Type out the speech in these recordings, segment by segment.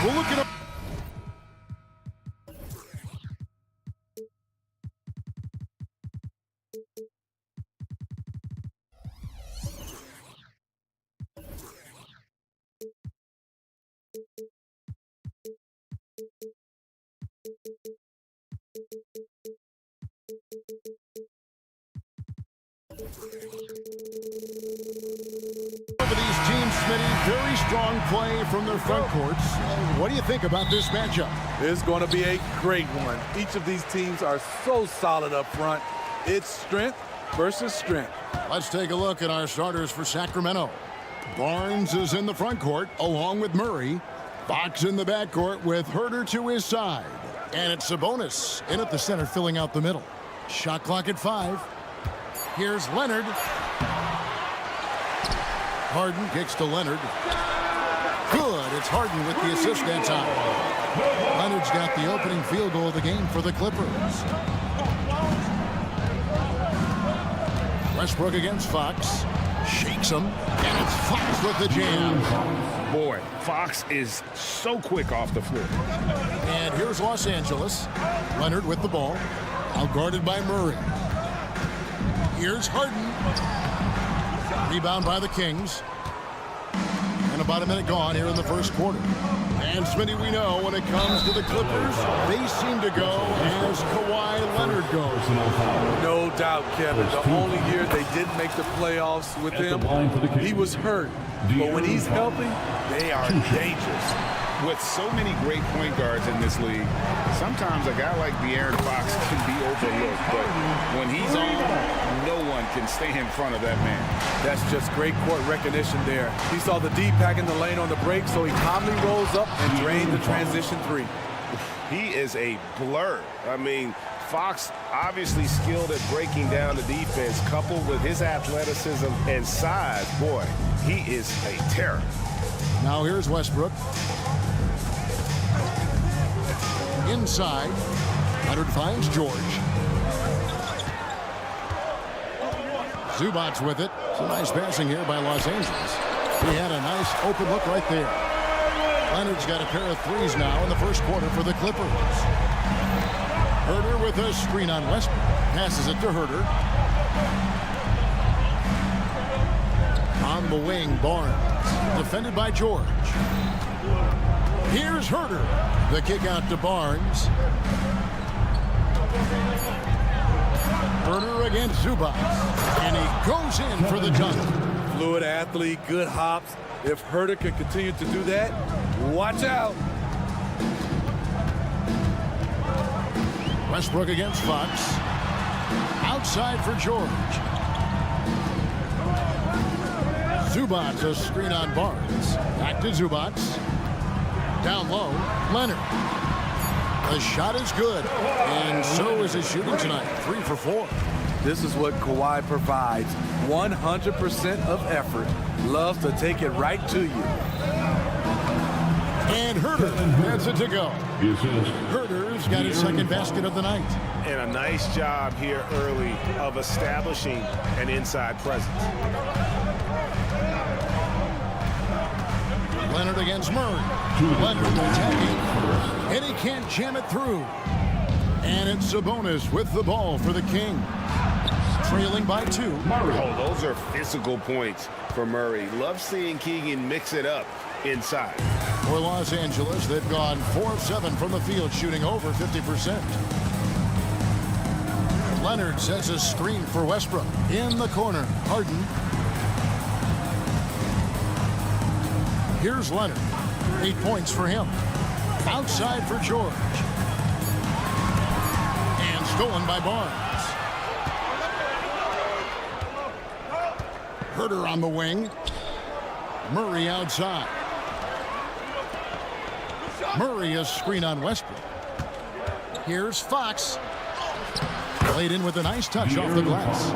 We'll look at over these teams, Smitty. Very strong play from their front courts. What do you think about this matchup? It's going to be a great one. Each of these teams are so solid up front. It's strength versus strength. Let's take a look at our starters for Sacramento. Barnes is in the front court along with Murray. Fox in the backcourt with Herter to his side. And it's Sabonis in at the center, filling out the middle. Shot clock at 5. Here's Leonard. Harden kicks to Leonard. Good. It's Harden with the assist that time. Leonard's got the opening field goal of the game for the Clippers. Westbrook against Fox. Shakes him. And it's Fox with the jam. Boy, Fox is so quick off the floor. And here's Los Angeles. Leonard with the ball. Outguarded by Murray. Here's Harden. Rebound by the Kings. And about a minute gone here in the first quarter. And Smitty, we know when it comes to the Clippers, they seem to go as Kawhi Leonard goes. No doubt, Kevin. The only year they didn't make the playoffs with him, he was hurt. But when he's healthy, they are dangerous. With so many great point guards in this league, sometimes a guy like De'Aaron Fox can be overlooked. But when he's on, no one can stay in front of that man. That's just great court recognition there. He saw the D-pack in the lane on the break, so he calmly rolls up and drained the transition 3. He is a blur. I mean, Fox obviously skilled at breaking down the defense, coupled with his athleticism and size. Boy, he is a terror. Now here's Westbrook. Inside. Leonard finds George. Zubac's with it. Some nice passing here by Los Angeles. He had a nice open look right there. Leonard's got a pair of threes now in the first quarter for the Clippers. Herter with a screen on Westbrook. Passes it to Herter. On the wing, Barnes. Defended by George. Here's Herter. The kick out to Barnes. Herter against Zubac. And he goes in for the dunk. Fluid athlete, good hops. If Herter can continue to do that, watch out. Westbrook against Fox. Outside for George. Zubac, a screen on Barnes. Back to Zubac. Down low, Leonard. The shot is good, and so is his shooting tonight. 3 for 4. This is what Kawhi provides. 100% of effort. Loves to take it right to you. And Herter has it to go. Herter's got his second basket of the night. And a nice job here early of establishing an inside presence. Leonard against Murray. Leonard attacking. And he can't jam it through. And it's Sabonis with the ball for the King. Trailing by 2. Oh, those are physical points for Murray. Love seeing Keegan mix it up inside. For Los Angeles, they've gone 4 of 7 from the field, shooting over 50%. Leonard sets a screen for Westbrook. In the corner, Harden. Here's Leonard. 8 points for him. Outside for George. And stolen by Barnes. Herter on the wing. Murray outside. Murray a screen on Westbrook. Here's Fox. Laid in with a nice touch off the glass.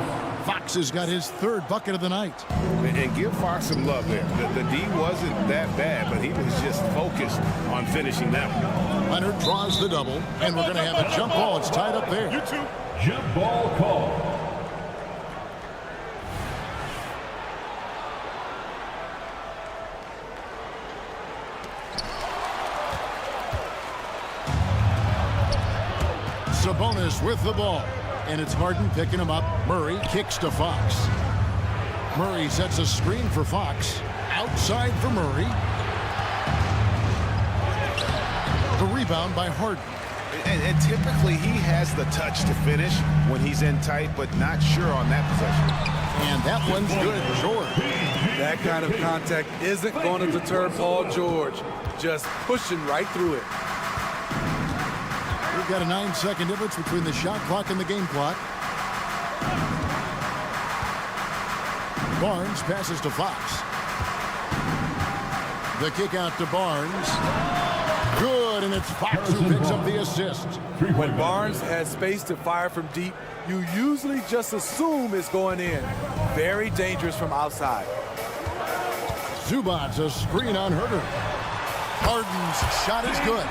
Fox has got his 3rd bucket of the night. And give Fox some love there. The D wasn't that bad, but he was just focused on finishing that one. Leonard draws the double, and we're going to have a jump ball. It's tied up there. Jump ball call. Sabonis with the ball. And it's Harden picking him up. Murray kicks to Fox. Murray sets a screen for Fox. Outside for Murray. The rebound by Harden. And typically he has the touch to finish when he's in tight, but not sure on that possession. And that one's good, George. That kind of contact isn't going to deter Paul George. Just pushing right through it. We've got a 9-second difference between the shot clock and the game clock. Barnes passes to Fox. The kick out to Barnes. Good, and it's Fox who picks up the assist. When Barnes has space to fire from deep, you usually just assume it's going in. Very dangerous from outside. Zubac's a screen on Herter. Harden's shot is good.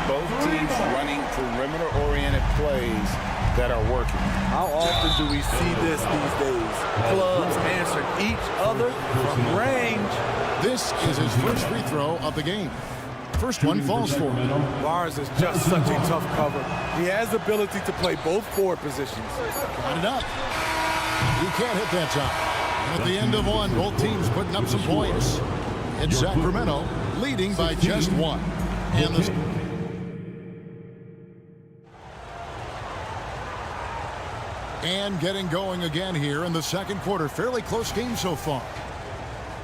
Both teams running perimeter-oriented plays that are working. How often do we see this these days? Clubs answering each other from range. This is his first free throw of the game. First one falls for him. Barnes is just such a tough cover. He has the ability to play both forward positions. Got it up. He can't hit that shot. At the end of one, both teams putting up some points. It's Sacramento leading by just one. And getting going again here in the second quarter. Fairly close game so far.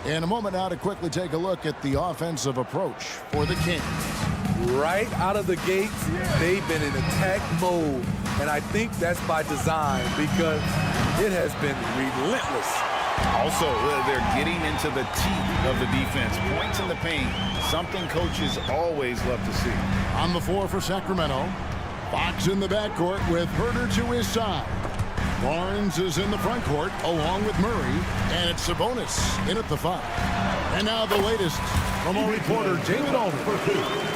In a moment now to quickly take a look at the offensive approach for the Kings. Right out of the gates, they've been in attack mode. And I think that's by design because it has been relentless. Also, they're getting into the teeth of the defense. Points in the paint, something coaches always love to see. On the floor for Sacramento, Fox in the backcourt with Herter to his side. Barnes is in the front court along with Murray, and it's Sabonis in at the 5. And now the latest from our reporter, David Alden.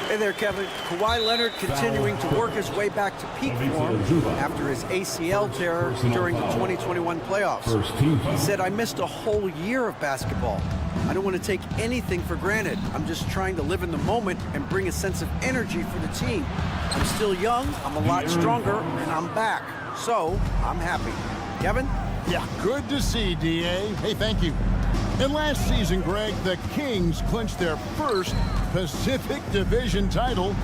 Hey there, Kevin. Kawhi Leonard continuing to work his way back to peak form after his ACL tear during the 2021 playoffs. He said, "I missed a whole year of basketball. I don't want to take anything for granted. I'm just trying to live in the moment and bring a sense of energy for the team. I'm still young, I'm a lot stronger, and I'm back. So, I'm happy." Kevin? Yeah, good to see, D.A. Hey, thank you. And last season, Greg, the Kings clinched their first Pacific Division title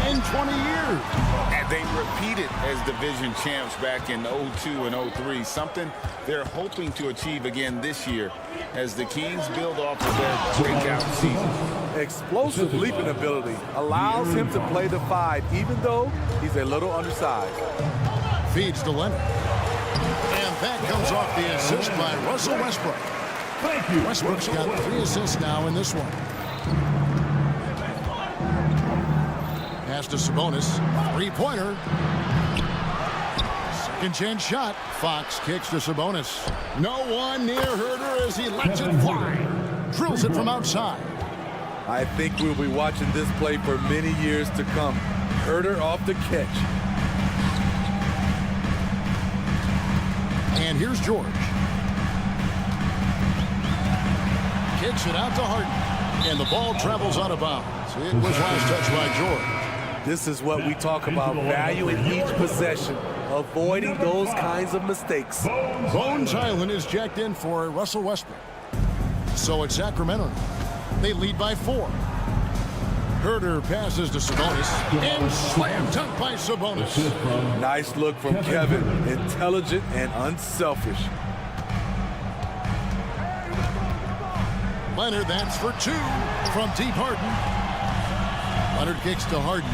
in 20 years. And they repeated as division champs back in 02 and 03, something they're hoping to achieve again this year as the Kings build off of their breakout season. Explosive leaping ability allows him to play the 5, even though he's a little undersized. Feeds to Leonard. And that comes off the assist by Russell Westbrook. Thank you. Westbrook's got 3 assists now in this one. Pass to Sabonis. 3-pointer. Second chance shot. Fox kicks to Sabonis. No one near Herter as he lets it fly. Drills it from outside. I think we'll be watching this play for many years to come. Herter off the catch. And here's George. Kicks it out to Harden. And the ball travels out of bounds. It was last touched by George. This is what we talk about, valuing each possession, avoiding those kinds of mistakes. Bones Island is jacked in for Russell Westbrook. So it's Sacramento. They lead by 4. Herter passes to Sabonis. And slam dunk by Sabonis. Nice look from Kevin. Intelligent and unselfish. Leonard, that's for 2 from deep Harden. Leonard kicks to Harden.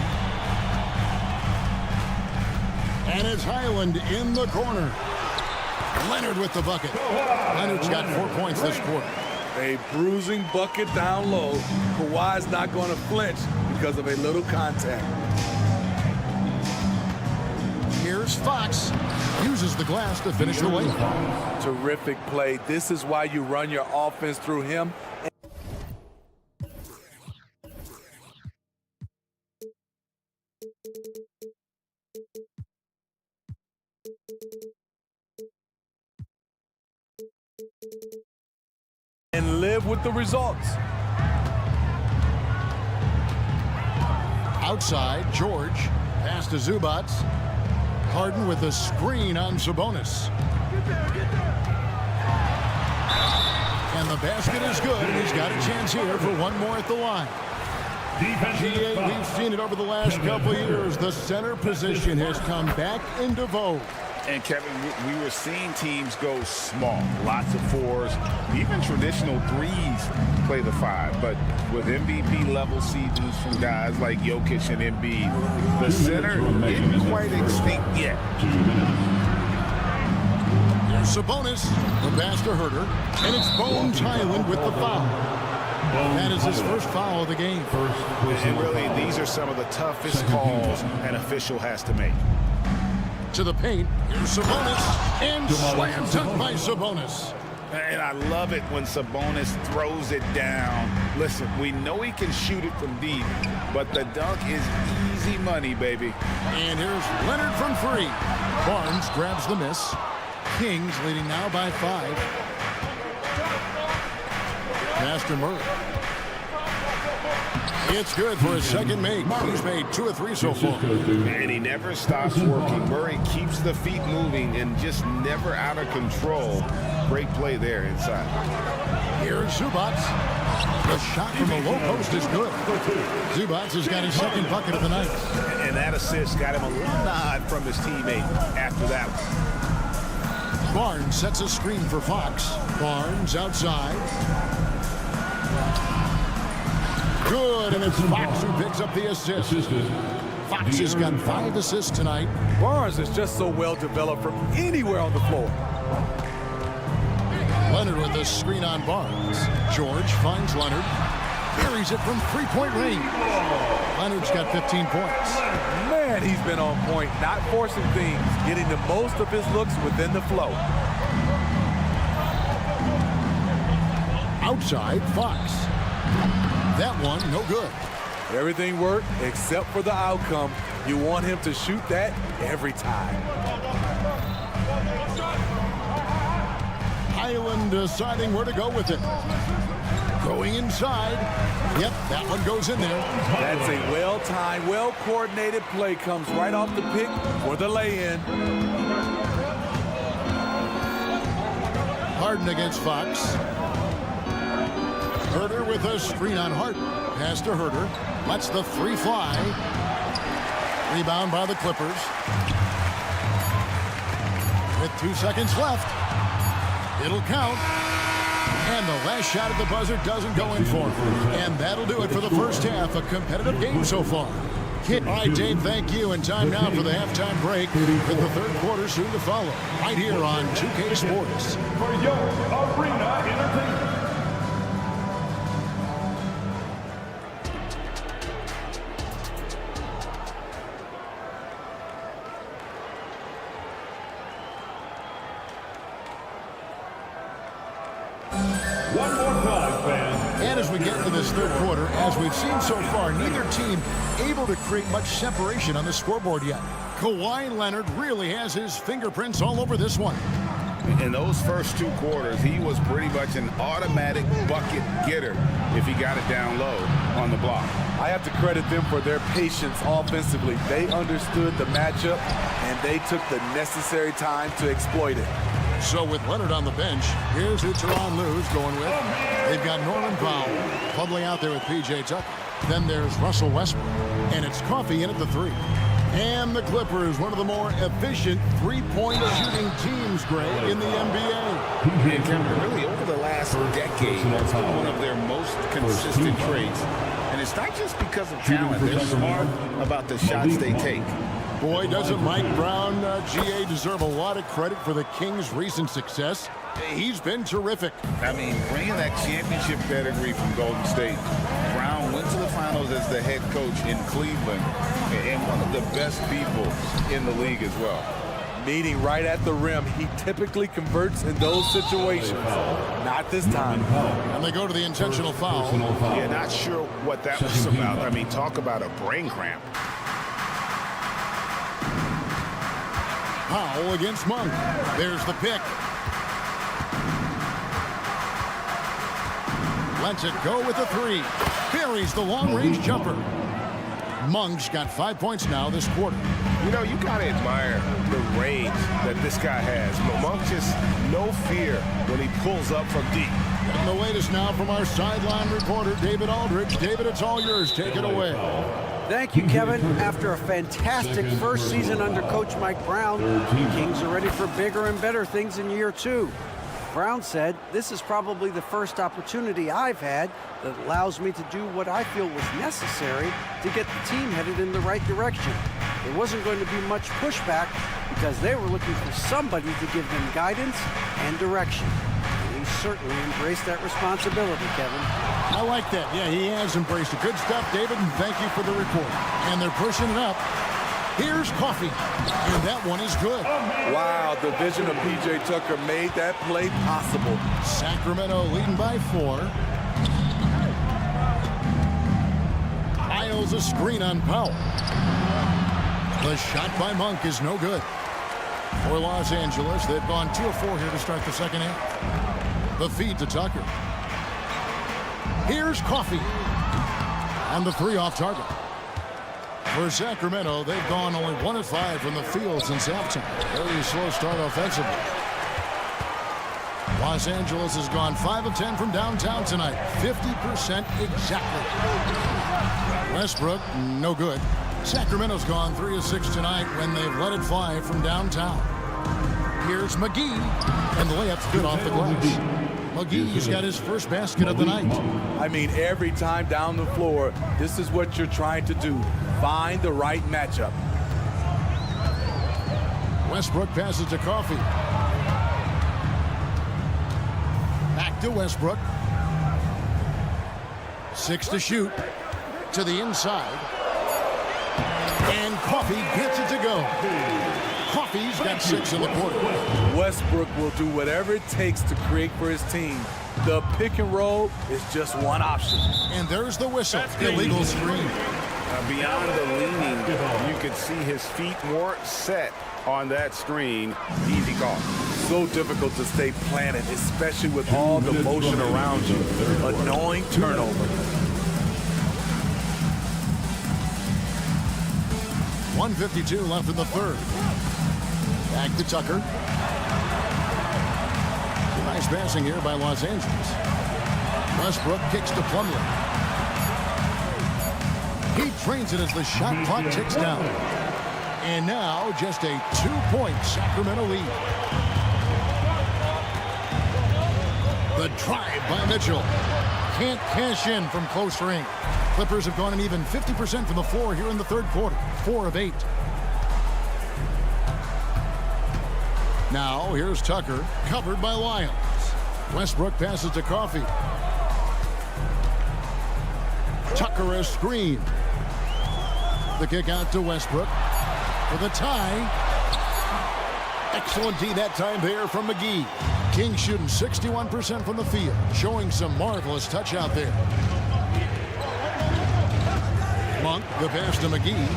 And it's Highland in the corner. Leonard with the bucket. Leonard's got 4 points this quarter. A bruising bucket down low. Kawhi's not going to flinch because of a little contact. Here's Fox. Uses the glass to finish the layup. Terrific play. This is why you run your offense through him. And live with the results. Outside, George. Pass to Zubats. Harden with a screen on Sabonis. And the basket is good, and he's got a chance here for one more at the line. GA, we've seen it over the last couple of years. The center position has come back into vogue. And Kevin, we were seeing teams go small, lots of fours, even traditional threes play the five. But with MVP level seasons from guys like Jokic and Embiid, the center isn't quite extinct yet. Here's Sabonis, the pass to Herter, and it's Bones Highland with the foul. That is his first foul of the game. And really, these are some of the toughest calls an official has to make. To the paint, here's Sabonis, and slam dunk by Sabonis. And I love it when Sabonis throws it down. Listen, we know he can shoot it from deep, but the dunk is easy money, baby. And here's Leonard from three. Barnes grabs the miss. Kings leading now by 5. Master Murray. It's good for his second make. He's made 2 of 3 so far. And he never stops working. Murray keeps the feet moving and just never out of control. Great play there inside. Here's Zubac. The shot from the low post is good. Zubac has got his second bucket of the night. And that assist got him a little nod from his teammate after that one. Barnes sets a screen for Fox. Barnes outside. Good, and it's Fox who picks up the assist. Fox has got 5 assists tonight. Barnes is just so well developed from anywhere on the floor. Leonard with a screen on Barnes. George finds Leonard. Carries it from three-point range. Leonard's got 15 points. Man, he's been on point, not forcing things, getting the most of his looks within the flow. Outside, Fox. That one, no good. Everything worked except for the outcome. You want him to shoot that every time. Highland deciding where to go with it. Going inside. Yep, that one goes in there. That's a well-timed, well-coordinated play. Comes right off the pick for the lay-in. Harden against Fox. Herter with a screen on Harden. Pass to Herter. Lets the 3 fly. Rebound by the Clippers. With 2 seconds left. It'll count. And the last shot at the buzzer doesn't go in for him. And that'll do it for the first half. A competitive game so far. All right, Dave, thank you. And time now for the halftime break with the third quarter soon to follow. Right here on 2K Sports. For your Arena Entertainment. One more time, fans. And as we get into this third quarter, as we've seen so far, neither team able to create much separation on the scoreboard yet. Kawhi Leonard really has his fingerprints all over this one. In those first 2 quarters, he was pretty much an automatic bucket getter if he got it down low on the block. I have to credit them for their patience offensively. They understood the matchup, and they took the necessary time to exploit it. So with Leonard on the bench, here's who Tyronn Lue's going with. They've got Norman Powell bubbling out there with P.J. Tucker. Then there's Russell Westbrook, and it's Coffey in at the 3. And the Clippers, one of the more efficient three-point shooting teams, Greg, in the NBA. And Kevin, really over the last decade, that's been one of their most consistent traits. And it's not just because of talent. They're smart about the shots they take. Boy, doesn't Mike Brown, GA, deserve a lot of credit for the Kings' recent success. He's been terrific. I mean, bringing that championship pedigree from Golden State. Brown went to the finals as the head coach in Cleveland, and one of the best people in the league as well. Meeting right at the rim, he typically converts in those situations. Not this time. And they go to the intentional foul. Yeah, not sure what that was about. I mean, talk about a brain cramp. Powell against Monk. There's the pick. Lets it go with the 3. Buries the long-range jumper. Monk's got 5 points now this quarter. You know, you got to admire the range that this guy has. Monk just no fear when he pulls up from deep. And the latest now from our sideline reporter, David Aldridge. David, it's all yours. Take it away. Thank you, Kevin. After a fantastic first season under Coach Mike Brown, the Kings are ready for bigger and better things in year 2. Brown said, "This is probably the first opportunity I've had that allows me to do what I feel was necessary to get the team headed in the right direction. There wasn't going to be much pushback because they were looking for somebody to give them guidance and direction." And he certainly embraced that responsibility, Kevin. I like that. Yeah, he has embraced it. Good stuff, David, and thank you for the report. And they're pushing it up. Here's Coffee, and that one is good. Wow, the vision of P.J. Tucker made that play possible. Sacramento leading by 4. Isles a screen on Powell. The shot by Monk is no good. For Los Angeles, they've gone 2 of 4 here to start the second half. The feed to Tucker. Here's Coffee on the 3 off target. For Sacramento, they've gone only 1 of 5 from the field since halftime. Very slow start offensively. Los Angeles has gone 5 of 10 from downtown tonight. 50% exactly. Westbrook, no good. Sacramento's gone 3 of 6 tonight when they've let it fly from downtown. Here's McGee, and the layup's good off the glass. McGee's got his first basket of the night. I mean, every time down the floor, this is what you're trying to do. Find the right matchup. Westbrook passes to Coffee. Back to Westbrook. 6 to shoot. To the inside. And Coffee gets it to go. Coffee's got 6 in the quarter. Westbrook will do whatever it takes to create for his team. The pick and roll is just one option. And there's the whistle. Illegal screen. Beyond the leaning, you could see his feet weren't set on that screen. Easy call. So difficult to stay planted, especially with all the motion around you. Annoying turnover. 1:52 left in the third. Back to Tucker. Nice passing here by Los Angeles. Westbrook kicks to Plumlee. He trains it as the shot clock ticks down. And now just a 2-point Sacramento lead. The drive by Mitchell. Can't cash in from close range. Clippers have gone an even 50% from the floor here in the third quarter. 4 of 8. Now here's Tucker, covered by Lyons. Westbrook passes to Coffee. Tucker a screen. The kick out to Westbrook for the tie. Excellent D that time there from McGee. King shooting 61% from the field, showing some marvelous touch out there. Monk, the pass to McGee,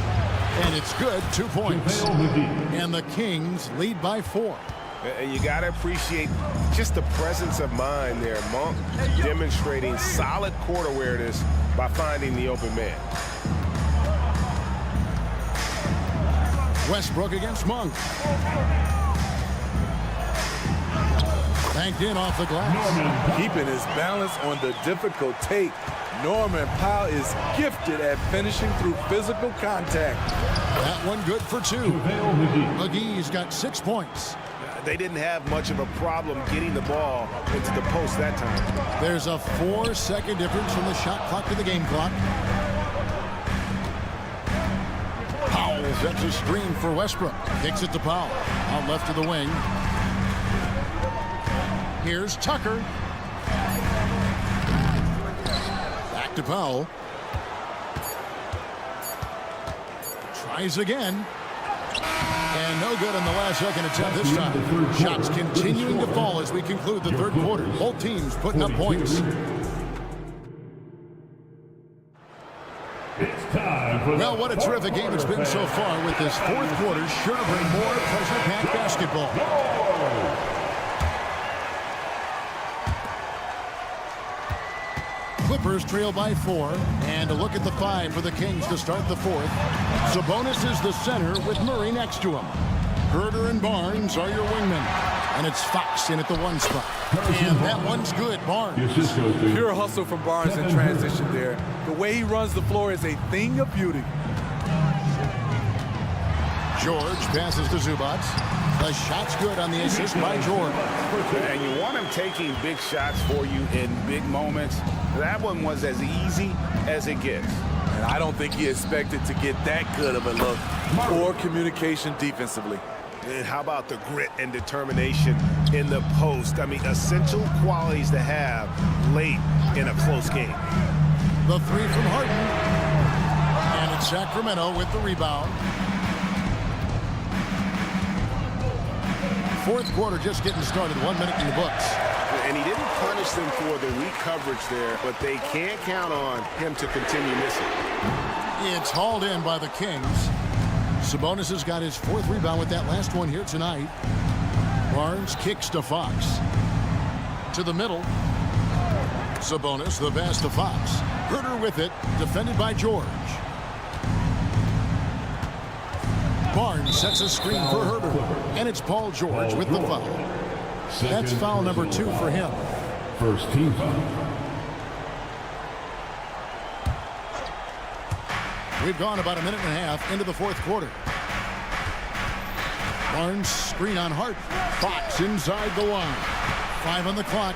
and it's good, 2 points. And the Kings lead by 4. And you got to appreciate just the presence of mind there. Monk demonstrating solid court awareness by finding the open man. Westbrook against Monk. Banked in off the glass. Keeping his balance on the difficult take. Norman Powell is gifted at finishing through physical contact. That one good for 2. McGee's got 6 points. They didn't have much of a problem getting the ball into the post that time. There's a 4-second difference from the shot clock to the game clock. Powell sets a screen for Westbrook. Kicks it to Powell. Out left to the wing. Here's Tucker. Back to Powell. Tries again. And no good on the last second attempt this time. Shots continuing to fall as we conclude the third quarter. Both teams putting up points. Well, what a terrific game it's been so far, with this fourth quarter sure to bring more pressure-packed basketball. Clippers trail by 4. And a look at the 5 for the Kings to start the 4th. Sabonis is the center with Murray next to him. Herter and Barnes are your wingmen. And it's Fox in at the 1 spot. And that one's good, Barnes. Pure hustle from Barnes in transition there. The way he runs the floor is a thing of beauty. George passes to Zubac. The shot's good on the assist by George. And you want him taking big shots for you in big moments. That one was as easy as it gets. And I don't think he expected to get that good of a look. Poor communication defensively. And how about the grit and determination in the post? I mean, essential qualities to have late in a close game. The 3 from Harden. And it's Sacramento with the rebound. 4th quarter just getting started. 1 minute in the books. And he didn't punish them for the weak coverage there, but they can't count on him to continue missing. It's hauled in by the Kings. Sabonis has got his 4th rebound with that last one here tonight. Barnes kicks to Fox. To the middle. Sabonis, the pass to Fox. Herter with it, defended by George. Barnes sets a screen for Herter. And it's Paul George with the foul. That's foul number 2 for him. First team foul. We've gone about a minute and a half into the 4th quarter. Barnes screen on Hart. Fox inside the line. 5 on the clock.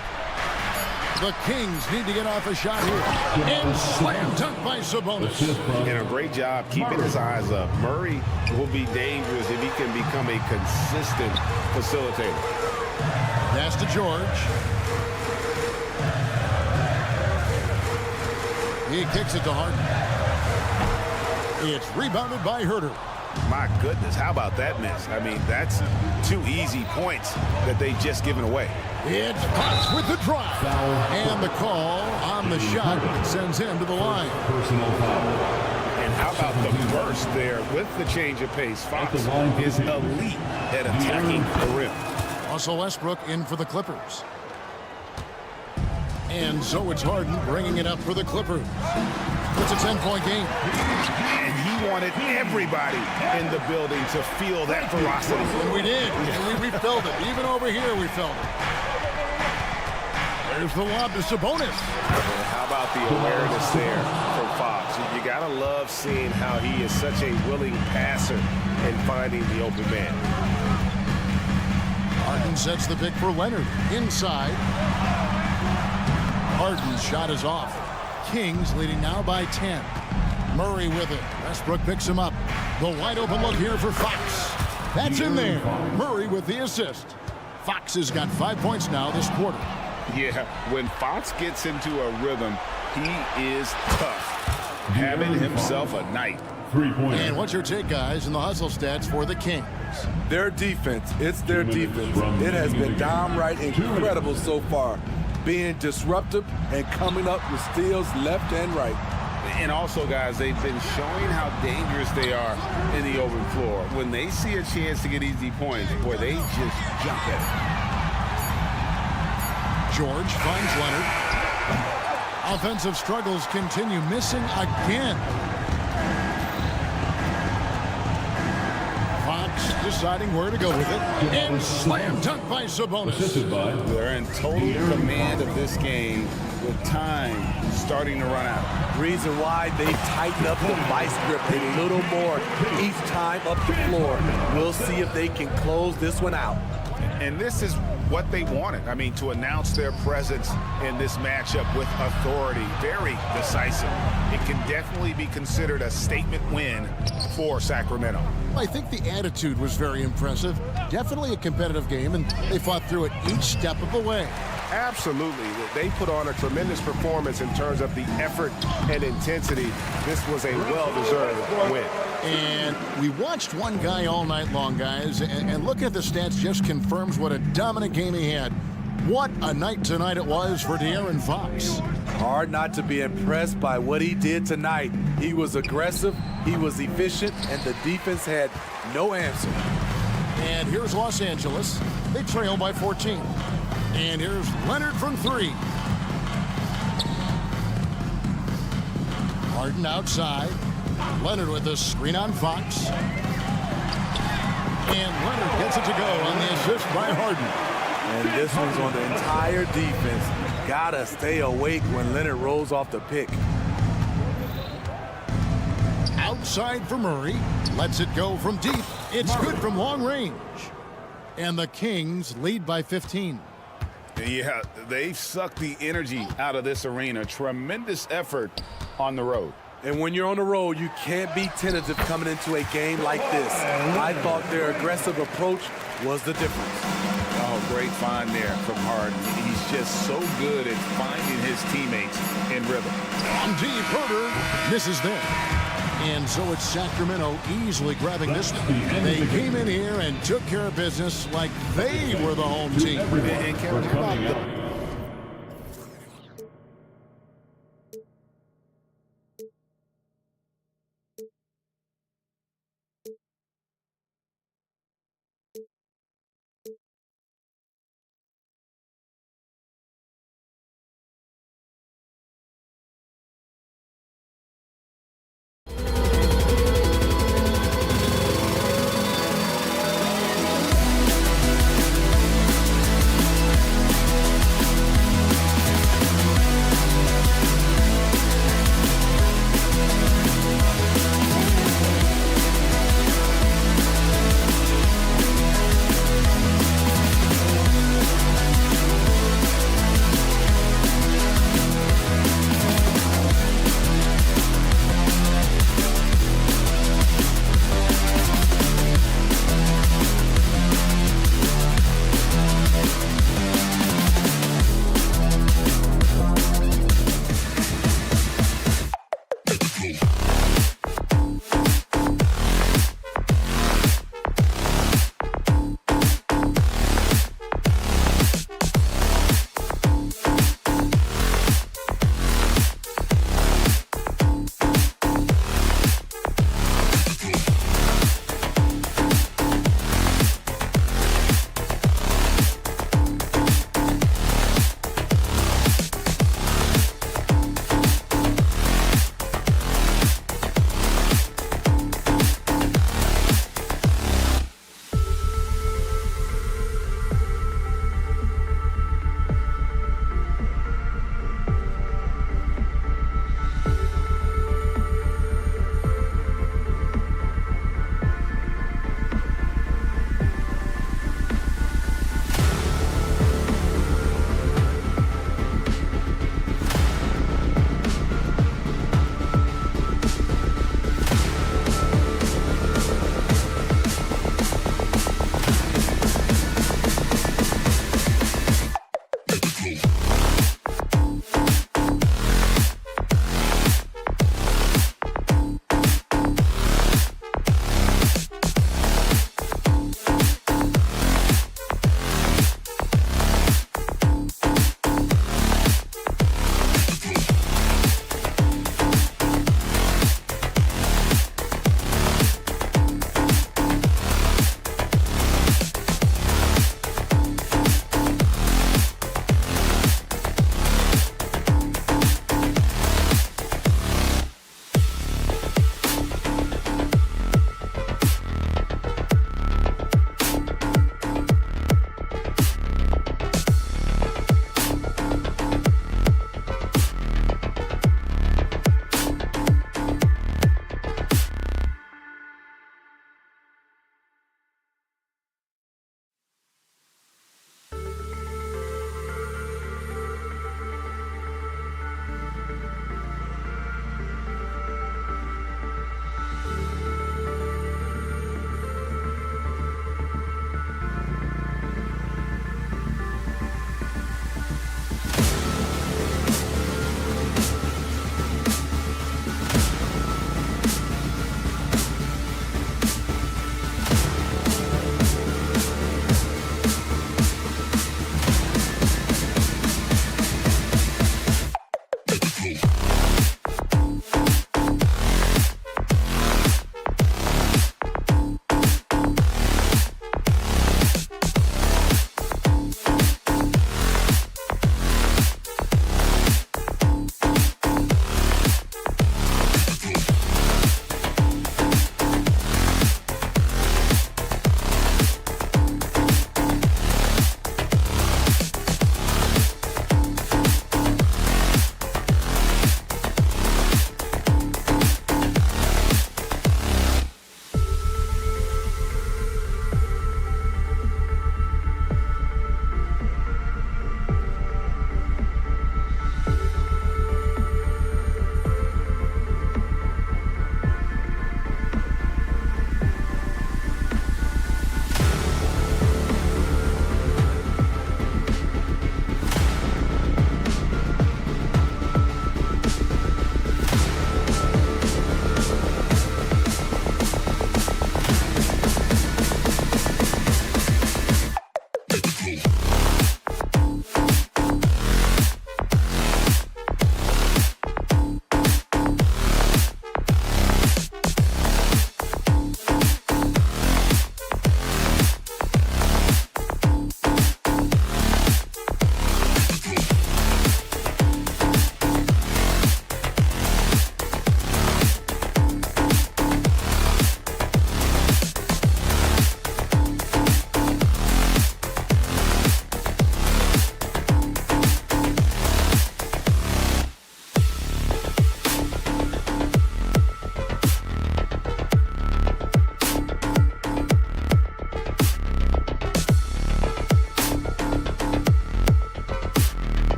The Kings need to get off a shot here. And slam dunk by Sabonis. And a great job keeping his eyes up. Murray will be dangerous if he can become a consistent facilitator. Pass to George. He kicks it to Harden. It's rebounded by Herter. My goodness, how about that miss? I mean, that's 2 easy points that they've just given away. It's Fox with the drive. And the call on the shot sends him to the line. Personal foul. And how about the burst there with the change of pace? Fox is elite at attacking the rim. Russell Westbrook in for the Clippers. And so it's Harden bringing it up for the Clippers. It's a 10-point game. And he wanted everybody in the building to feel that ferocity. And we did. And we felt it. Even over here, we felt it. There's the lob to Sabonis. And how about the awareness there from Fox? You gotta love seeing how he is such a willing passer and finding the open man. Harden sets the pick for Leonard. Inside. Harden's shot is off. Kings leading now by 10. Murray with it. Westbrook picks him up. The wide open look here for Fox. That's in there. Murray with the assist. Fox has got 5 points now this quarter. Yeah, when Fox gets into a rhythm, he is tough. Having himself a night. 3 points. And what's your take, guys, in the hustle stats for the Kings? Their defense, it's their defense. It has been downright incredible so far. Being disruptive and coming up with steals left and right. And also, guys, they've been showing how dangerous they are in the open floor. When they see a chance to get easy points, boy, they just jump at it. George finds Leonard. Offensive struggles continue, missing again. Fox deciding where to go with it. And slam dunk by Sabonis. They're in total command of this game with time starting to run out. Reason why they tighten up the vice grip a little more each time up the floor. We'll see if they can close this one out. And this is what they wanted. I mean, to announce their presence in this matchup with authority. Very decisive. It can definitely be considered a statement win for Sacramento. I think the attitude was very impressive. Definitely a competitive game, and they fought through it each step of the way. Absolutely. They put on a tremendous performance in terms of the effort and intensity. This was a well-deserved win. And we watched one guy all night long, guys, and looking at the stats just confirms what a dominant game he had. What a night tonight it was for De'Aaron Fox. Hard not to be impressed by what he did tonight. He was aggressive, he was efficient, and the defense had no answer. And here's Los Angeles. They trail by 14. And here's Leonard from 3. Harden outside. Leonard with the screen on Fox. And Leonard gets it to go on the assist by Harden. And this one's on the entire defense. Gotta stay awake when Leonard rolls off the pick. Outside for Murray. Lets it go from deep. It's good from long range. And the Kings lead by 15. Yeah, they've sucked the energy out of this arena. Tremendous effort on the road. And when you're on the road, you can't be tentative coming into a game like this. I thought their aggressive approach was the difference. Oh, great find there from Harden. He's just so good at finding his teammates in rhythm. On deep, Herder misses there. And so it's Sacramento easily grabbing this one. They came in here and took care of business like they were the home team. And Kevin, how about the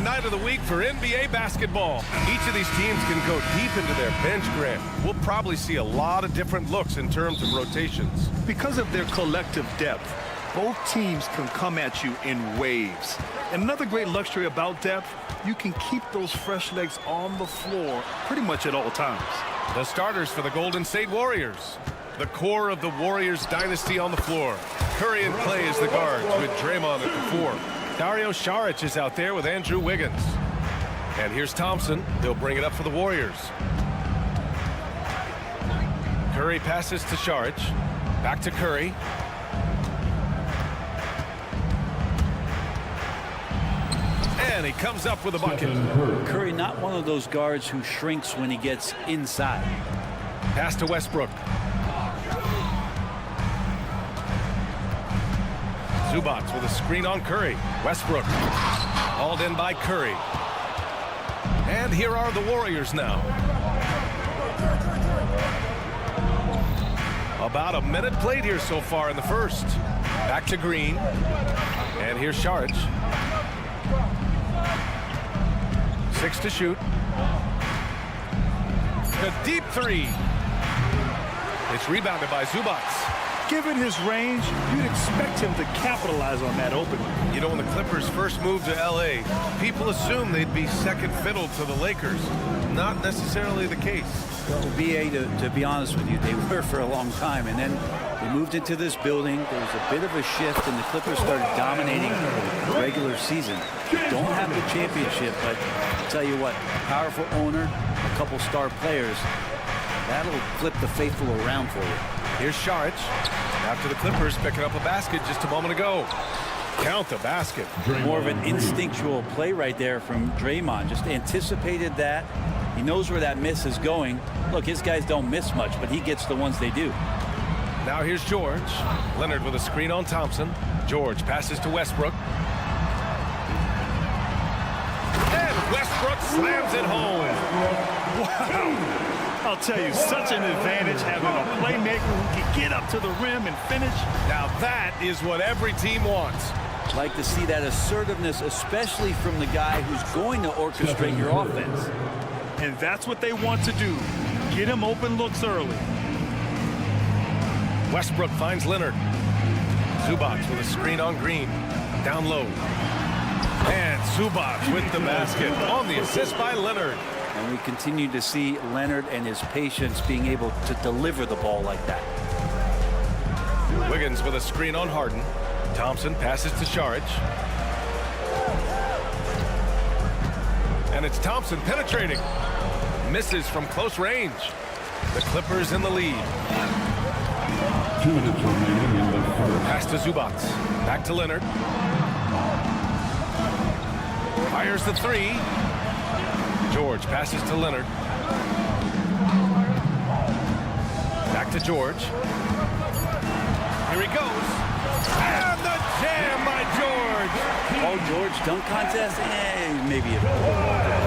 night of the week for NBA basketball. Each of these teams can go deep into their bench, Grant. We'll probably see a lot of different looks in terms of rotations. Because of their collective depth, both teams can come at you in waves. And another great luxury about depth, you can keep those fresh legs on the floor pretty much at all times. The starters for the Golden State Warriors. The core of the Warriors dynasty on the floor. Curry and Clay as the guards with Draymond at the 4. Dario Saric is out there with Andrew Wiggins. And here's Thompson. He'll bring it up for the Warriors. Curry passes to Saric. Back to Curry. And he comes up with a bucket. Curry not one of those guards who shrinks when he gets inside. Pass to Westbrook. Zubac with a screen on Curry. Westbrook hauled in by Curry. And here are the Warriors now. About a minute played here so far in the first. Back to Green. And here's Saric. 6 to shoot. The deep 3. It's rebounded by Zubac. Given his range, you'd expect him to capitalize on that opening. You know, when the Clippers first moved to L.A., people assumed they'd be second fiddle to the Lakers. Not necessarily the case. Well, to be honest with you, they were for a long time. And then they moved into this building. There was a bit of a shift, and the Clippers started dominating the regular season. They don't have the championship, but I'll tell you what, a powerful owner, a couple star players, that'll flip the faithful around for you. Here's Saric. After the Clippers picking up a basket just a moment ago. Count the basket. More of an instinctual play right there from Draymond. Just anticipated that. He knows where that miss is going. Look, his guys don't miss much, but he gets the ones they do. Now here's George. Leonard with a screen on Thompson. George passes to Westbrook. And Westbrook slams it home. Wow. I'll tell you, such an advantage having a playmaker who can get up to the rim and finish. Now that is what every team wants. Like to see that assertiveness, especially from the guy who's going to orchestrate your offense. And that's what they want to do. Get him open looks early. Westbrook finds Leonard. Zubac with a screen on Green. Down low. And Zubac with the basket on the assist by Leonard. And we continue to see Leonard and his patience being able to deliver the ball like that. Wiggins with a screen on Harden. Thompson passes to Saric. And it's Thompson penetrating. Misses from close range. The Clippers in the lead. 2 minutes remaining in the first. Pass to Zubac. Back to Leonard. Fires the 3. George passes to Leonard. Back to George. Here he goes. And the jam by George. Oh, George, dunk contest? Maybe a little.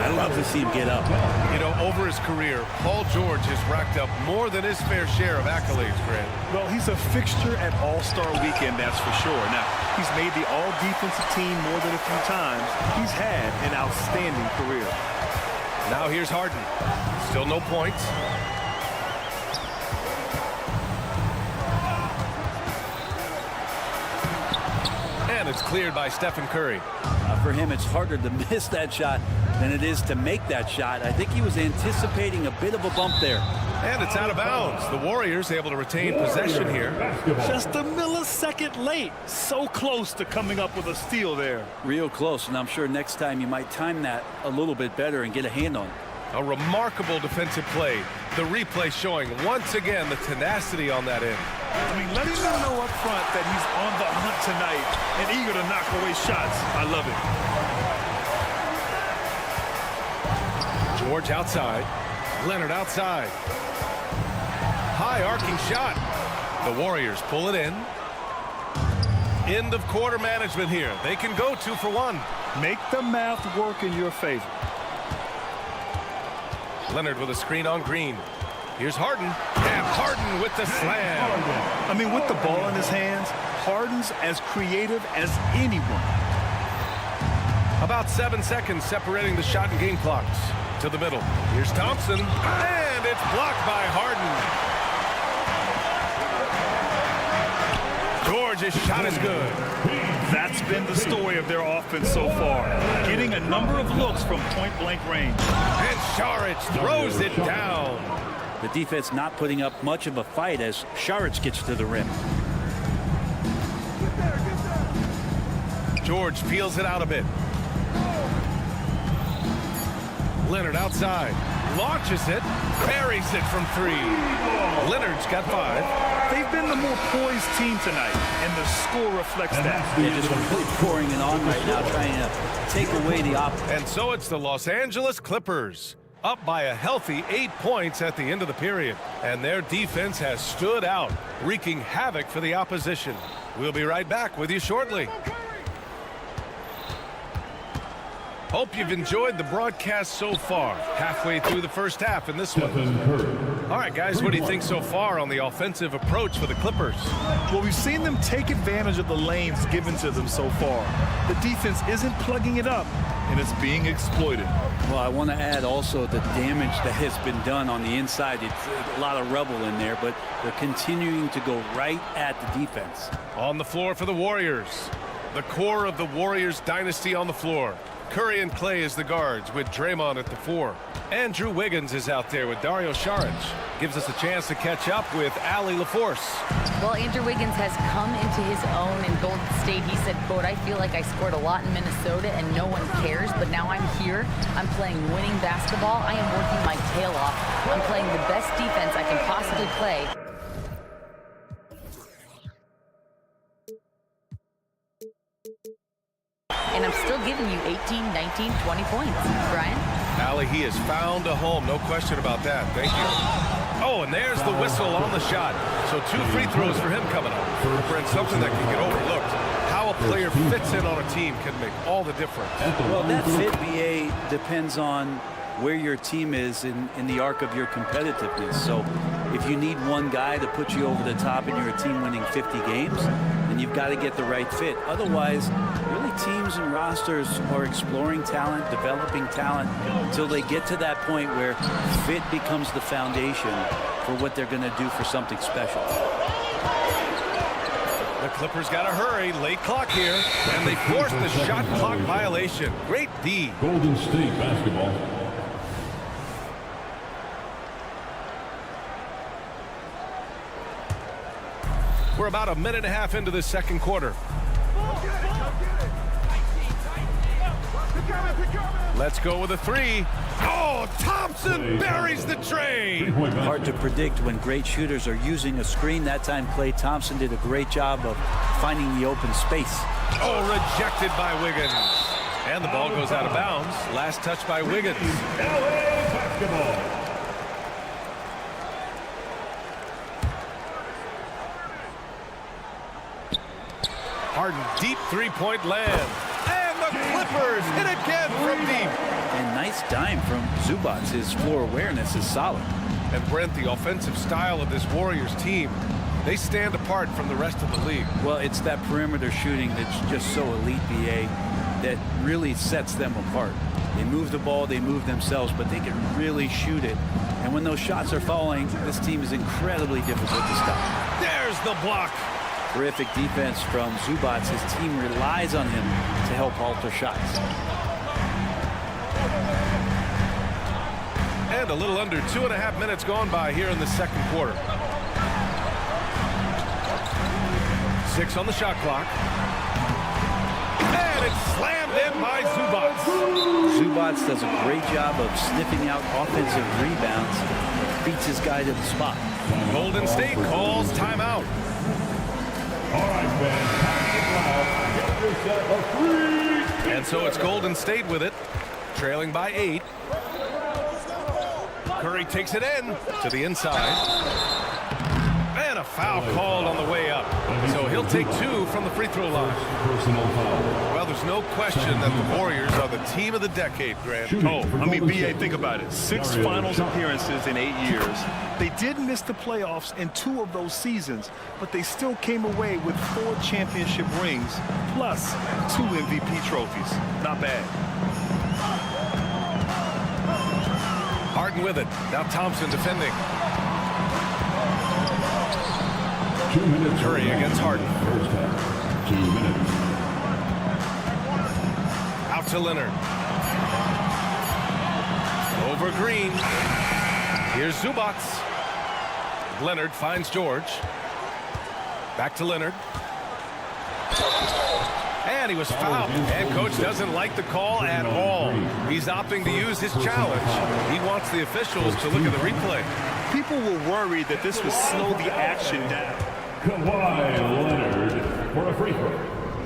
I'd love to see him get up. You know, over his career, Paul George has racked up more than his fair share of accolades, Grant. Well, he's a fixture at All-Star Weekend, that's for sure. Now, he's made the All-Defensive team more than a few times. He's had an outstanding career. Now here's Harden. Still no points. And it's cleared by Stephen Curry. For him, it's harder to miss that shot than it is to make that shot. I think he was anticipating a bit of a bump there. And it's out of bounds. The Warriors able to retain possession here. Just a millisecond late. So close to coming up with a steal there. Real close, and I'm sure next time you might time that a little bit better and get a hand on it. A remarkable defensive play. The replay showing once again the tenacity on that end. I mean, letting them know up front that he's on the hunt tonight and eager to knock away shots. I love it. George outside. Leonard outside. High arcing shot. The Warriors pull it in. End of quarter management here. They can go 2 for 1. Make the math work in your favor. Leonard with a screen on Green. Here's Harden. And Harden with the slam. I mean, with the ball in his hands, Harden's as creative as anyone. About 7 seconds separating the shot and game clocks. To the middle. Here's Thompson. And it's blocked by Harden. George's shot is good. That's been the story of their offense so far. Getting a number of looks from point-blank range. And Šarić throws it down. The defense not putting up much of a fight as Šarić gets to the rim. George peels it out a bit. Leonard outside. Launches it. Buries it from 3. Leonard's got 5. They've been the more poised team tonight, and the score reflects that. They're just really pouring it on right now, trying to take away the opportunity. And so it's the Los Angeles Clippers, up by a healthy 8 points at the end of the period. And their defense has stood out, wreaking havoc for the opposition. We'll be right back with you shortly. Hope you've enjoyed the broadcast so far. Halfway through the first half in this one. All right, guys, what do you think so far on the offensive approach for the Clippers? Well, we've seen them take advantage of the lanes given to them so far. The defense isn't plugging it up, and it's being exploited. Well, I want to add also the damage that has been done on the inside. It's a lot of rubble in there, but they're continuing to go right at the defense. On the floor for the Warriors. The core of the Warriors dynasty on the floor. Curry and Clay as the guards with Draymond at the 4. Andrew Wiggins is out there with Dario Šarić. Gives us a chance to catch up with Allie LaForce. Well, Andrew Wiggins has come into his own in Golden State. He said, quote, "I feel like I scored a lot in Minnesota and no one cares, but now I'm here. I'm playing winning basketball. I am working my tail off. I'm playing the best defense I can possibly play." And I'm still giving you 18, 19, 20 points. Brian? Allie, he has found a home. No question about that. Thank you. Oh, and there's the whistle on the shot. So 2 free throws for him coming up. Brent, something that can get overlooked. How a player fits in on a team can make all the difference. Well, that fit, BA, depends on where your team is in the arc of your competitiveness. So if you need one guy to put you over the top and you're a team winning 50 games, then you've got to get the right fit. Otherwise, really teams and rosters are exploring talent, developing talent until they get to that point where fit becomes the foundation for what they're going to do for something special. The Clippers got to hurry. Late clock here. And they forced the shot clock violation. Great D. Golden State basketball. We're about a minute and a half into the second quarter. Let's go with a 3. Oh, Thompson buries the tray. Hard to predict when great shooters are using a screen. That time, Klay Thompson did a great job of finding the open space. Oh, rejected by Wiggins. And the ball goes out of bounds. Last touch by Wiggins. LA basketball. Harden, deep three-point land. And the Clippers hit again from deep. And nice dime from Zubac. His floor awareness is solid. And Brent, the offensive style of this Warriors team, they stand apart from the rest of the league. Well, it's that perimeter shooting that's just so elite, BA, that really sets them apart. They move the ball, they move themselves, but they can really shoot it. And when those shots are falling, this team is incredibly difficult to stop. There's the block. Terrific defense from Zubac. His team relies on him to help alter shots. And a little under 2.5 minutes gone by here in the second quarter. 6 on the shot clock. And it's slammed in by Zubac. Zubac does a great job of sniffing out offensive rebounds. Beats his guy to the spot. Golden State calls timeout. All right, fans, get yourself a 3. And so it's Golden State with it, trailing by 8. Curry takes it in to the inside. And a foul called on the way up. So he'll take 2 from the free throw line. Personal foul. Well, there's no question that the Warriors are the team of the decade, Grant. Oh, I mean, B.A., think about it. 6 finals appearances in 8 years. They did miss the playoffs in 2 of those seasons, but they still came away with 4 championship rings, plus 2 MVP trophies. Not bad. Harden with it. Now Thompson defending. 2 minutes. Curry against Harden. First half. 2 minutes. Out to Leonard. Over Green. Here's Zubac. Leonard finds George. Back to Leonard. And he was fouled. And coach doesn't like the call at all. He's opting to use his challenge. He wants the officials to look at the replay. People were worried that this would slow the action down. Kawhi Leonard for a free throw.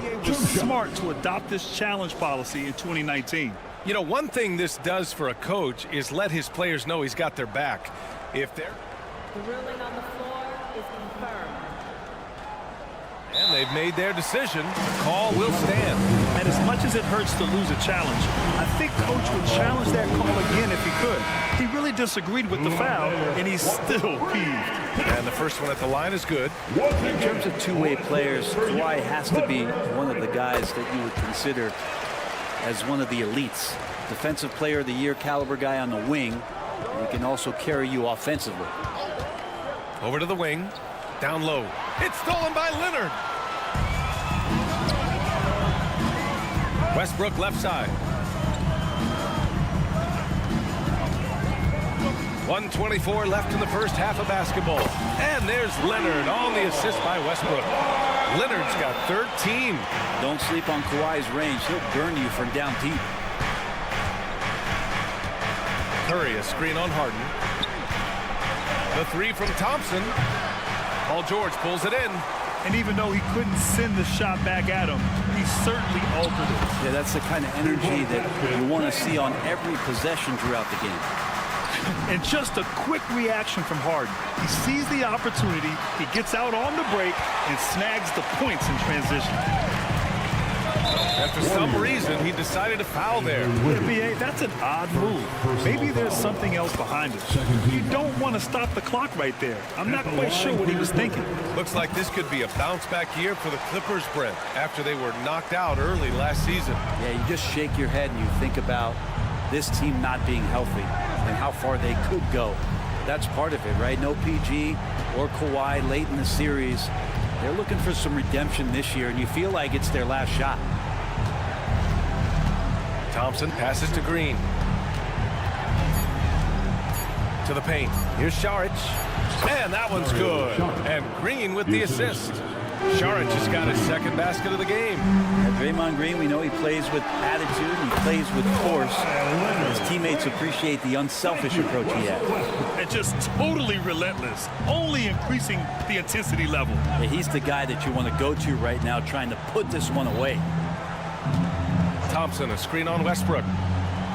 It was smart to adopt this challenge policy in 2019. You know, one thing this does for a coach is let his players know he's got their back. If they're... The ruling on the floor is confirmed. And they've made their decision. The call will stand. And as much as it hurts to lose a challenge, I think coach would challenge that call again if he could. He really disagreed with the foul, and he's still peeved. And the first one at the line is good. In terms of two-way players, Kawhi has to be one of the guys that you would consider as one of the elites. Defensive player of the year caliber guy on the wing. He can also carry you offensively. Over to the wing. Down low. It's stolen by Leonard. Westbrook left side. 1:24 left in the first half of basketball. And there's Leonard on the assist by Westbrook. Leonard's got 13. Don't sleep on Kawhi's range. He'll burn you from down deep. Curry, a screen on Harden. The 3 from Thompson. Paul George pulls it in. And even though he couldn't send the shot back at him, he certainly altered it. Yeah, that's the kind of energy that you want to see on every possession throughout the game. And just a quick reaction from Harden. He sees the opportunity, he gets out on the break, and snags the points in transition. And for some reason, he decided to foul there. NBA, that's an odd move. Maybe there's something else behind it. You don't want to stop the clock right there. I'm not quite sure what he was thinking. Looks like this could be a bounce-back year for the Clippers, Brent, after they were knocked out early last season. Yeah, you just shake your head and you think about this team not being healthy and how far they could go. That's part of it, right? No PG or Kawhi late in the series. They're looking for some redemption this year, and you feel like it's their last shot. Thompson passes to Green. To the paint. Here's Šarić. And that one's good. And Green with the assist. Šarić has got his second basket of the game. And Draymond Green, we know he plays with attitude, he plays with force. His teammates appreciate the unselfish approach he has. And just totally relentless, only increasing the intensity level. Yeah, he's the guy that you want to go to right now, trying to put this one away. Thompson, a screen on Westbrook.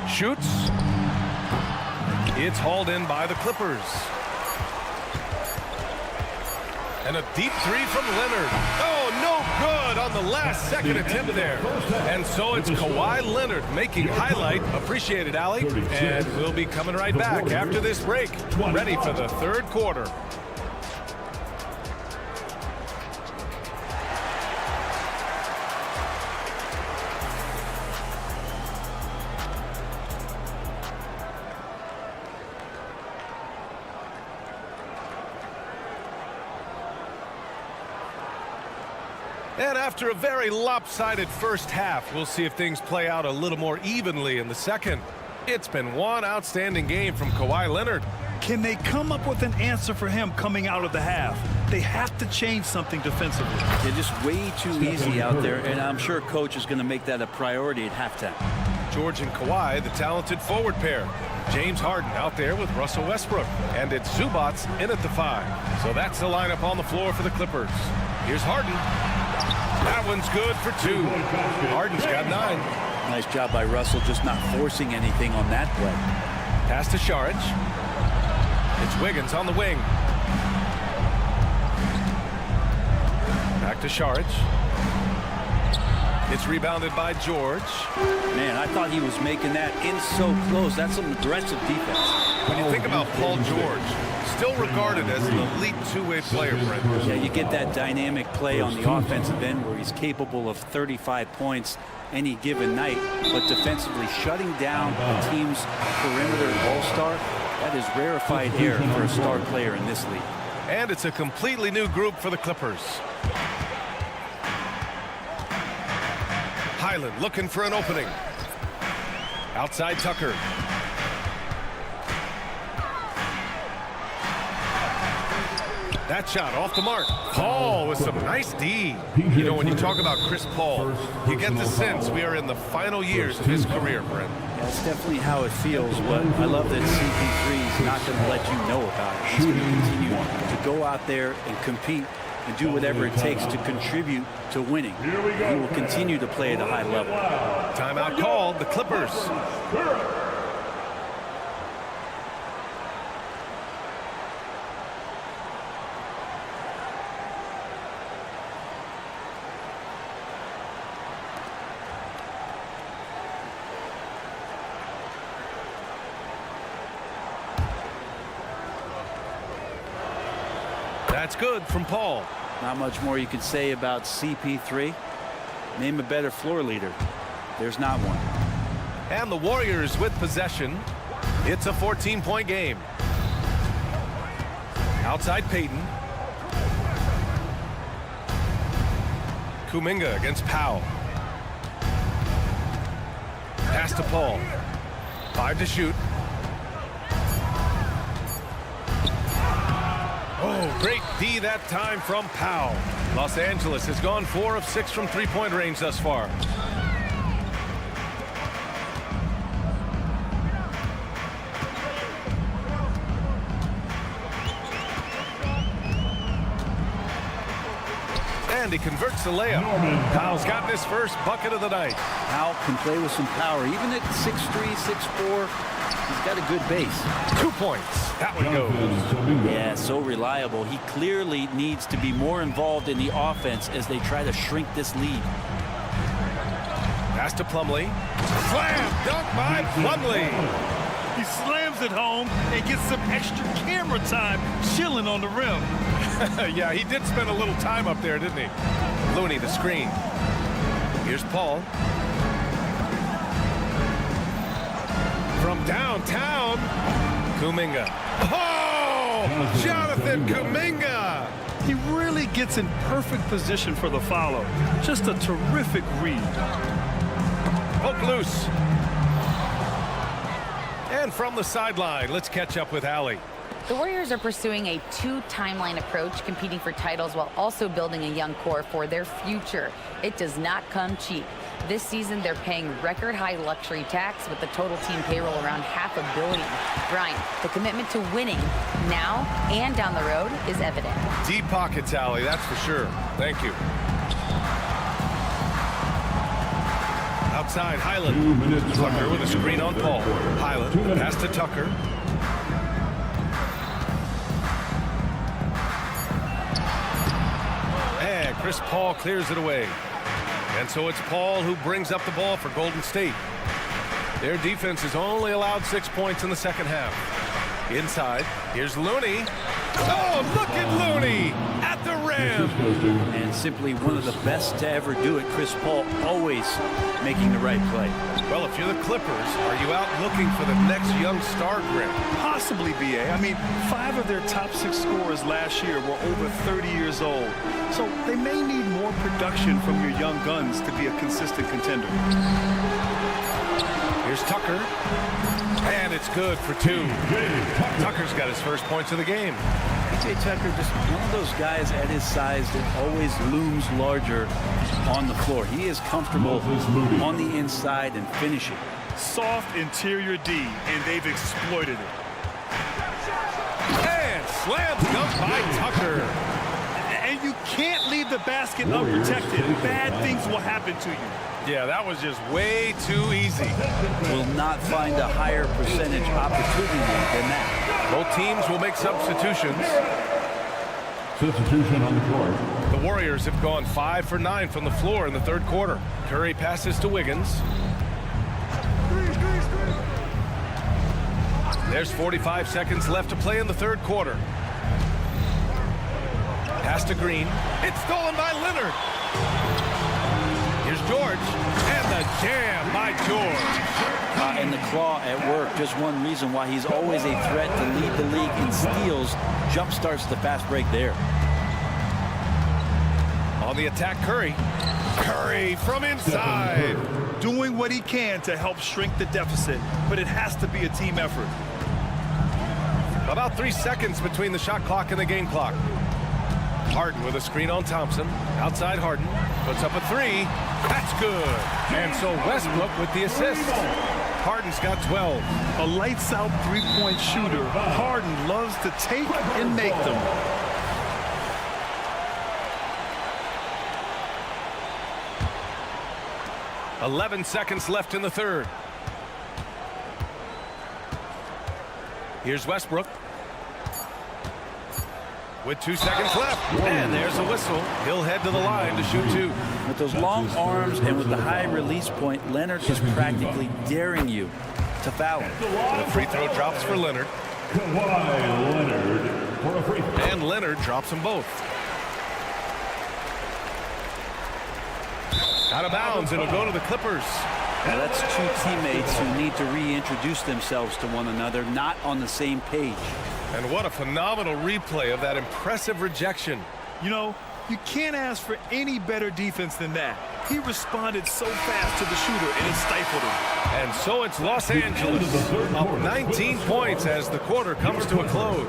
Shoots. It's hauled in by the Clippers. And a deep 3 from Leonard. Oh, no good on the last second attempt there. And so it's Kawhi Leonard making highlight. Appreciate it, Allie. And we'll be coming right back after this break. Ready for the third quarter. And after a very lopsided first half, we'll see if things play out a little more evenly in the second. It's been one outstanding game from Kawhi Leonard. Can they come up with an answer for him coming out of the half? They have to change something defensively. They're just way too easy out there, and I'm sure coach is going to make that a priority at halftime. George and Kawhi, the talented forward pair. James Harden out there with Russell Westbrook. And it's Zubac in at the 5. So that's the lineup on the floor for the Clippers. Here's Harden. That one's good for 2. Harden's got 9. Nice job by Russell, just not forcing anything on that play. Pass to Šarić. It's Wiggins on the wing. Back to Šarić. It's rebounded by George. Man, I thought he was making that in so close. That's some aggressive defense. When you think about Paul George, still regarded as an elite two-way player, Brent. Yeah, you get that dynamic play on the offensive end where he's capable of 35 points any given night, but defensively shutting down a team's perimeter all-star, that is rarefied air for a star player in this league. And it's a completely new group for the Clippers. Highland looking for an opening. Outside Tucker. That shot off the mark. Paul with some nice D. You know, when you talk about Chris Paul, you get the sense we are in the final years of his career, Brent. Yeah, that's definitely how it feels, but I love that CP3 is not going to let you know about it. He's going to continue to go out there and compete and do whatever it takes to contribute to winning. He will continue to play at a high level. Timeout called, the Clippers. That's good from Paul. Not much more you can say about CP3. Name a better floor leader. There's not one. And the Warriors with possession. It's a 14-point game. Outside Payton. Kuminga against Powell. Pass to Paul. 5 to shoot. Oh, great D that time from Powell. Los Angeles has gone 4 of 6 from three-point range thus far. And he converts the layup. Powell's gotten his first bucket of the night. Powell can play with some power. Even at 6'3", 6'4", he's got a good base. 2 points. That one goes. Yeah, so reliable. He clearly needs to be more involved in the offense as they try to shrink this lead. Pass to Plumlee. Slam dunk by Plumlee. He slams it home and gets some extra camera time chilling on the rim. Yeah, he did spend a little time up there, didn't he? Looney, the screen. Here's Paul. From downtown, Kuminga. Oh, Jonathan Kuminga. He really gets in perfect position for the follow. Just a terrific read. Poke loose. And from the sideline, let's catch up with Allie. The Warriors are pursuing a two-timeline approach, competing for titles while also building a young core for their future. It does not come cheap. This season, they're paying record-high luxury tax with the total team payroll around $500 million. Brian, the commitment to winning now and down the road is evident. Deep pockets, Allie, that's for sure. Thank you. Outside, Highland. Tucker with a screen on Paul. Highland, pass to Tucker. And Chris Paul clears it away. And so it's Paul who brings up the ball for Golden State. Their defense has only allowed 6 points in the second half. Inside, here's Looney. Oh, look at Looney at the rim. And simply one of the best to ever do it. Chris Paul always making the right play. Well, if you're the Clippers, are you out looking for the next young star, Grant? Possibly, B.A. I mean, 5 of their top 6 scorers last year were over 30 years old. So they may need more production from your young guns to be a consistent contender. Here's Tucker. And it's good for 2. Tucker's got his first points of the game. PJ Tucker, just one of those guys at his size that always looms larger on the floor. He is comfortable on the inside and finishing. Soft interior D, and they've exploited it. And slam dunk by Tucker. And you can't leave the basket unprotected. Bad things will happen to you. Yeah, that was just way too easy. Will not find a higher percentage opportunity than that. Both teams will make substitutions. Substitution on the court. The Warriors have gone 5 for 9 from the floor in the third quarter. Curry passes to Wiggins. There's 45 seconds left to play in the third quarter. Pass to Green. It's stolen by Leonard. Here's George. And the jam by George. And the claw at work. Just one reason why he's always a threat to lead the league in steals. Jump starts the fast break there. On the attack, Curry. Curry from inside. Doing what he can to help shrink the deficit, but it has to be a team effort. About 3 seconds between the shot clock and the game clock. Harden with a screen on Thompson. Outside Harden. Puts up a three. That's good. And so Westbrook with the assist. Harden's got 12. A lights-out three-point shooter. Harden loves to take and make them. .11 seconds left in the third. Here's Westbrook. With 2 seconds left. And there's a whistle. He'll head to the line to shoot two. With those long arms and with the high release point, Leonard is practically daring you to foul him. So the free throw drops for Leonard. Kawhi Leonard for a free throw. And Leonard drops them both. Out of bounds. It'll go to the Clippers. Now that's two teammates who need to reintroduce themselves to one another, not on the same page. And what a phenomenal replay of that impressive rejection. You know, you can't ask for any better defense than that. He responded so fast to the shooter, and it stifled him. And so it's Los Angeles up 19 points as the quarter comes to a close.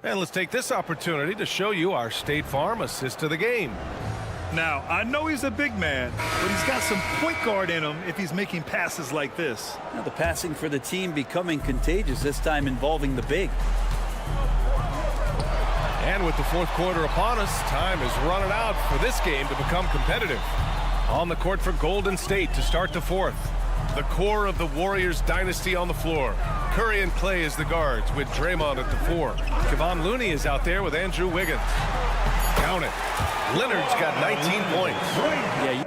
And let's take this opportunity to show you our State Farm assist of the game. Now, I know he's a big man, but he's got some point guard in him if he's making passes like this. Now the passing for the team becoming contagious, this time involving the big. And with the fourth quarter upon us, time is running out for this game to become competitive. On the court for Golden State to start the fourth. The core of the Warriors dynasty on the floor. Curry and Clay as the guards with Draymond at the 4. Kevon Looney is out there with Andrew Wiggins. Count it. Leonard's got 19 points. Yeah.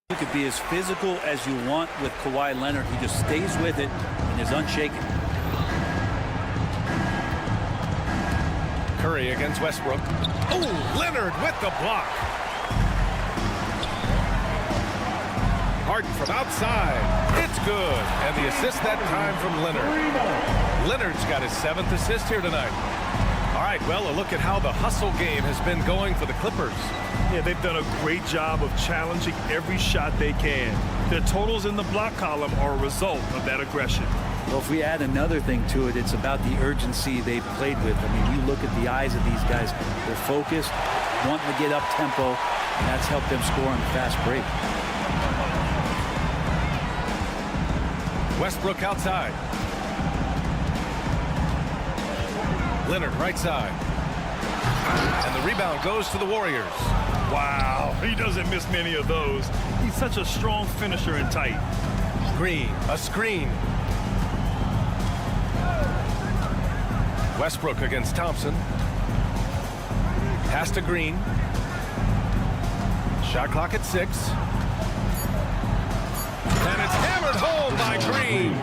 You could be as physical as you want with Kawhi Leonard. He just stays with it and is unshaken. Curry against Westbrook. Oh, Leonard with the block. Harden from outside. It's good. And the assist that time from Leonard. Leonard's got his 7th assist here tonight. All right, well, a look at how the hustle game has been going for the Clippers. Yeah, they've done a great job of challenging every shot they can. Their totals in the block column are a result of that aggression. Well, if we add another thing to it, it's about the urgency they've played with. I mean, you look at the eyes of these guys. They're focused, wanting to get up tempo, and that's helped them score on the fast break. Westbrook outside. Leonard right side. And the rebound goes to the Warriors. Wow, he doesn't miss many of those. He's such a strong finisher and tight. Green, a screen. Westbrook against Thompson. Pass to Green. Shot clock at 6. And it's hammered home by Green.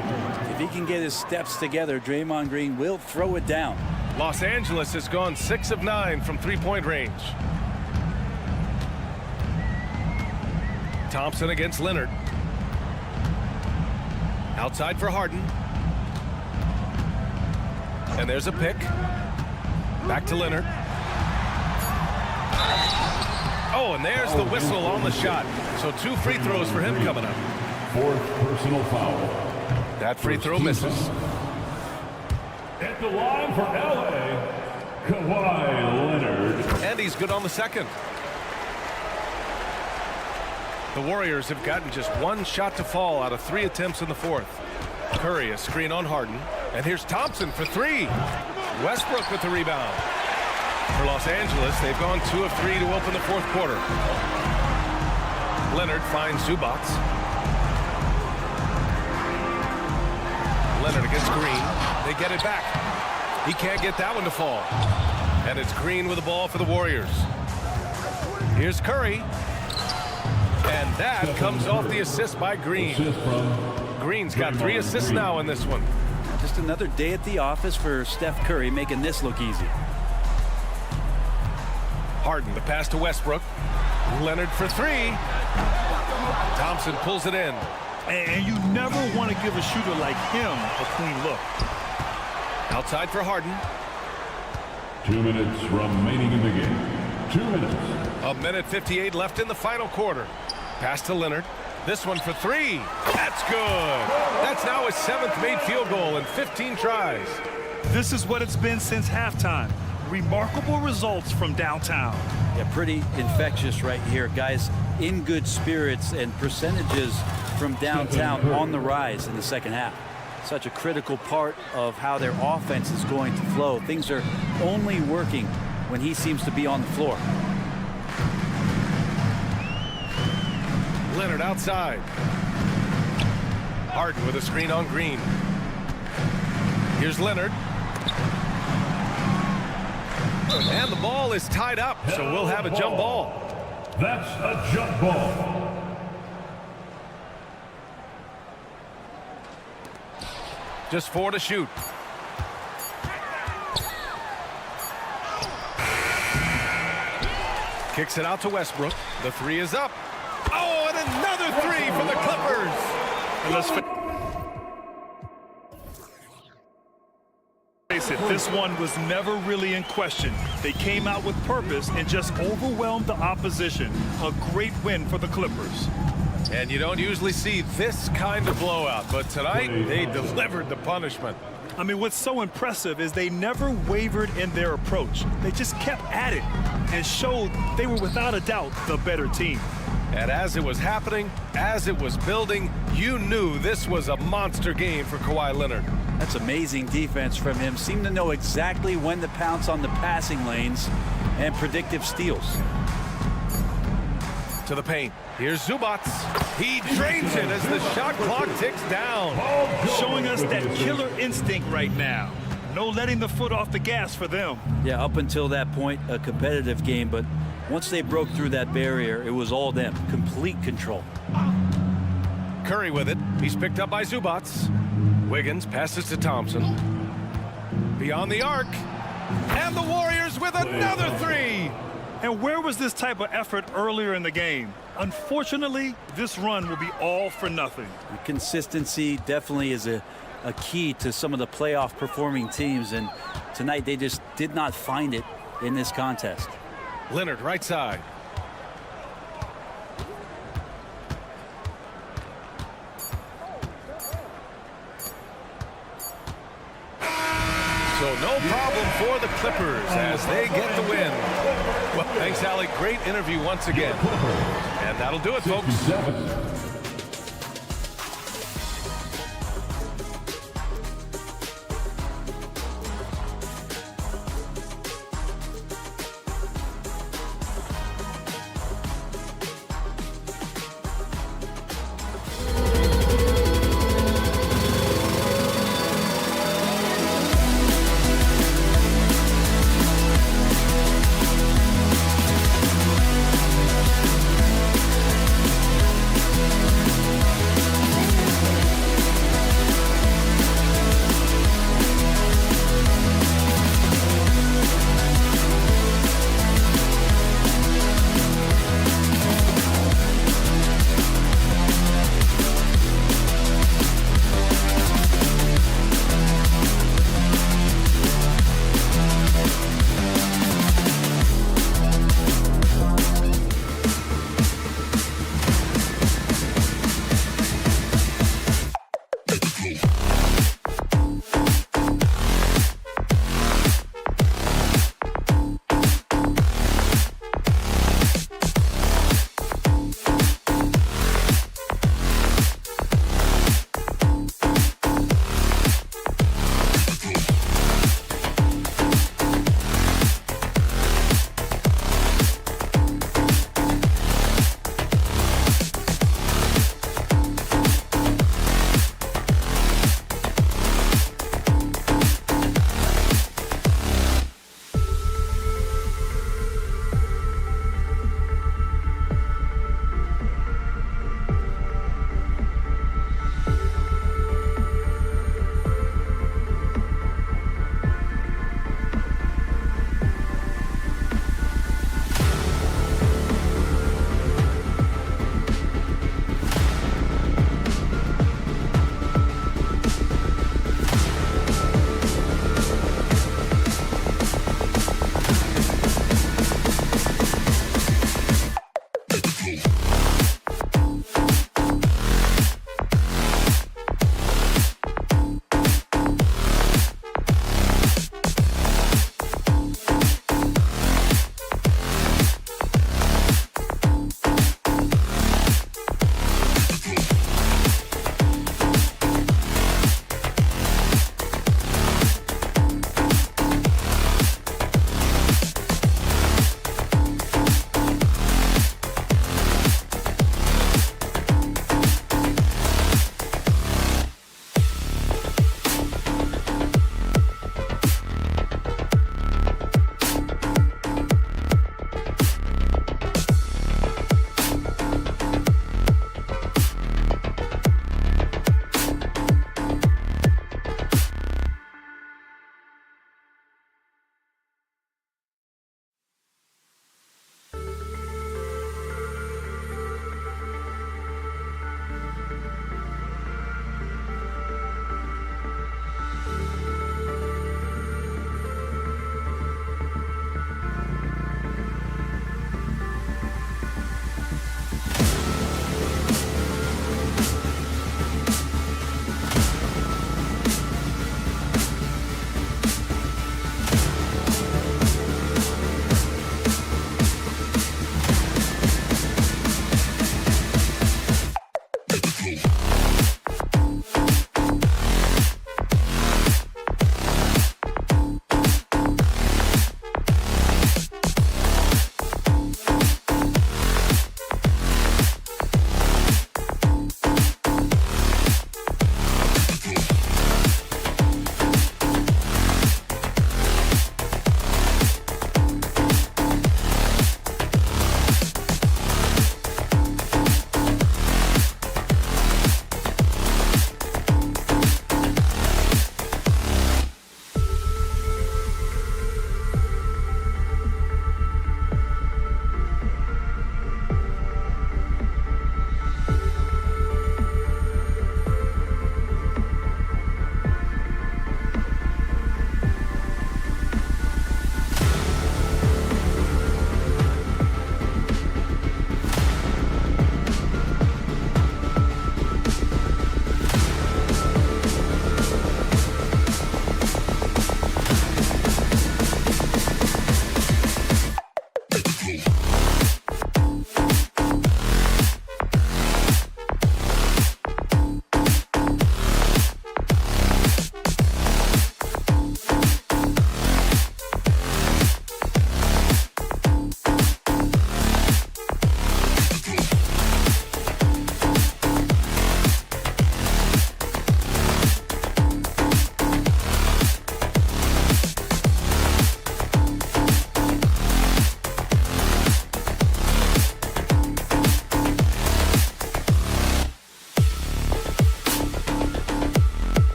If he can get his steps together, Draymond Green will throw it down. Los Angeles has gone 6 of 9 from three-point range. Thompson against Leonard. Outside for Harden. And there's a pick. Back to Leonard. Oh, and there's the whistle on the shot. So 2 free throws for him coming up. 4th personal foul. That free throw misses. At the line for LA, Kawhi Leonard. And he's good on the second. The Warriors have gotten just 1 shot to fall out of 3 attempts in the fourth. Curry a screen on Harden. And here's Thompson for 3. Westbrook with the rebound. For Los Angeles, they've gone 2 of 3 to open the fourth quarter. Leonard finds Zubac. Leonard against Green. They get it back. He can't get that one to fall. And it's Green with the ball for the Warriors. Here's Curry. And that comes off the assist by Green. Green's got 3 assists now in this one. Just another day at the office for Steph Curry, making this look easy. Harden, the pass to Westbrook. Leonard for 3. Thompson pulls it in. And you never want to give a shooter like him a clean look. Outside for Harden. 2 minutes remaining in the game. 2 minutes. A minute 58 left in the final quarter. Pass to Leonard. This one for 3. That's good. That's now his 7th made field goal in 15 tries. This is what it's been since halftime. Remarkable results from downtown. Yeah, pretty infectious right here. Guys in good spirits, and percentages from downtown on the rise in the second half. Such a critical part of how their offense is going to flow. Things are only working when he seems to be on the floor. Leonard outside. Harden with a screen on Green. Here's Leonard. And the ball is tied up, so we'll have a jump ball. That's a jump ball. Just 4 to shoot. Kicks it out to Westbrook. The 3 is up. Oh, and another 3 for the Clippers. And let's face it, this one was never really in question. They came out with purpose and just overwhelmed the opposition. A great win for the Clippers. And you don't usually see this kind of blowout, but tonight they delivered the punishment. I mean, what's so impressive is they never wavered in their approach. They just kept at it and showed they were without a doubt the better team. And as it was happening, as it was building, you knew this was a monster game for Kawhi Leonard. That's amazing defense from him. Seemed to know exactly when to pounce on the passing lanes and predictive steals. To the paint. Here's Zubats. He drains it as the shot clock ticks down. Showing us that killer instinct right now. No letting the foot off the gas for them. Yeah, up until that point, a competitive game, but once they broke through that barrier, it was all them. Complete control. Curry with it. He's picked up by Zubats. Wiggins passes to Thompson. Beyond the arc. And the Warriors with another 3. And where was this type of effort earlier in the game? Unfortunately, this run will be all for nothing. Consistency definitely is a key to some of the playoff performing teams, and tonight they just did not find it in this contest. Leonard right side. So no problem for the Clippers as they get the win. Well, thanks, Allie. Great interview once again. And that'll do it, folks.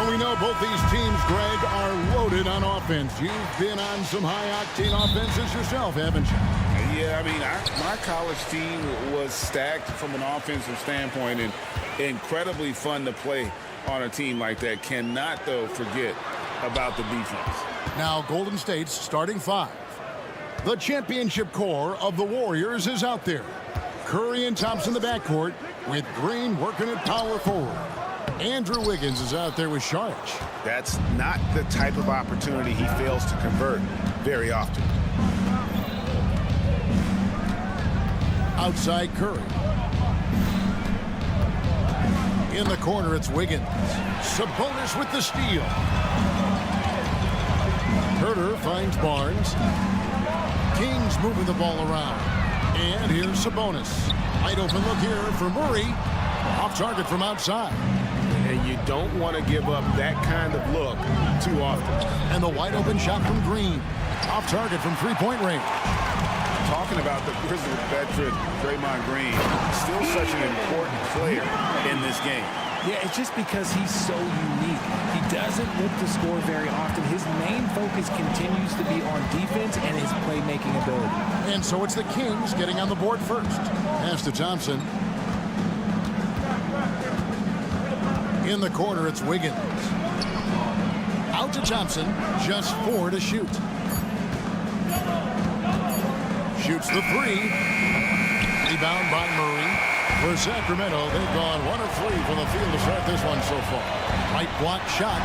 Well, we know both these teams, Greg, are loaded on offense. You've been on some high-octane offenses yourself, haven't you? Yeah, Yeah, I mean, my college team was stacked from an offensive standpoint and incredibly fun to play on a team like that. Cannot, though, forget about the defense. Now Golden State's starting five. The championship core of the Warriors is out there. Curry and Thompson in the backcourt with Green working at power forward. Andrew Wiggins is out there with Saric. That's not the type of opportunity he fails to convert very often. Outside Curry. In the corner, it's Wiggins. Sabonis with the steal. Herter finds Barnes. Kings moving the ball around. And here's Sabonis. Wide open look here for Murray. Off target from outside. And you don't want to give up that kind of look too often. And the wide open shot from Green. Off target from three-point range. Talking about the Grizzlies veteran Draymond Green, still such an important player in this game. Yeah, it's just because he's so unique. He doesn't look to score very often. His main focus continues to be on defense and his playmaking ability. And so it's the Kings getting on the board first. Pass to Thompson. In the corner, it's Wiggins. Out to Thompson. Just 4 to shoot. Shoots the 3. Rebound by Murray. For Sacramento, they've gone 1 of 3 from the field to start this one so far. Right block shot.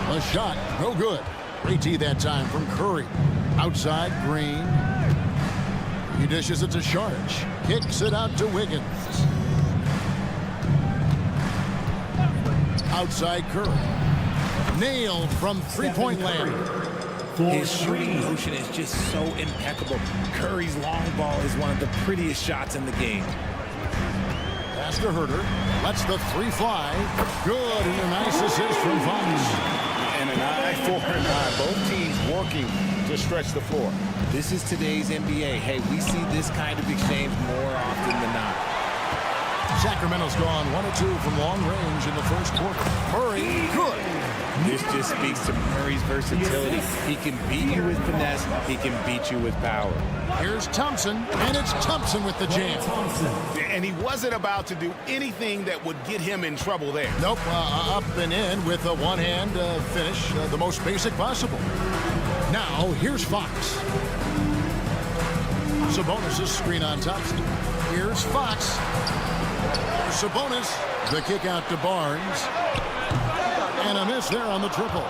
A shot, no good. Great tee that time from Curry. Outside, Green. He dishes it to Saric. Kicks it out to Wiggins. Outside Curry. Nailed from three-point land. His shooting motion is just so impeccable. Curry's long ball is one of the prettiest shots in the game. Pass to Herter. Lets the 3 fly. Good, and a nice assist from Fox. And an eye for an eye. Both teams working to stretch the floor. This is today's NBA. Hey, we see this kind of exchange more often than not. Sacramento's gone 1 of 2 from long range in the first quarter. Murray, good. This just speaks to Murray's versatility. He can beat you with finesse. He can beat you with power. Here's Thompson, and it's Thompson with the jam. And he wasn't about to do anything that would get him in trouble there. Nope, up and in with a one-hand finish, the most basic possible. Now, here's Fox. Sabonis' screen on Thompson. Here's Fox. Sabonis, the kick out to Barnes. And a miss there on the triple.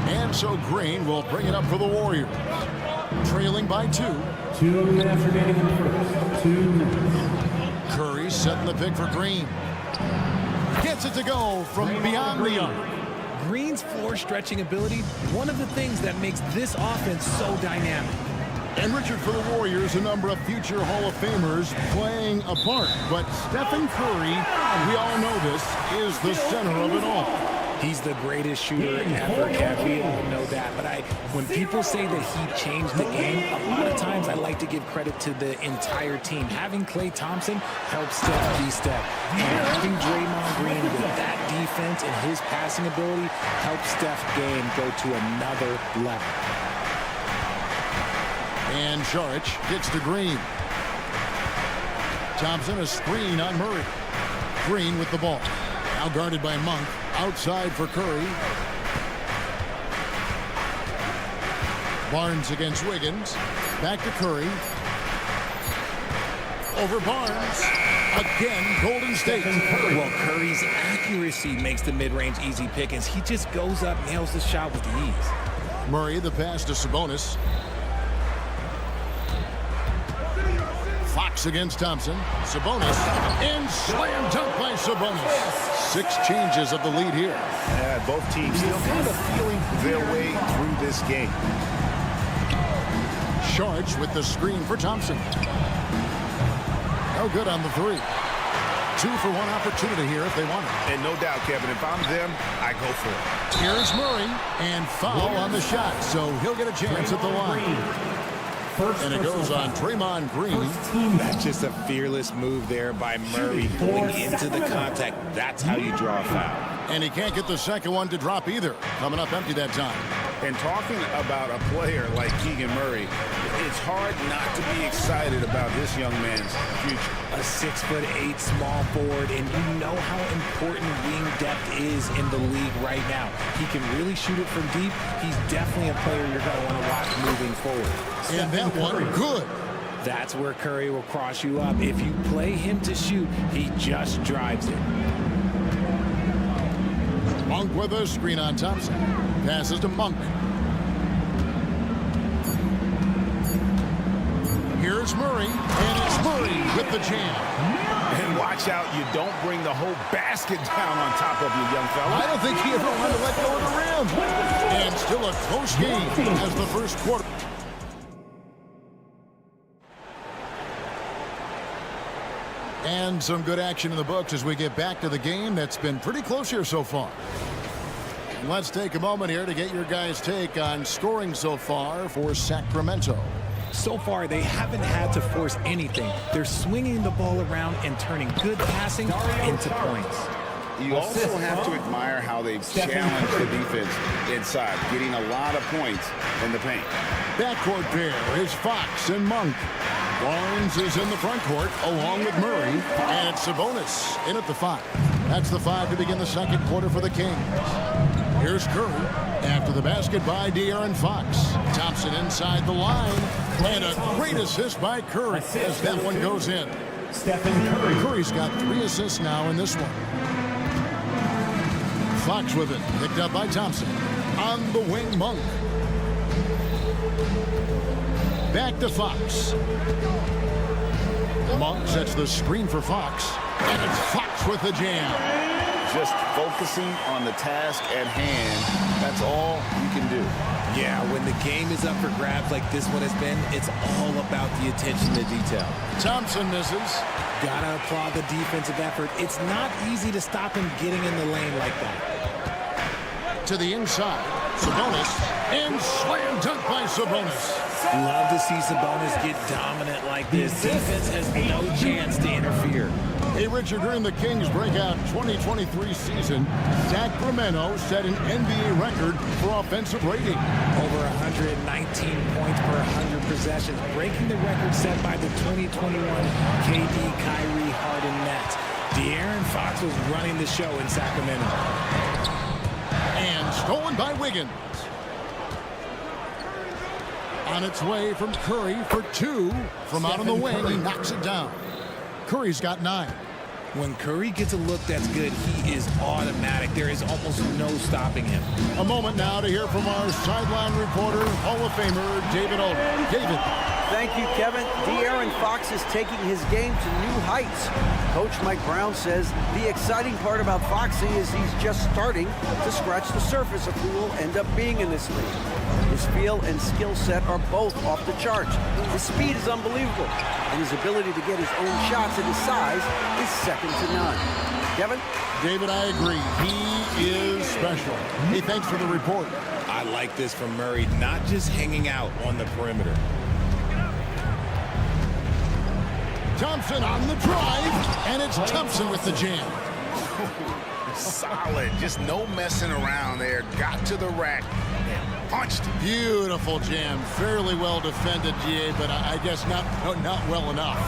And so Green will bring it up for the Warriors. Trailing by 2. 2 minutes remaining in the first. 2 minutes. Curry setting the pick for Green. Gets it to go from beyond the arc. Green's floor stretching ability, one of the things that makes this offense so dynamic. And Richard, for the Warriors, a number of future Hall of Famers playing a part. But Stephen Curry, we all know this, is the center of it all. He's the greatest shooter ever, Kev. We all know that. But when people say that he changed the game, a lot of times I like to give credit to the entire team. Having Klay Thompson helps Steph be Steph. And having Draymond Green with that defense and his passing ability helps Steph's game go to another level. And Saric gets to Green. Thompson, a screen on Murray. Green with the ball. Now guarded by Monk. Outside for Curry. Barnes against Wiggins. Back to Curry. Over Barnes. Again, Golden State. Well, Curry's accuracy makes the mid-range easy pickings. He just goes up, nails the shot with ease. Murray, the pass to Sabonis. Fox against Thompson. Sabonis. And slam dunk by Sabonis. 6 changes of the lead here. Yeah, both teams still kind of feeling their way through this game. Saric with the screen for Thompson. No good on the 3. 2 for 1 opportunity here if they want it. And no doubt, Kevin, if I'm them, I go for it. Here's Murray, and foul on the shot, so he'll get a chance at the line. And it goes on Draymond Green. That's just a fearless move there by Murray going into the contact. That's how you draw a foul. And he can't get the second one to drop either. Coming up empty that time. And talking about a player like Keegan Murray, it's hard not to be excited about this young man's future. A 6'8" small forward, and you know how important wing depth is in the league right now. He can really shoot it from deep. He's definitely a player you're going to want to watch moving forward. And that one, good. That's where Curry will cross you up. If you play him to shoot, he just drives it. Monk with a screen on Thompson. Passes to Monk. Here's Murray, and it's Murray with the jam. And watch out, you don't bring the whole basket down on top of you, young fella. I don't think he ever wanted to let go of the rim. And still a close game as the first quarter. And some good action in the books as we get back to the game that's been pretty close here so far. And let's take a moment here to get your guys' take on scoring so far for Sacramento. So far, they haven't had to force anything. They're swinging the ball around and turning good passing into points. You also have to admire how they've challenged the defense inside, getting a lot of points in the paint. Backcourt pair is Fox and Monk. Barnes is in the front court along with Murray, and it's Sabonis in at the 5. That's the 5 to begin the second quarter for the Kings. Here's Curry after the basket by De'Aaron Fox. Thompson inside the line, and a great assist by Curry as that one goes in. Curry's got 3 assists now in this one. Fox with it, picked up by Thompson. On the wing, Monk. Back to Fox. Monk sets the screen for Fox, and it's Fox with the jam. Just focusing on the task at hand, that's all you can do. Yeah, when the game is up for grabs like this one has been, it's all about the attention to detail. Thompson misses. Gotta applaud the defensive effort. It's not easy to stop him getting in the lane like that. To the inside, Sabonis, and slam dunk by Sabonis. Love to see Sabonis get dominant like this. Defense has no chance to interfere. Hey, Richard, during the Kings' breakout 2023 season, Sacramento set an NBA record for offensive rating. Over 119 points per 100 possessions, breaking the record set by the 2021 KD Kyrie Harden Nets. De'Aaron Fox was running the show in Sacramento. And stolen by Wiggins. On its way from Curry for 2. From out on the wing, he knocks it down. Curry's got 9. When Curry gets a look that's good, he is automatic. There is almost no stopping him. A moment now to hear from our sideline reporter, Hall of Famer David Olden. David. Thank you, Kevin. De'Aaron Fox is taking his game to new heights. Coach Mike Brown says the exciting part about Foxy is he's just starting to scratch the surface of who will end up being in this league. His feel and skill set are both off the charts. His speed is unbelievable, and his ability to get his own shots at his size is second to none. Kevin? David, I agree. He is special. Hey, thanks for the report. I like this from Murray, not just hanging out on the perimeter. Thompson on the drive, and it's Thompson with the jam. Solid, just no messing around there. Got to the rack and punched. Beautiful jam, fairly well defended, GA, but I guess not well enough.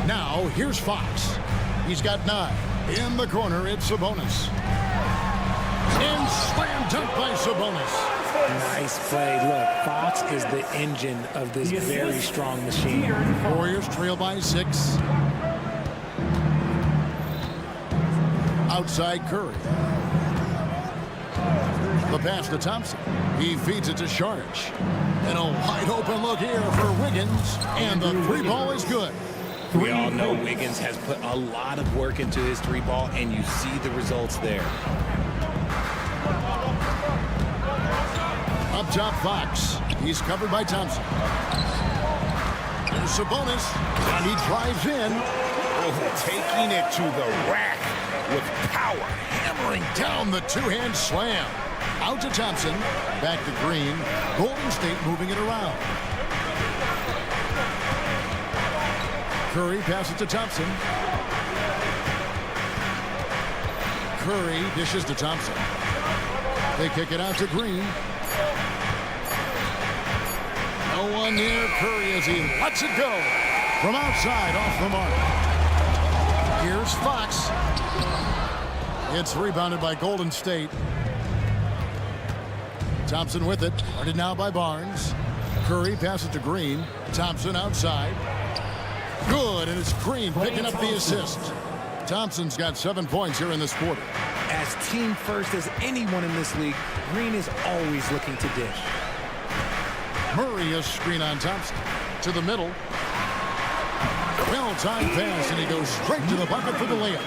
Now, here's Fox. He's got 9. In the corner, it's Sabonis. And slam dunk by Sabonis. Nice play. Look, Fox is the engine of this very strong machine. Warriors trail by 6. Outside Curry. The pass to Thompson. He feeds it to Sharich. And a wide open look here for Wiggins. And the 3 ball is good. We all know Wiggins has put a lot of work into his 3 ball, and you see the results there. Up top, Fox. He's covered by Thompson. There's Sabonis, and he drives in. Oh, taking it to the rack with power. Hammering down the 2-hand slam. Out to Thompson. Back to Green. Golden State moving it around. Curry passes to Thompson. Curry dishes to Thompson. They kick it out to Green. No one near Curry as he lets it go from outside off the mark. Here's Fox. It's rebounded by Golden State. Thompson with it. Guarded now by Barnes. Curry passes to Green. Thompson outside. Good, and it's Green picking up the assist. Thompson's got 7 points here in this quarter. As team first as anyone in this league, Green is always looking to dish. Murray a screen on Thompson. To the middle. Well-timed pass, and he goes straight to the bucket for the layup.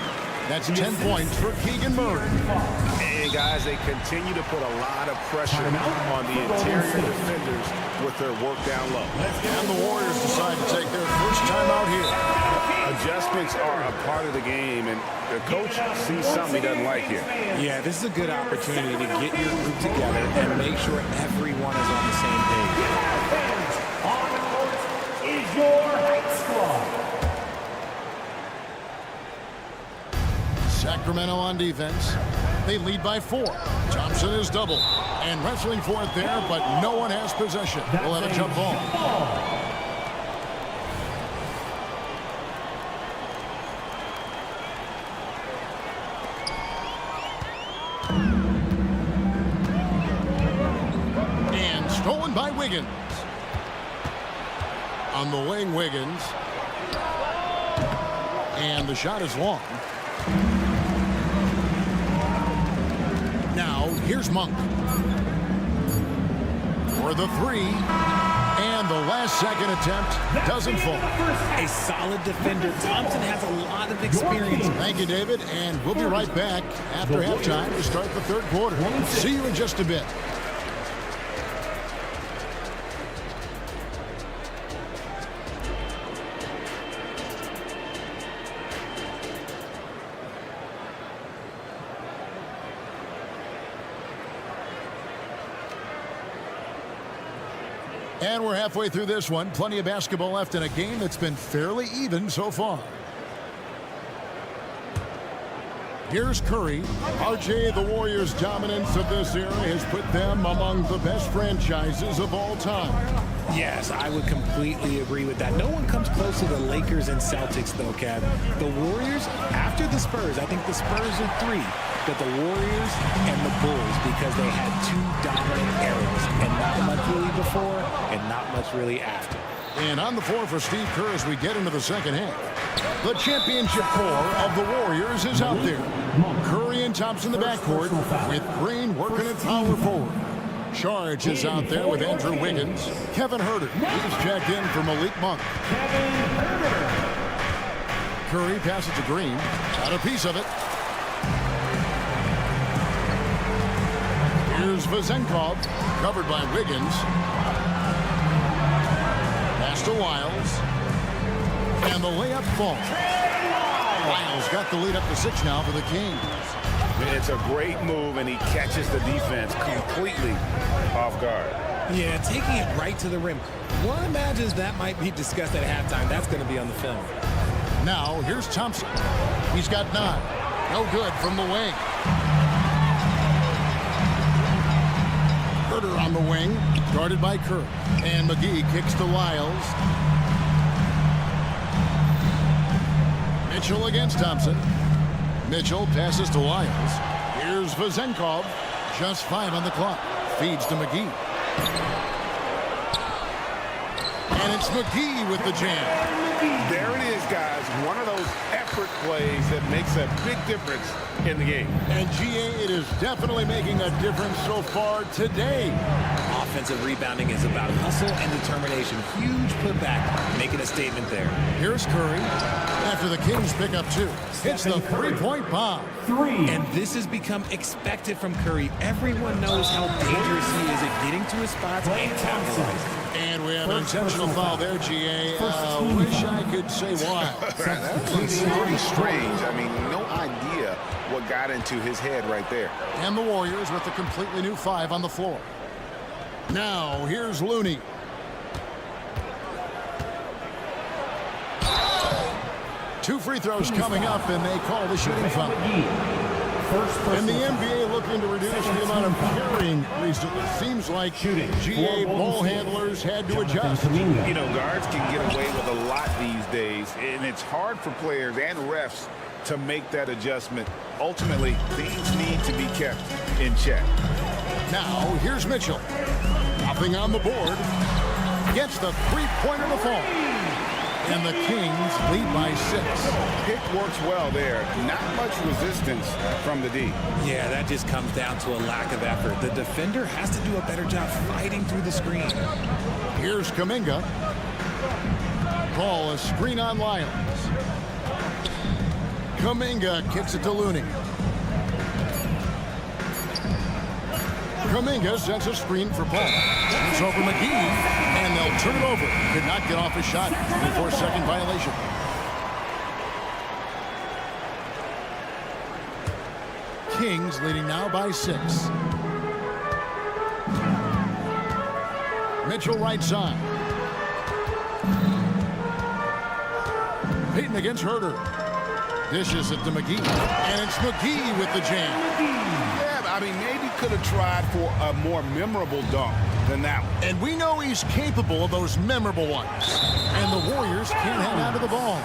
That's 10 points for Keegan Murray. And guys, they continue to put a lot of pressure on the interior defenders with their work down low. And the Warriors decide to take their first time out here. Adjustments are a part of the game, and the coach sees something he doesn't like here. Yeah, this is a good opportunity to get your group together and make sure everyone is on the same page. On the court is your Heights squad. Sacramento on defense. They lead by 4. Thompson is double. And wrestling for it there, but no one has possession. We'll have a jump ball. And stolen by Wiggins. On the wing, Wiggins. And the shot is long. Now, here's Monk. For the 3. And the last second attempt doesn't fall. A solid defender. Thompson has a lot of experience. Thank you, David. And we'll be right back after halftime to start the third quarter. See you in just a bit. And we're halfway through this one. Plenty of basketball left in a game that's been fairly even so far. Here's Curry. RJ, the Warriors' dominance of this era has put them among the best franchises of all time. Yes, I would completely agree with that. No one comes close to the Lakers and Celtics, though, Kev. The Warriors, after the Spurs, I think the Spurs are 3, but the Warriors and the Bulls, because they had 2 dominant eras, and not much really before and not much really after. And on the floor for Steve Kerr as we get into the second half. The championship core of the Warriors is out there. Curry and Thompson in the backcourt with Green working at power forward. Charge is out there with Andrew Wiggins. Kevin Huerter, he's checked in for Malik Monk. Curry passes to Green. Got a piece of it. Here's Vazenkov, covered by Wiggins. Pass to Wiles. And the layup falls. Wiles got the lead up to 6 now for the Kings. It's a great move, and he catches the defense completely off guard. Yeah, taking it right to the rim. One imagines that might be discussed at halftime. That's going to be on the film. Now, here's Thompson. He's got 9. No good from the wing. Huerter on the wing, guarded by Kerr. And McGee kicks to Wiles. Mitchell against Thompson. Mitchell passes to Wiles. Here's Vazenkov. Just 5 on the clock. Feeds to McGee. And it's McGee with the jam. There it is, guys. One of those effort plays that makes a big difference in the game. And GA, it is definitely making a difference so far today. Offensive rebounding is about hustle and determination. Huge putback, making a statement there. Here's Curry. After the Kings pick up 2. Hits the 3-point bomb. 3. And this has become expected from Curry. Everyone knows how dangerous he is at getting to his spots and capitalizing. And we have an intentional foul there, GA. Wish I could say why. That was pretty strange. I mean, no idea what got into his head right there. And the Warriors with a completely new 5 on the floor. Now, here's Looney. Two free throws coming up, and they call the shooting foul. first And personal the foul. NBA looking to reduce the amount of carrying recently. Seems like GA ball handlers had to adjust. You know, guards can get away with a lot these days, and it's hard for players and refs to make that adjustment. Ultimately, things need to be kept in check. Now, here's Mitchell. Nothing on the board. Gets the three-pointer to fall. And the Kings lead by 6. Pick works well there. Not much resistance from the D. Yeah, that just comes down to a lack of effort. The defender has to do a better job fighting through the screen. Here's Kuminga. Ball, a screen on Lyons. Kuminga kicks it to Looney. Kuminga sets a screen for Paul. It's over McGee, and they'll turn it over. Could not get off his shot. 4-second violation. Kings leading now by 6. Mitchell right side. Payton against Herter. Dishes it to McGee. And it's McGee with the jam. Yeah, I mean, maybe could have tried for a more memorable dunk than that one. And we know he's capable of those memorable ones. And the Warriors can't hang on to the ball.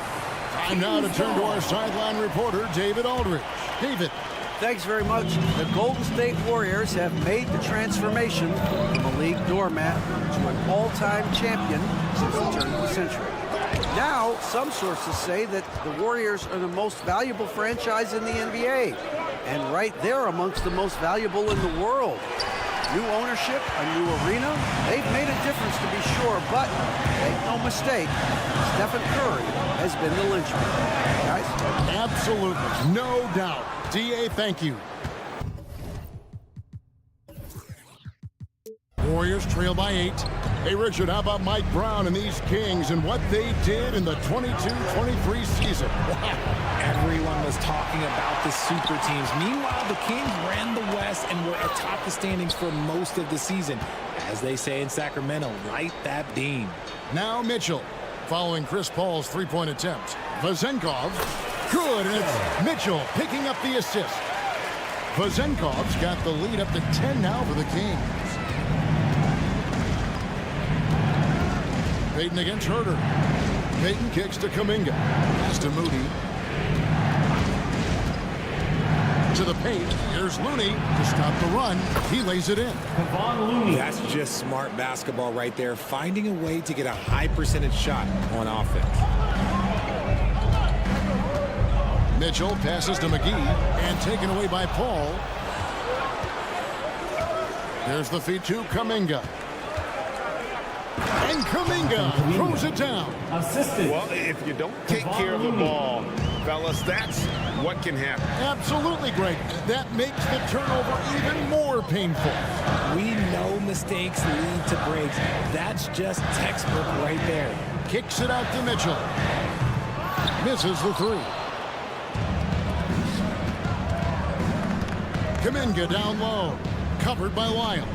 Time now to turn to our sideline reporter, David Aldridge. David. Thanks very much. The Golden State Warriors have made the transformation from a league doormat to an all-time champion since the turn of the century. Now, some sources say that the Warriors are the most valuable franchise in the NBA, and right there amongst the most valuable in the world. New ownership, a new arena, they've made a difference to be sure, but make no mistake, Stephen Curry has been the linchpin. Guys? Absolutely, no doubt. DA, thank you. Warriors trail by 8. Hey, Richard, how about Mike Brown and these Kings and what they did in the 22-23 season? Everyone was talking about the super teams. Meanwhile, the Kings ran the West and were atop the standings for most of the season. As they say in Sacramento, light that beam. Now Mitchell, following Chris Paul's three-point attempt. Vazenkov, good, and it's Mitchell picking up the assist. Vazenkov's got the lead up to 10 now for the Kings. Payton against Herter. Payton kicks to Kuminga. Pass to Moody. To the paint. Here's Looney to stop the run. He lays it in. That's just smart basketball right there, finding a way to get a high percentage shot on offense. Mitchell passes to McGee and taken away by Paul. There's the feed to Kuminga. And Kuminga throws it down. Assisted. Well, if you don't take care of the ball, fellas, that's what can happen. Absolutely, Greg. That makes the turnover even more painful. We know mistakes lead to breaks. That's just textbook right there. Kicks it out to Mitchell. Misses the three. Kuminga down low. Covered by Lyons.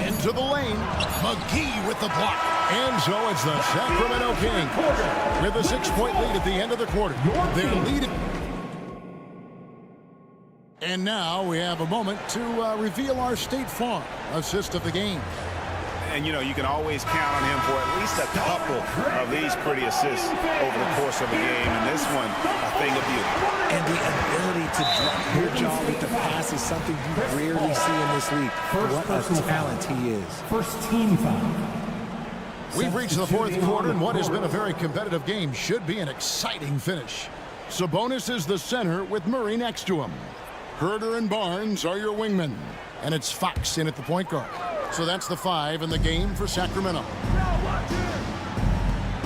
Into the lane. McGee with the block. And so it's the Sacramento Kings with a 6-point lead at the end of the quarter. They're leading. And now we have a moment to reveal our State Farm assist of the game. And, you know, you can always count on him for at least a couple of these pretty assists over the course of a game. And this one, a thing of beauty. And the ability to drop your jaw with the pass is something you rarely see in this league. What a talent he is. First team foul. We've reached the fourth quarter, and what has been a very competitive game should be an exciting finish. Sabonis is the center with Murray next to him. Herter and Barnes are your wingmen. And it's Fox in at the point guard. So that's the 5 in the game for Sacramento.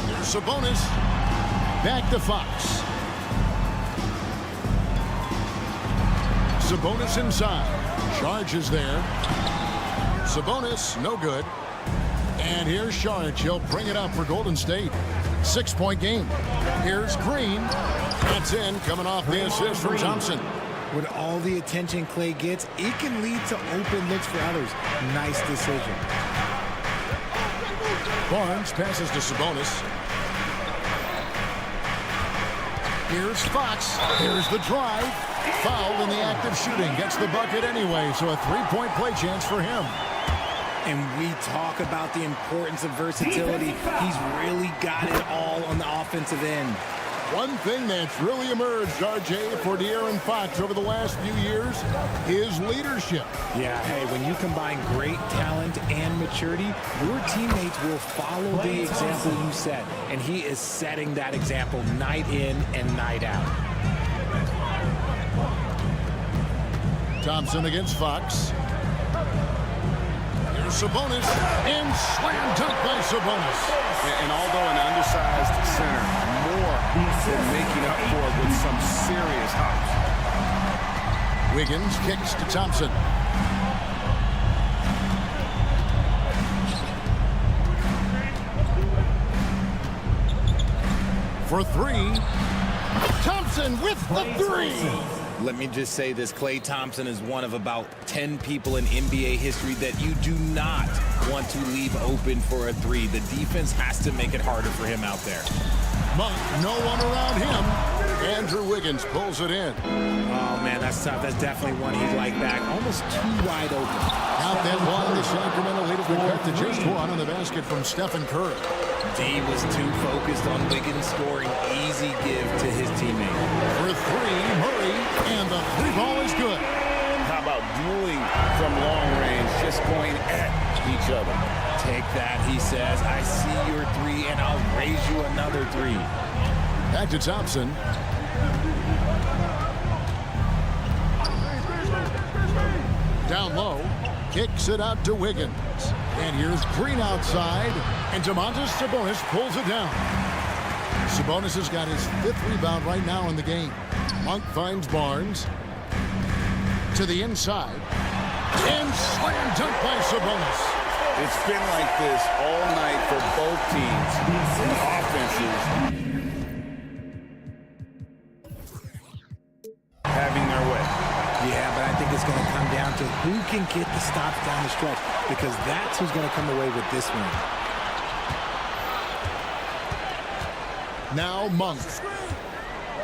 Here's Sabonis. Back to Fox. Sabonis inside. Charge is there. Sabonis, no good. And here's Saric. He'll bring it up for Golden State. 6-point game. Here's Green. That's in, coming off the assist from Thompson. With all the attention Clay gets, it can lead to open looks for others. Nice decision. Barnes passes to Sabonis. Here's Fox. Here's the drive. Fouled in the act of shooting. Gets the bucket anyway, so a three-point play chance for him. And we talk about the importance of versatility. He's really got it all on the offensive end. One thing that's really emerged, RJ, for De'Aaron Fox over the last few years is leadership. Yeah, hey, when you combine great talent and maturity, your teammates will follow the example you set. And he is setting that example night in and night out. Thompson against Fox. Here's Sabonis, and slam dunk by Sabonis. And although an undersized center, more than making up for it with some serious hops. Wiggins kicks to Thompson. For three. Thompson with the three. Let me just say this, Klay Thompson is one of about 10 people in NBA history that you do not want to leave open for a three. The defense has to make it harder for him out there. Monk, no one around him. Andrew Wiggins pulls it in. Oh, man, that's tough. That's definitely one he'd like back. Almost too wide open. Out that one, the Sacramento lead has been cut to just one on the basket from Stephen Curry. D was too focused on Wiggins scoring. Easy give to his teammate. For three, Murray, and the three ball is good. How about dueling from long range, just going at each other? Take that, he says. I see your three, and I'll raise you another three. Back to Thompson. Down low, kicks it out to Wiggins. And here's Green outside, and Domantas Sabonis pulls it down. Sabonis has got his fifth rebound right now in the game. Monk finds Barnes to the inside, and slam dunk by Sabonis. It's been like this all night for both teams. The offenses having their way. Yeah, but I think it's going to come down to who can get the stops down the stretch, because that's who's going to come away with this one. Now Monk.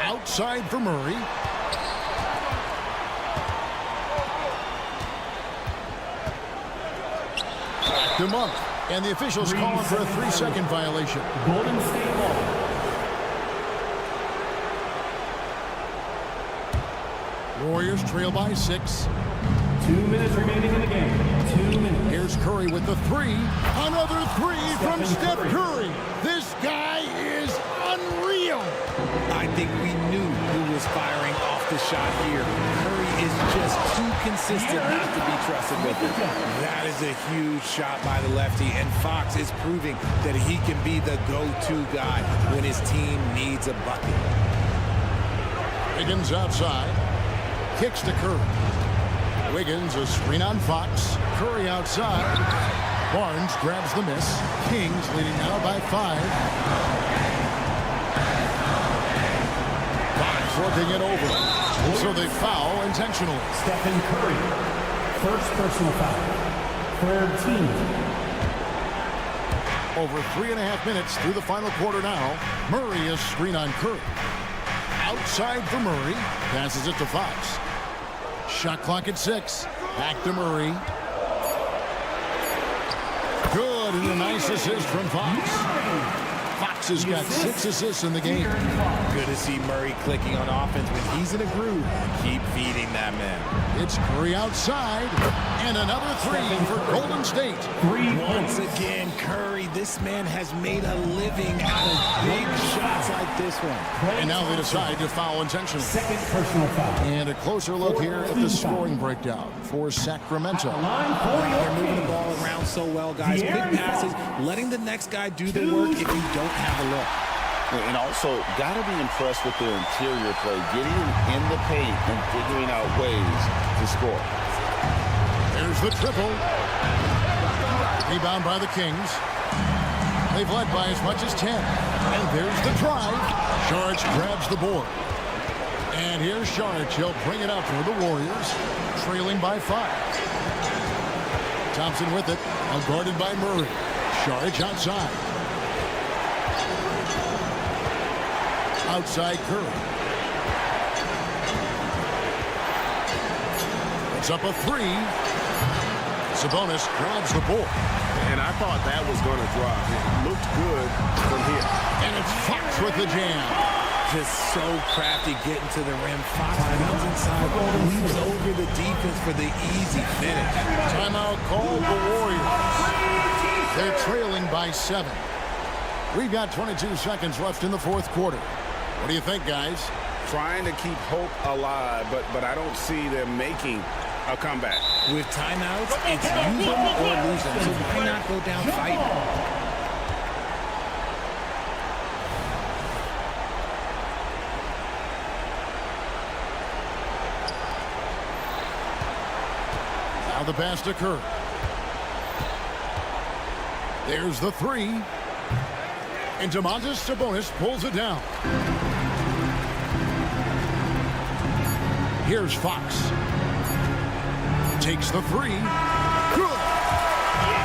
Outside for Murray. To Monk. And the officials calling for a 3-second violation. Golden State ball. Warriors trail by 6. 2 minutes remaining in the game. 2 minutes. Here's Curry with the three. Another three from Steph Curry. This guy is unreal. I think we knew who was firing off the shot here. Curry is just too consistent not to be trusted with it. That is a huge shot by the lefty, and Fox is proving that he can be the go-to guy when his team needs a bucket. Wiggins outside. Kicks to Curry. Wiggins a screen on Fox. Curry outside. Barnes grabs the miss. Kings leading now by 5. Fox working it over. So they foul intentionally. Stephen Curry. First personal foul. Third team. Over 3.5 minutes through the final quarter now. Murray is screen on Curry. Outside for Murray. Passes it to Fox. Shot clock at 6. Back to Murray. Good, and a nice assist from Fox. Fox has got 6 assists in the game. Good to see Murray clicking on offense when he's in a groove. Keep feeding that man. It's Curry outside, and another three for Golden State. Once again, Curry, this man has made a living out of big shots like this one. And now they decide to foul intentionally. Second personal foul. And a closer look here at the scoring breakdown for Sacramento. They're moving the ball around so well, guys. Quick passes, letting the next guy do the work if you don't have a look. And also, got to be impressed with their interior play, getting in the paint and figuring out ways to score. There's the triple. Rebound by the Kings. They've led by as much as 10. And there's the drive. Saric grabs the board. And here's Saric. He'll bring it up for the Warriors, trailing by 5. Thompson with it, now guarded by Murray. Saric outside. Outside Curry. It's up a three. Sabonis grabs the ball. And I thought that was going to drop. It looked good from here. And it's Fox with the jam. Just so crafty getting to the rim. Fox comes inside, leaves over the defense for the easy finish. Timeout called the Warriors. They're trailing by 7. We've got 22 seconds left in the fourth quarter. What do you think, guys? Trying to keep hope alive, but I don't see them making a comeback. With timeouts, it's use them or lose them. So why not go down fighting? Now the pass to Curry. There's the three. And Domantas Sabonis pulls it down. Here's Fox. Takes the three. Good.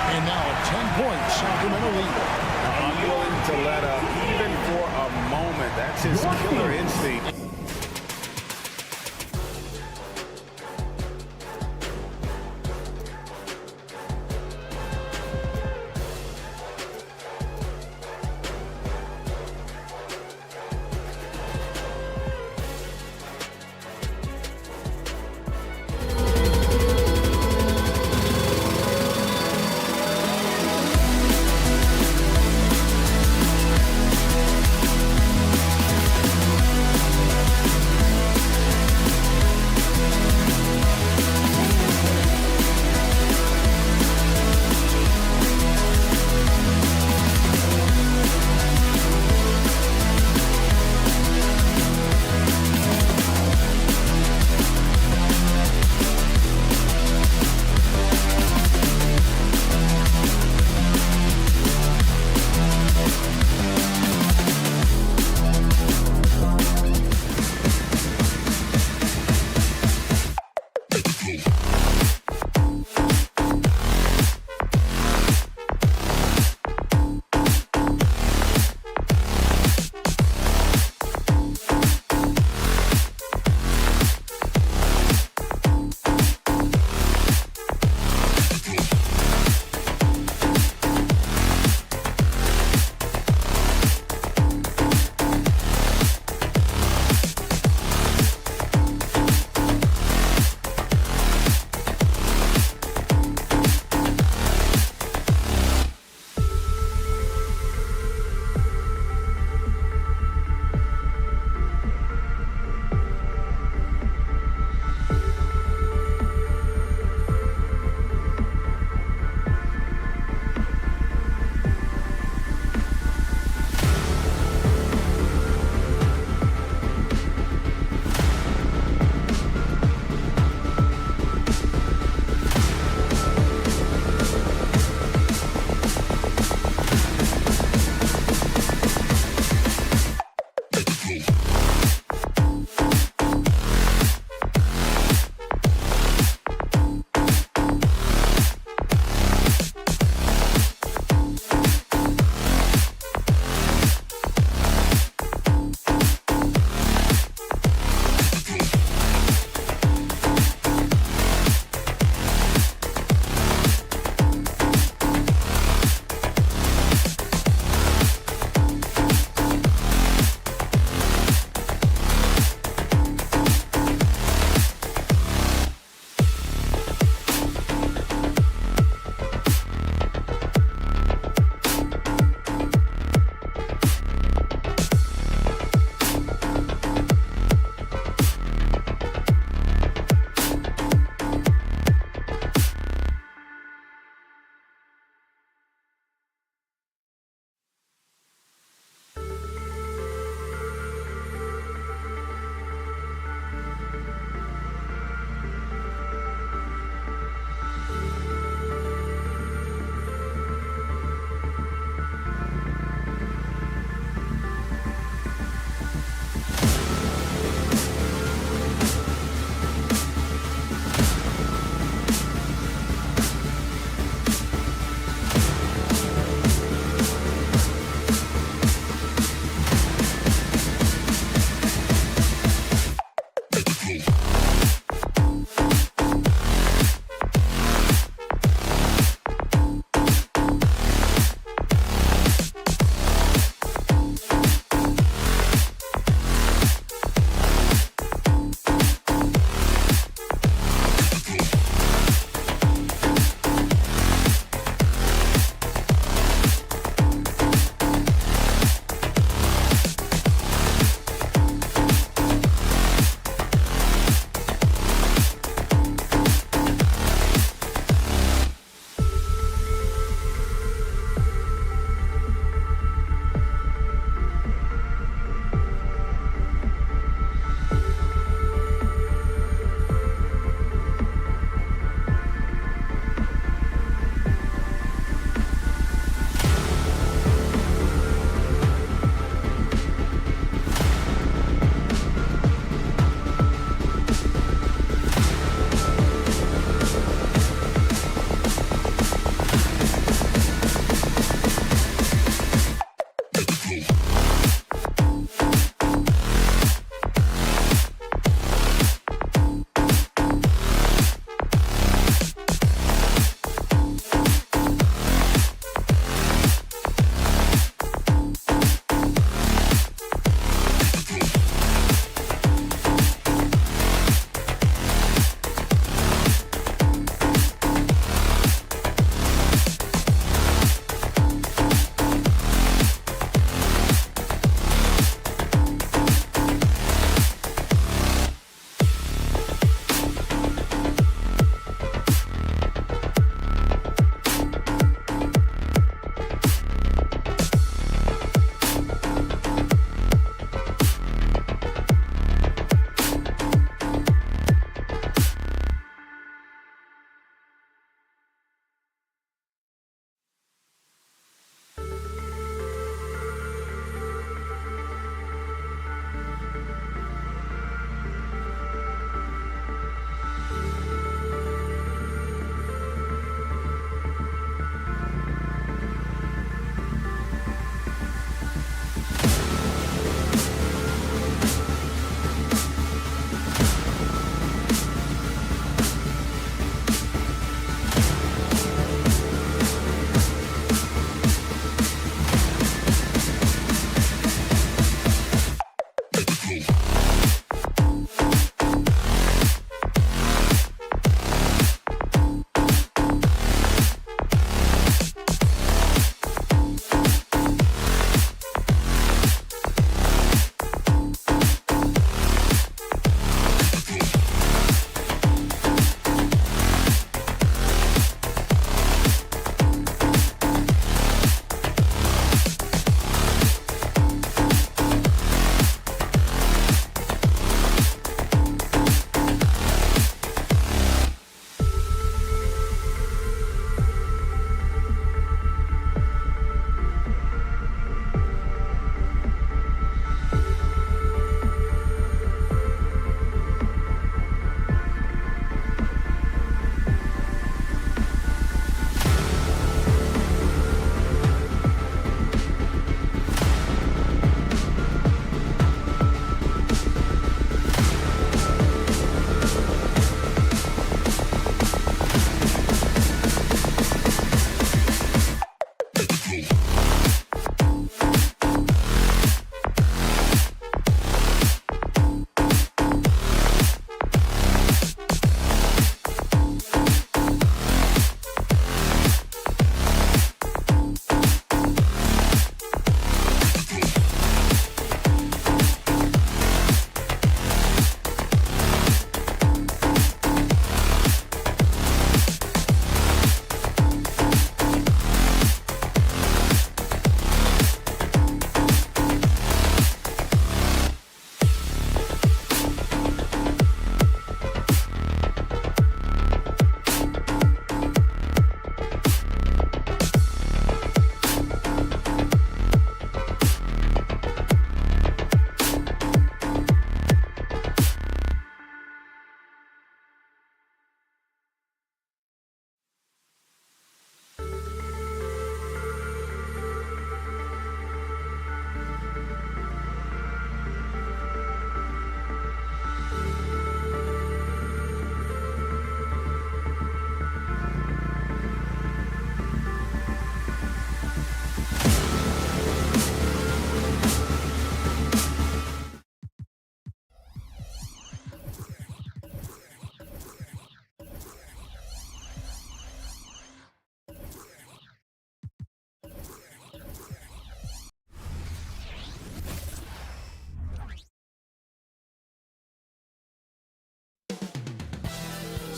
And now a 10-point Sacramento lead. Unwilling to let up even for a moment. That's his killer instinct.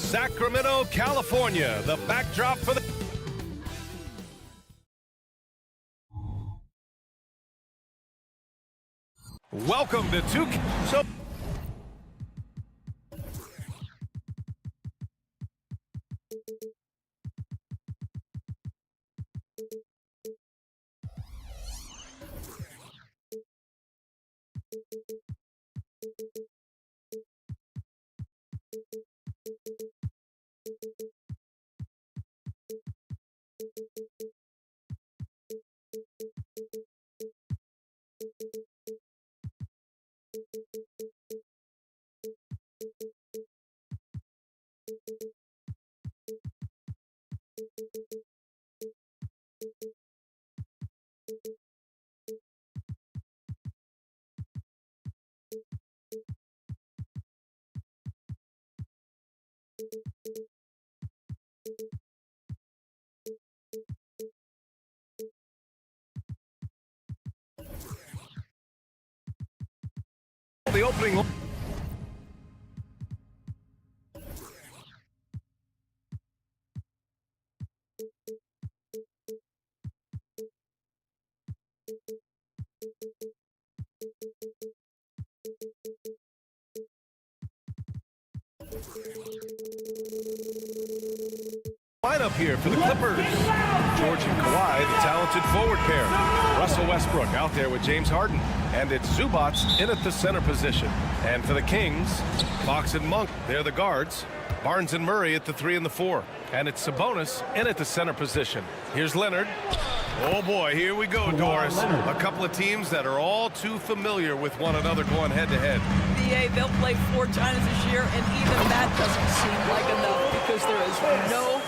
Sacramento, California, the backdrop for the... Welcome to So the opening. Lineup here for the Clippers. George and Kawhi, the talented forward pair. Russell Westbrook out there with James Harden. And it's Zubac in at the center position. And for the Kings, Fox and Monk, they're the guards. Barnes and Murray at the 3 and the 4. And it's Sabonis in at the center position. Here's Leonard. Oh boy, here we go, Doris. A couple of teams that are all too familiar with one another going head-to-head. They'll play 4 times this year, and even that doesn't seem like enough because there is no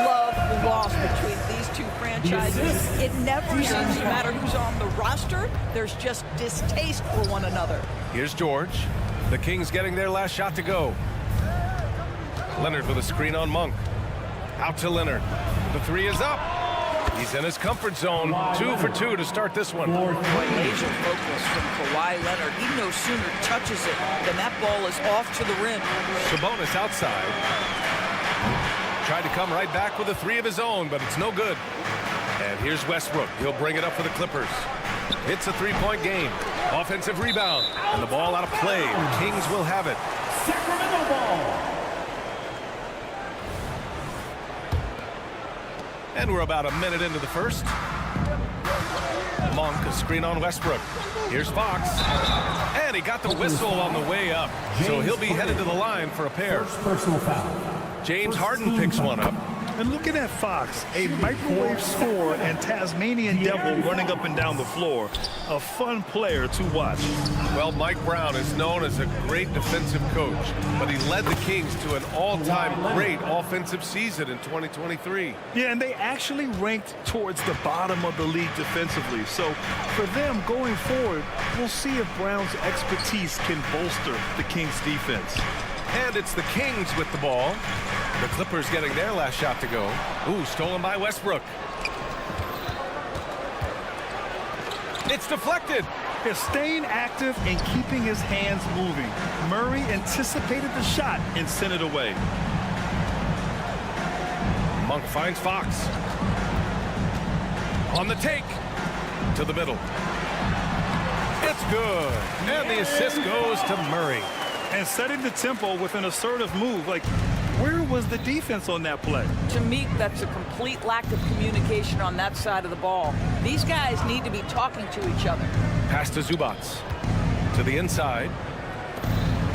love lost between these two franchises. It never seems to matter who's on the roster. There's just distaste for one another. Here's George. The Kings getting their last shot to go. Leonard with a screen on Monk. Out to Leonard. The 3 is up. He's in his comfort zone. 2 for 2 to start this one. Boy, laser focus from Kawhi Leonard. He no sooner touches it than that ball is off to the rim. Sabonis outside. Tried to come right back with a 3 of his own, but it's no good. And here's Westbrook. He'll bring it up for the Clippers. It's a 3-point game. Offensive rebound. And the ball out of play. The Kings will have it. Sacramento ball. And we're about a minute into the first. Monk, a screen on Westbrook. Here's Fox. And he got the whistle on the way up. So he'll be headed to the line for a pair. First personal foul. James Harden picks one up. And looking at Fox, a microwave scorer and Tasmanian devil running up and down the floor. A fun player to watch. Well, Mike Brown is known as a great defensive coach, but he led the Kings to an all-time great offensive season in 2023. Yeah, and they actually ranked towards the bottom of the league defensively. So for them going forward, we'll see if Brown's expertise can bolster the Kings defense. And it's the Kings with the ball. The Clippers getting their last shot to go. Ooh, stolen by Westbrook. It's deflected. They're staying active and keeping his hands moving. Murray anticipated the shot and sent it away. Monk finds Fox. On the take. To the middle. It's good. And the assist goes to Murray. And setting the tempo with an assertive move. Like, where was the defense on that play? To me, that's a complete lack of communication on that side of the ball. These guys need to be talking to each other. Pass to Zubac. To the inside.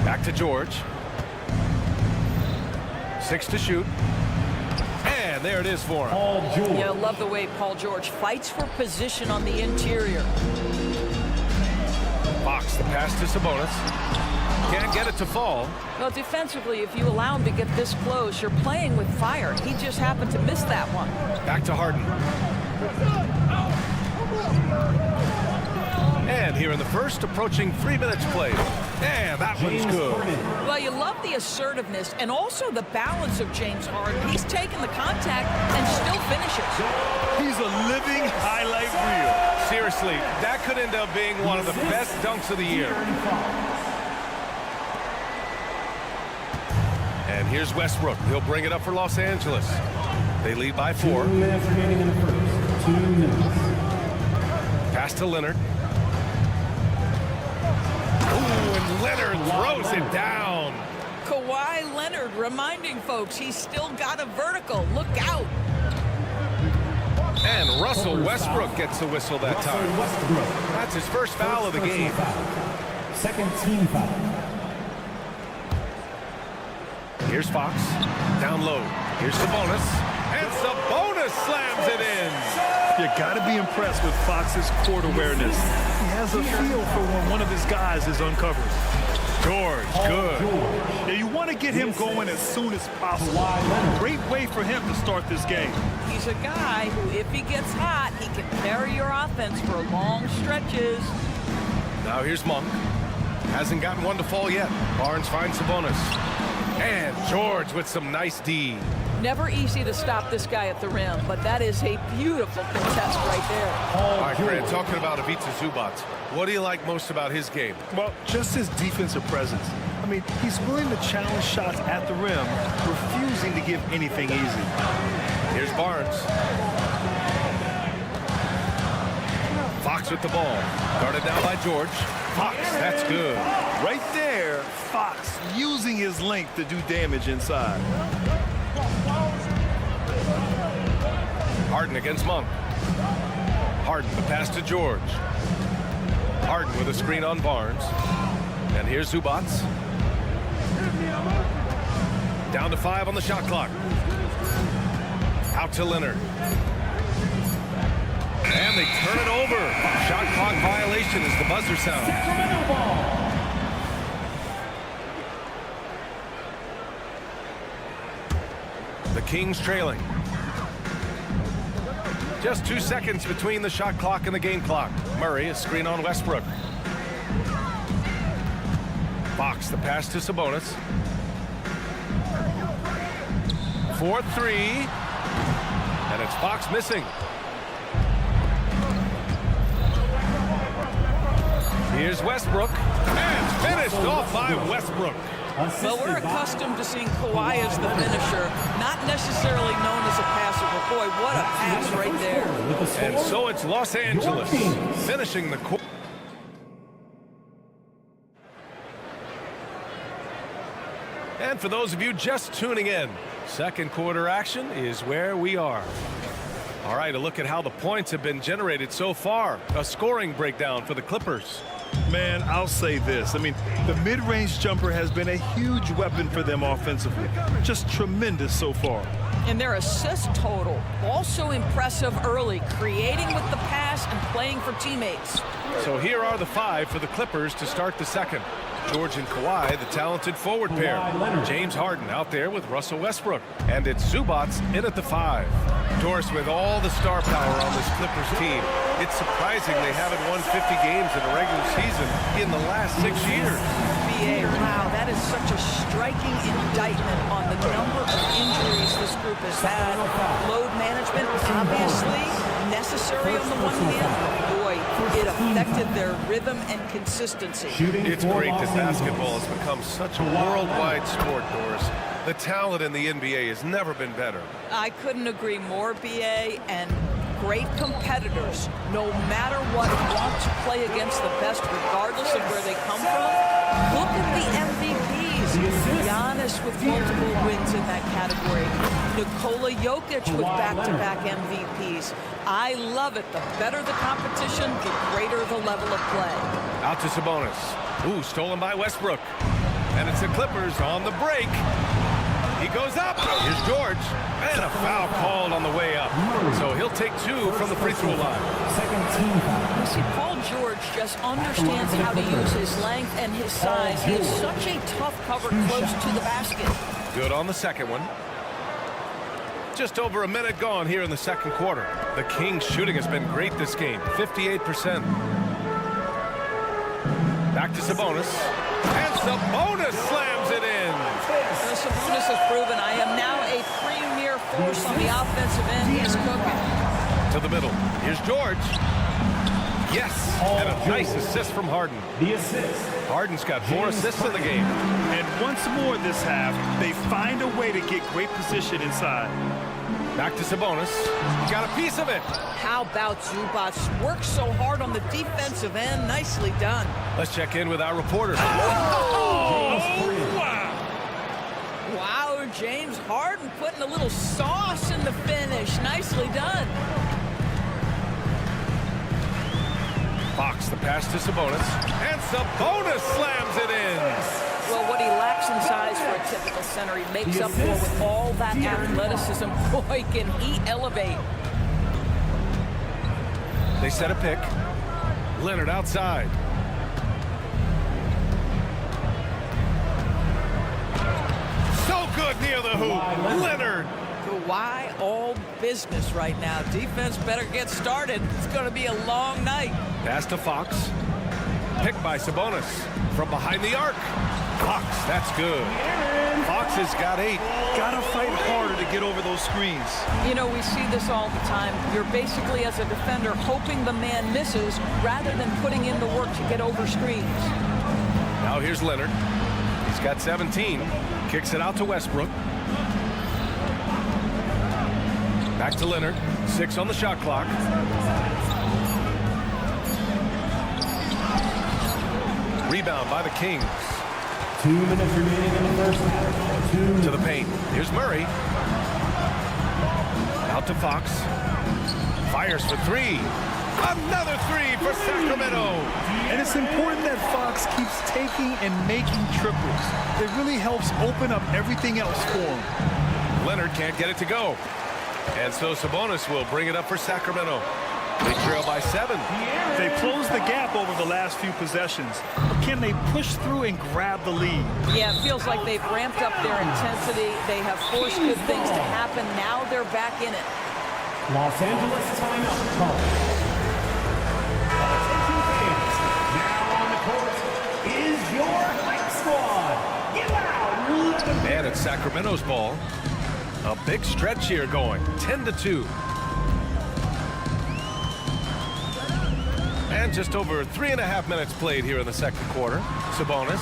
Back to George. 6 to shoot. And there it is for him. Yeah, I love the way Paul George fights for position on the interior. Fox, the pass to Sabonis. Can't get it to fall. Well, defensively, if you allow him to get this close, you're playing with fire. He just happened to miss that one. Back to Harden. And here in the first, approaching 3 minutes played. And that one's good. Well, you love the assertiveness and also the balance of James Harden. He's taken the contact and still finishes. He's a living highlight reel. Seriously, that could end up being one of the best dunks of the year. And here's Westbrook. He'll bring it up for Los Angeles. They lead by 4. 2 minutes remaining in the first. 2 minutes. Pass to Leonard. Ooh, and Leonard throws it down. Kawhi Leonard reminding folks he's still got a vertical. Look out. And Russell Westbrook gets the whistle that time. That's his first foul of the game. Second team foul. Here's Fox. Down low. Here's Sabonis. And Sabonis slams it in. You got to be impressed with Fox's court awareness. He has a feel for when one of his guys is uncovered. George, good. Yeah, you want to get him going as soon as possible. Great way for him to start this game. He's a guy who, if he gets hot, he can carry your offense for long stretches. Now here's Monk. Hasn't gotten one to fall yet. Barnes finds Sabonis. And George with some nice D. Never easy to stop this guy at the rim, but that is a beautiful contest right there. All right, Grant, talking about Ivica Zubac, what do you like most about his game? Well, just his defensive presence. I mean, he's willing to challenge shots at the rim, refusing to give anything easy. Here's Barnes. Fox with the ball. Guarded down by George. Fox, that's good. Right there, Fox using his length to do damage inside. Harden against Monk. Harden, the pass to George. Harden with a screen on Barnes. And here's Zubac. Down to 5 on the shot clock. Out to Leonard. And they turn it over. Shot clock violation as the buzzer sounds. Sacramento ball. The Kings trailing. Just 2 seconds between the shot clock and the game clock. Murray, a screen on Westbrook. Fox, the pass to Sabonis. 4-3. And it's Fox missing. Here's Westbrook. And finished off by Westbrook. Well, we're accustomed to seeing Kawhi as the finisher, not necessarily known as a passer, but boy, what a pass right there. And so it's Los Angeles finishing the quarter. And for those of you just tuning in, second quarter action is where we are. All right, a look at how the points have been generated so far. A scoring breakdown for the Clippers. Man, I'll say this. I mean, the mid-range jumper has been a huge weapon for them offensively. Just tremendous so far. And their assist total, also impressive early, creating with the pass and playing for teammates. So here are the 5 for the Clippers to start the second. George and Kawhi, the talented forward pair. James Harden out there with Russell Westbrook. And it's Zubac in at the 5. Doris, with all the star power on this Clippers team, it's surprising they haven't won 50 games in a regular season in the last 6 years. BA, wow, that is such a striking indictment on the number of injuries this group has had. Load management, obviously, necessary on the one hand. Boy, it affected their rhythm and consistency. It's great that basketball has become such a worldwide sport, Doris. The talent in the NBA has never been better. I couldn't agree more, BA, and great competitors, no matter what, want to play against the best regardless of where they come from. Look at the MVPs. Giannis with multiple wins in that category. Nikola Jokic with back-to-back MVPs. I love it. The better the competition, the greater the level of play. Out to Sabonis. Ooh, stolen by Westbrook. And it's the Clippers on the break. He goes up. Here's George. And a foul called on the way up. So he'll take 2 from the free throw line. Second team foul. You see, Paul George just understands how to use his length and his size. He is such a tough cover close to the basket. Good on the second one. Just over a minute gone here in the second quarter. The Kings shooting has been great this game, 58%. Back to Sabonis. And Sabonis slams it in. Sabonis has proven I am now a premier force on the offensive end. He's cooking. To the middle. Here's George. Yes, and a nice assist from Harden. The assist. Harden's got 4 assists in the game. And once more this half, they find a way to get great position inside. Back to Sabonis. Got a piece of it. How about Zubac? Works so hard on the defensive end. Nicely done. Let's check in with our reporters. Wow, James Harden putting a little sauce in the finish. Nicely done. Fox, the pass to Sabonis. And Sabonis slams it in. Well, what he lacks in size for a typical center, he makes up for with all that athleticism. Boy, can he elevate. They set a pick. Leonard outside. So good near the hoop. Leonard. Kawhi all business right now. Defense better get started. It's going to be a long night. Pass to Fox. Picked by Sabonis. From behind the arc. Fox, that's good. Fox has got 8. Gotta fight harder to get over those screens. You know, we see this all the time. You're basically, as a defender, hoping the man misses rather than putting in the work to get over screens. Now here's Leonard. He's got 17. Kicks it out to Westbrook. Back to Leonard. 6 on the shot clock. Rebound by the Kings. 2 minutes remaining in the first half. To the paint. Here's Murray. Out to Fox. Fires for 3. Another 3 for Sacramento. And it's important that Fox keeps taking and making triples. It really helps open up everything else for him. Leonard can't get it to go. And so Sabonis will bring it up for Sacramento. They trail by 7. They closed the gap over the last few possessions. But can they push through and grab the lead? Yeah, it feels like they've ramped up their intensity. They have forced good things to happen. Now they're back in it. Los Angeles timeout call. Attention fans. Now on the court is your hype squad. Get loud. And it's Sacramento's ball. A big stretch here going. 10-2. And just over 3.5 minutes played here in the second quarter. Sabonis.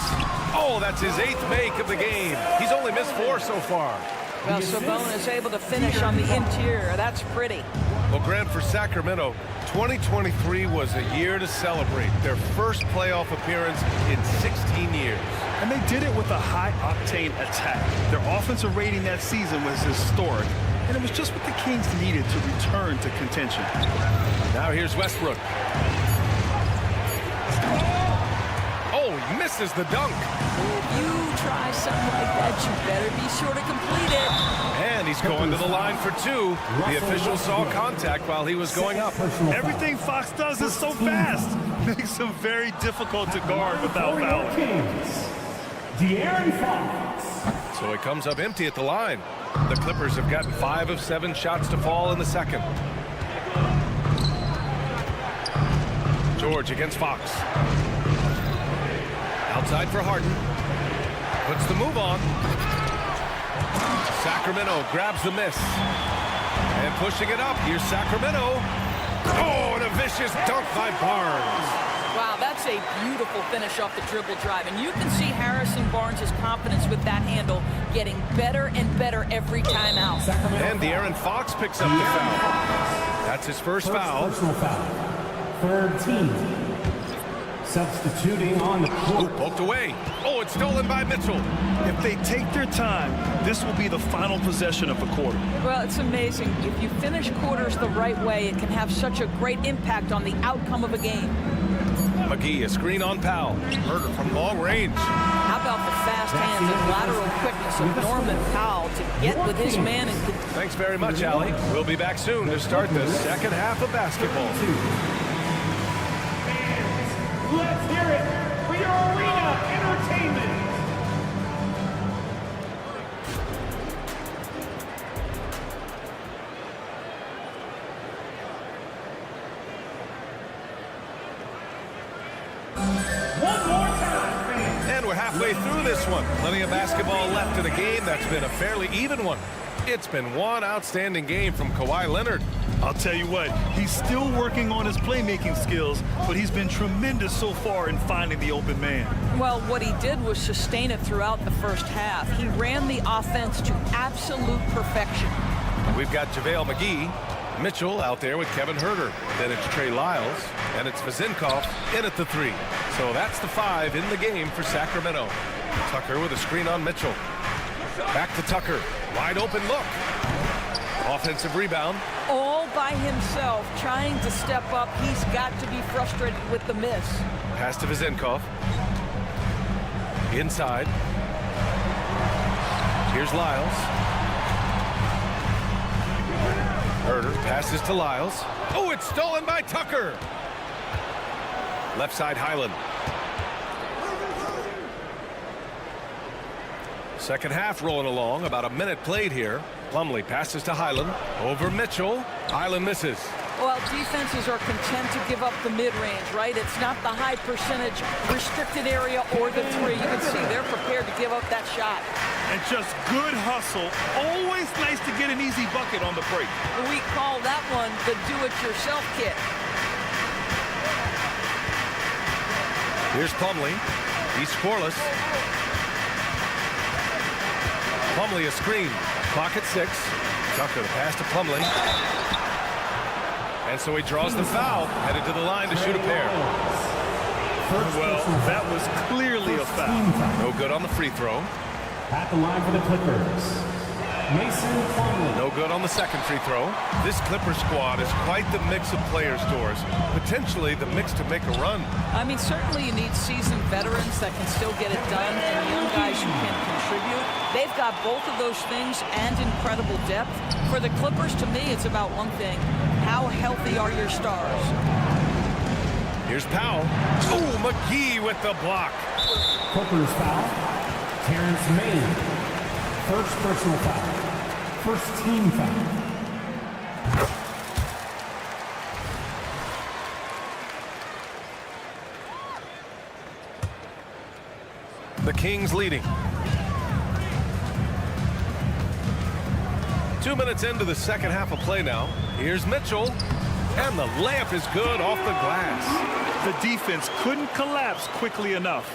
Oh, that's his 8th make of the game. He's only missed 4 so far. Well, Sabonis able to finish on the interior. That's pretty. Well, Grant, for Sacramento, 2023 was a year to celebrate. Their first playoff appearance in 16 years. And they did it with a high-octane attack. Their offensive rating that season was historic. And it was just what the Kings needed to return to contention. Now here's Westbrook. Oh, he misses the dunk. If you try something like that, you better be sure to complete it. And he's going to the line for 2. The official saw contact while he was going up. Everything Fox does is so fast. Makes him very difficult to guard without fouling. So he comes up empty at the line. The Clippers have gotten 5 of 7 shots to fall in the second. George against Fox. Outside for Harden. Puts the move on. Sacramento grabs the miss. And pushing it up. Here's Sacramento. Oh, and a vicious dunk by Barnes. Wow, that's a beautiful finish off the dribble drive. And you can see Harrison Barnes' confidence with that handle getting better and better every time out. And De'Aaron Fox picks up the foul. That's his first foul. Personal foul. Third team. Substituting on the court. Poked away. Oh, it's stolen by Mitchell. If they take their time, this will be the final possession of the quarter. Well, it's amazing. If you finish quarters the right way, it can have such a great impact on the outcome of a game. McGee, a screen on Powell. Murder from long range. How about the fast hands and lateral quickness of Norman Powell to get with his man? And thanks very much, Allie. We'll be back soon to start the second half of basketball. Let's hear it for your arena entertainment. One more time, fans. And we're halfway through this one. Plenty of basketball left in a game that's been a fairly even one. It's been one outstanding game from Kawhi Leonard. I'll tell you what, he's still working on his playmaking skills, but he's been tremendous so far in finding the open man. Well, what he did was sustain it throughout the first half. He ran the offense to absolute perfection. We've got JaVale McGee. Mitchell out there with Kevin Huerter. Then it's Trey Lyles, and it's Vezinkoff in at the 3. So that's the 5 in the game for Sacramento. Tucker with a screen on Mitchell. Back to Tucker. Wide open look. Offensive rebound. All by himself, trying to step up. He's got to be frustrated with the miss. Pass to Vezinkoff. Inside. Here's Lyles. Huerter passes to Lyles. Oh, it's stolen by Tucker. Left side, Highland. Second half rolling along. About a minute played here. Plumlee passes to Highland. Over Mitchell. Highland misses. Well, defenses are content to give up the mid-range, right? It's not the high percentage restricted area or the 3. You can see they're prepared to give up that shot. And just good hustle. Always nice to get an easy bucket on the break. We call that one the do-it-yourself kit. Here's Plumlee. He's scoreless. Plumlee a screen. Clock at 6. Tucker the pass to Plumlee. And so he draws the foul. Headed to the line to shoot a pair. Well, that was clearly a foul. No good on the free throw. At the line for the Clippers, Mason Plumlee. No good on the second free throw. This Clipper squad is quite the mix of players, Doris. Potentially the mix to make a run. I mean, certainly you need seasoned veterans that can still get it done and young guys who can contribute. They've got both of those things and incredible depth. For the Clippers, to me, it's about one thing. How healthy are your stars? Here's Powell. Oh, McGee with the block. Clippers foul. Terrence Mann. First personal foul. First team foul. The Kings leading. 2 minutes into the second half of play now. Here's Mitchell. And the layup is good off the glass. The defense couldn't collapse quickly enough.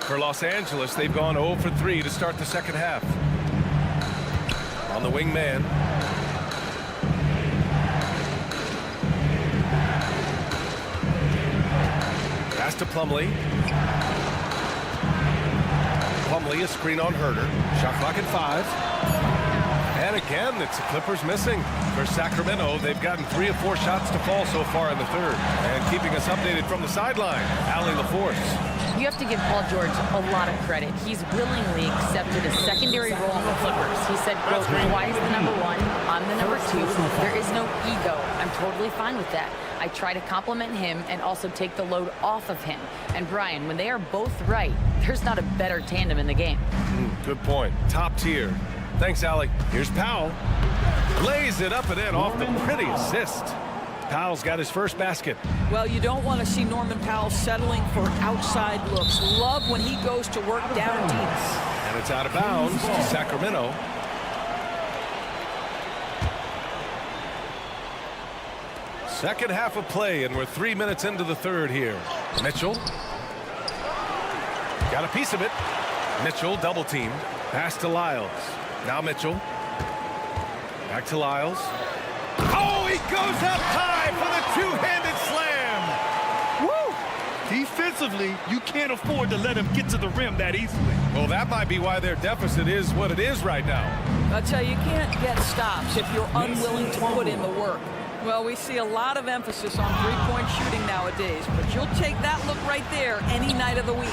For Los Angeles, they've gone 0 for 3 to start the second half. On the wing man. Pass to Plumlee. Plumlee, a screen on Huerter. Shot clock at 5. And again, it's the Clippers missing. For Sacramento, they've gotten 3 or 4 shots to fall so far in the third. And keeping us updated from the sideline, Allie LaForce. You have to give Paul George a lot of credit. He's willingly accepted a secondary role on the Clippers. He said, quote, Kawhi's the number 1, I'm the number 2. There is no ego. I'm totally fine with that. I try to compliment him and also take the load off of him. And Brian, when they are both right, there's not a better tandem in the game. Good point. Top tier. Thanks, Allie. Here's Powell. Lays it up and in off the pretty assist. Powell's got his first basket. Well, you don't want to see Norman Powell settling for outside looks. Love when he goes to work down deep. And it's out of bounds to Sacramento. Second half of play, and we're 3 minutes into the third here. Mitchell. Got a piece of it. Mitchell double team. Pass to Lyles. Now Mitchell. Back to Lyles. Oh, he goes up high for the two-handed slam. Woo! Defensively, you can't afford to let him get to the rim that easily. Well, that might be why their deficit is what it is right now. I'll tell you, you can't get stops if you're unwilling to put in the work. Well, we see a lot of emphasis on three-point shooting nowadays, but you'll take that look right there any night of the week.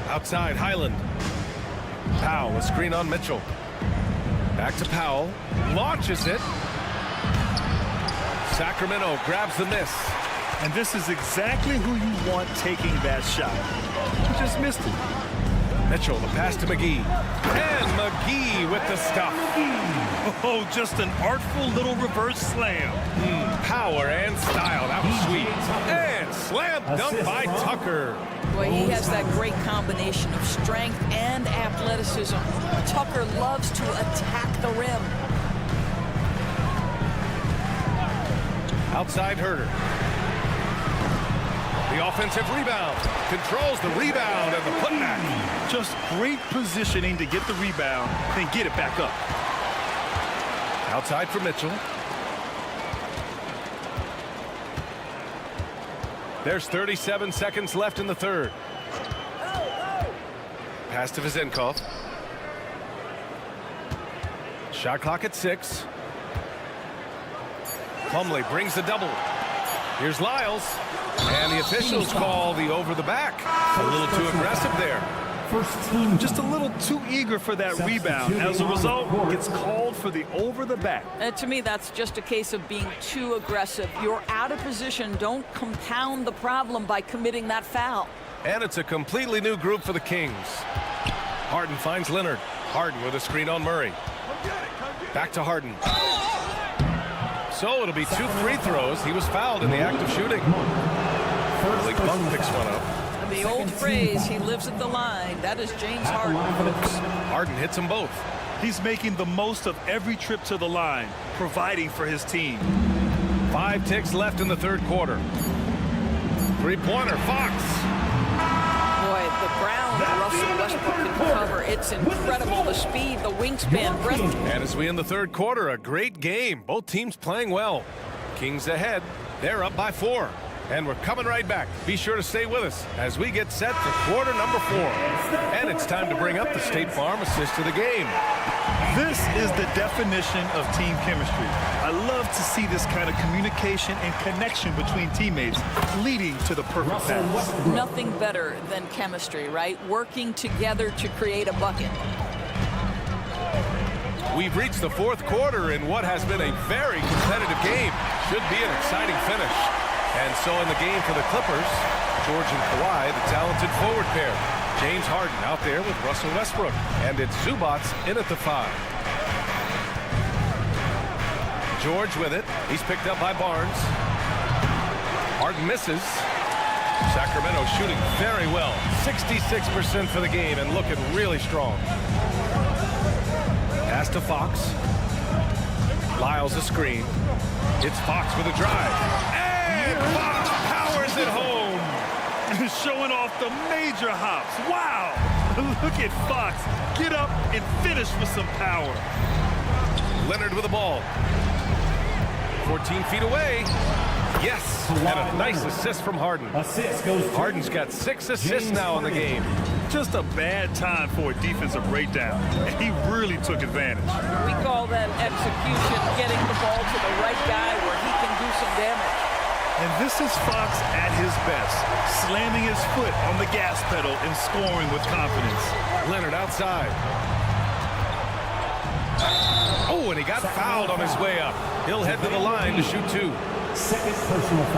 Outside, Highland. Powell, a screen on Mitchell. Back to Powell. Launches it. Sacramento grabs the miss. And this is exactly who you want taking that shot. He just missed it. Mitchell, the pass to McGee. And McGee with the stuff. Oh, just an artful little reverse slam. Power and style. That was sweet. And slam dunk by Tucker. Boy, he has that great combination of strength and athleticism. Tucker loves to attack the rim. Outside Herder. The offensive rebound. Controls the rebound and the putback. Just great positioning to get the rebound, then get it back up. Outside for Mitchell. There's 37 seconds left in the third. Pass to Vizenkov. Shot clock at 6. Plumlee brings the double. Here's Lyles. And the officials call the over the back. A little too aggressive there. Just a little too eager for that rebound. As a result, gets called for the over the back. To me, that's just a case of being too aggressive. You're out of position. Don't compound the problem by committing that foul. And it's a completely new group for the Kings. Harden finds Leonard. Harden with a screen on Murray. Back to Harden. So it'll be 2 free throws. He was fouled in the act of shooting. Malik Monk picks one up. The old phrase, he lives at the line. That is James Harden, folks. Harden hits them both. He's making the most of every trip to the line, providing for his team. 5 ticks left in the third quarter. Three-pointer, Fox. Boy, the ground Russell Westbrook can cover. It's incredible. The speed, the wingspan, breathtaking. And as we end the third quarter, a great game. Both teams playing well. Kings ahead. They're up by 4. And we're coming right back. Be sure to stay with us as we get set for quarter number 4. And it's time to bring up the State Farm assist of the game. This is the definition of team chemistry. I love to see this kind of communication and connection between teammates leading to the perfect pass. Nothing better than chemistry, right? Working together to create a bucket. We've reached the fourth quarter in what has been a very competitive game. Should be an exciting finish. And so in the game for the Clippers, George and Kawhi, the talented forward pair. James Harden out there with Russell Westbrook. And it's Zubac in at the 5. George with it. He's picked up by Barnes. Harden misses. Sacramento shooting very well. 66% for the game and looking really strong. Pass to Fox. Lyles a screen. It's Fox with a drive. And Fox powers it home. Showing off the major hops. Wow. Look at Fox. Get up and finish with some power. Leonard with the ball. 14 feet away. Yes. And a nice assist from Harden. Harden's got 6 assists now in the game. Just a bad time for a defensive breakdown. And he really took advantage. We call that execution, getting the ball to the right guy where he can do some damage. And this is Fox at his best, slamming his foot on the gas pedal and scoring with confidence. Leonard outside. Oh, and he got fouled on his way up. He'll head to the line to shoot 2.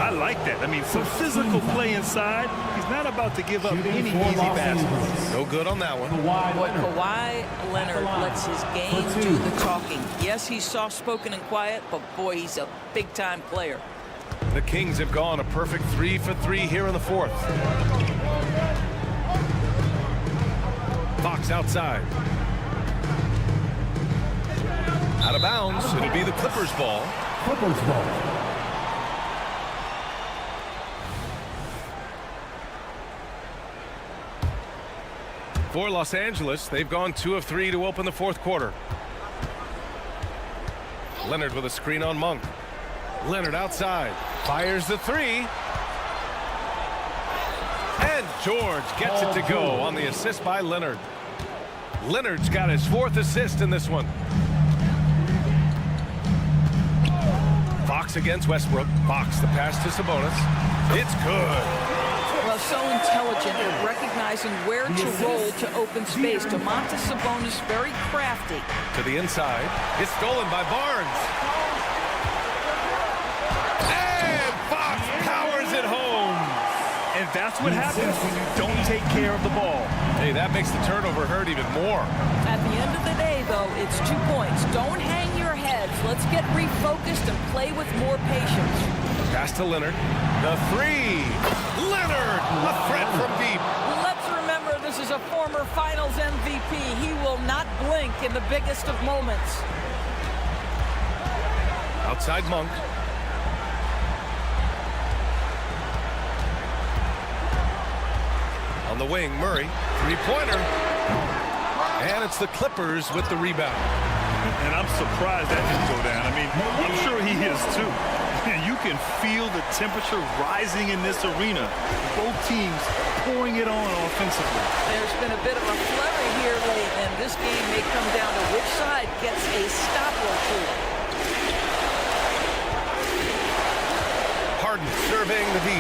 I like that. I mean, some physical play inside. He's not about to give up any easy baskets. No good on that one. Boy, Kawhi Leonard lets his game do the talking. Yes, he's soft-spoken and quiet, but boy, he's a big-time player. The Kings have gone a perfect 3 for 3 here in the fourth. Fox outside. Out of bounds. It'll be the Clippers ball. For Los Angeles, they've gone 2 of 3 to open the fourth quarter. Leonard with a screen on Monk. Leonard outside. Fires the 3. And George gets it to go on the assist by Leonard. Leonard's got his 4th assist in this one. Fox against Westbrook. Fox the pass to Sabonis. It's good. Well, so intelligent at recognizing where to roll to open space. Domantas Sabonis, very crafty. To the inside. It's stolen by Barnes. And Fox powers it home. And that's what happens when you don't take care of the ball. Hey, that makes the turnover hurt even more. At the end of the day, though, it's 2 points. Don't hang your heads. Let's get refocused and play with more patience. Pass Pass to Leonard. The three. Leonard, a threat from deep. Let's remember, this is a former Finals MVP. He will not blink in the biggest of moments. Outside Monk. On the wing, Murray. Three-pointer. And it's the Clippers with the rebound. And I'm surprised that didn't go down. I mean, I'm sure he is too. And you can feel the temperature rising in this arena. Both teams pouring it on offensively. There's been a bit of a flurry here late, and this game may come down to which side gets a stop or two. Harden surveying the D.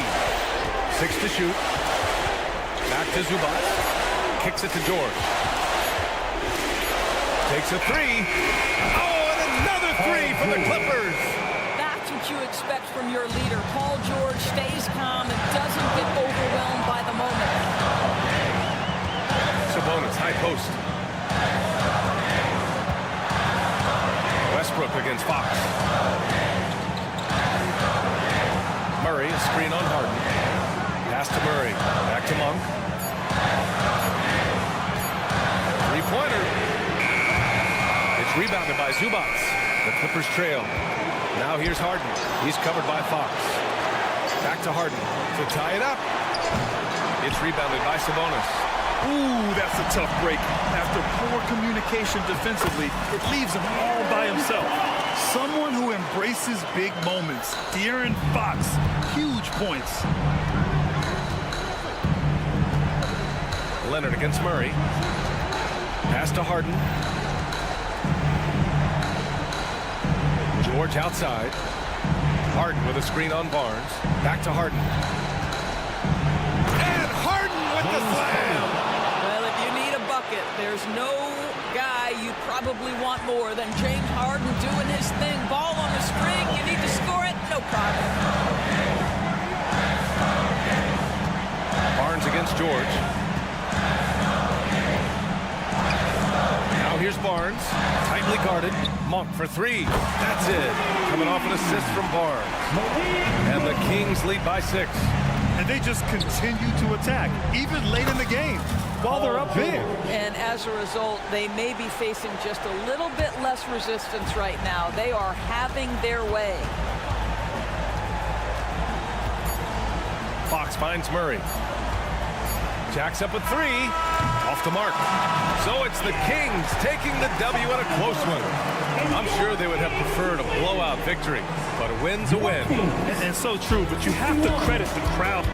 6 to shoot. Back to Zubac. Kicks it to George. Takes a three. Oh, and another three for the Clippers. That's what you expect from your leader. Paul George stays calm and doesn't get overwhelmed by the moment. Sabonis, high post. Westbrook against Fox. Murray, a screen on Harden. Pass to Murray. Back to Monk. Three-pointer. Rebounded by Zubac. The Clippers trail. Now here's Harden. He's covered by Fox. Back to Harden to tie it up. It's rebounded by Sabonis. Ooh, that's a tough break. After poor communication defensively, it leaves him all by himself. Someone who embraces big moments. De'Aaron Fox, huge points. Leonard against Murray. Pass to Harden. George outside. Harden with a screen on Barnes. Back to Harden. And Harden with the slam! Well, if you need a bucket, there's no guy you probably want more than James Harden doing his thing. Ball on the string, you need to score it, no problem. Barnes against George. Now here's Barnes. Tightly guarded. Monk for three. That's it. Coming off an assist from Barnes. And the Kings lead by 6. And they just continue to attack, even late in the game, while they're up big. And as a result, they may be facing just a little bit less resistance right now. They are having their way. Fox finds Murray. Jacks up with 3. Off the mark. So it's the Kings taking the W in a close one. I'm sure they would have preferred a blowout victory, but a win's a win. And so true, but you have to credit the crowd.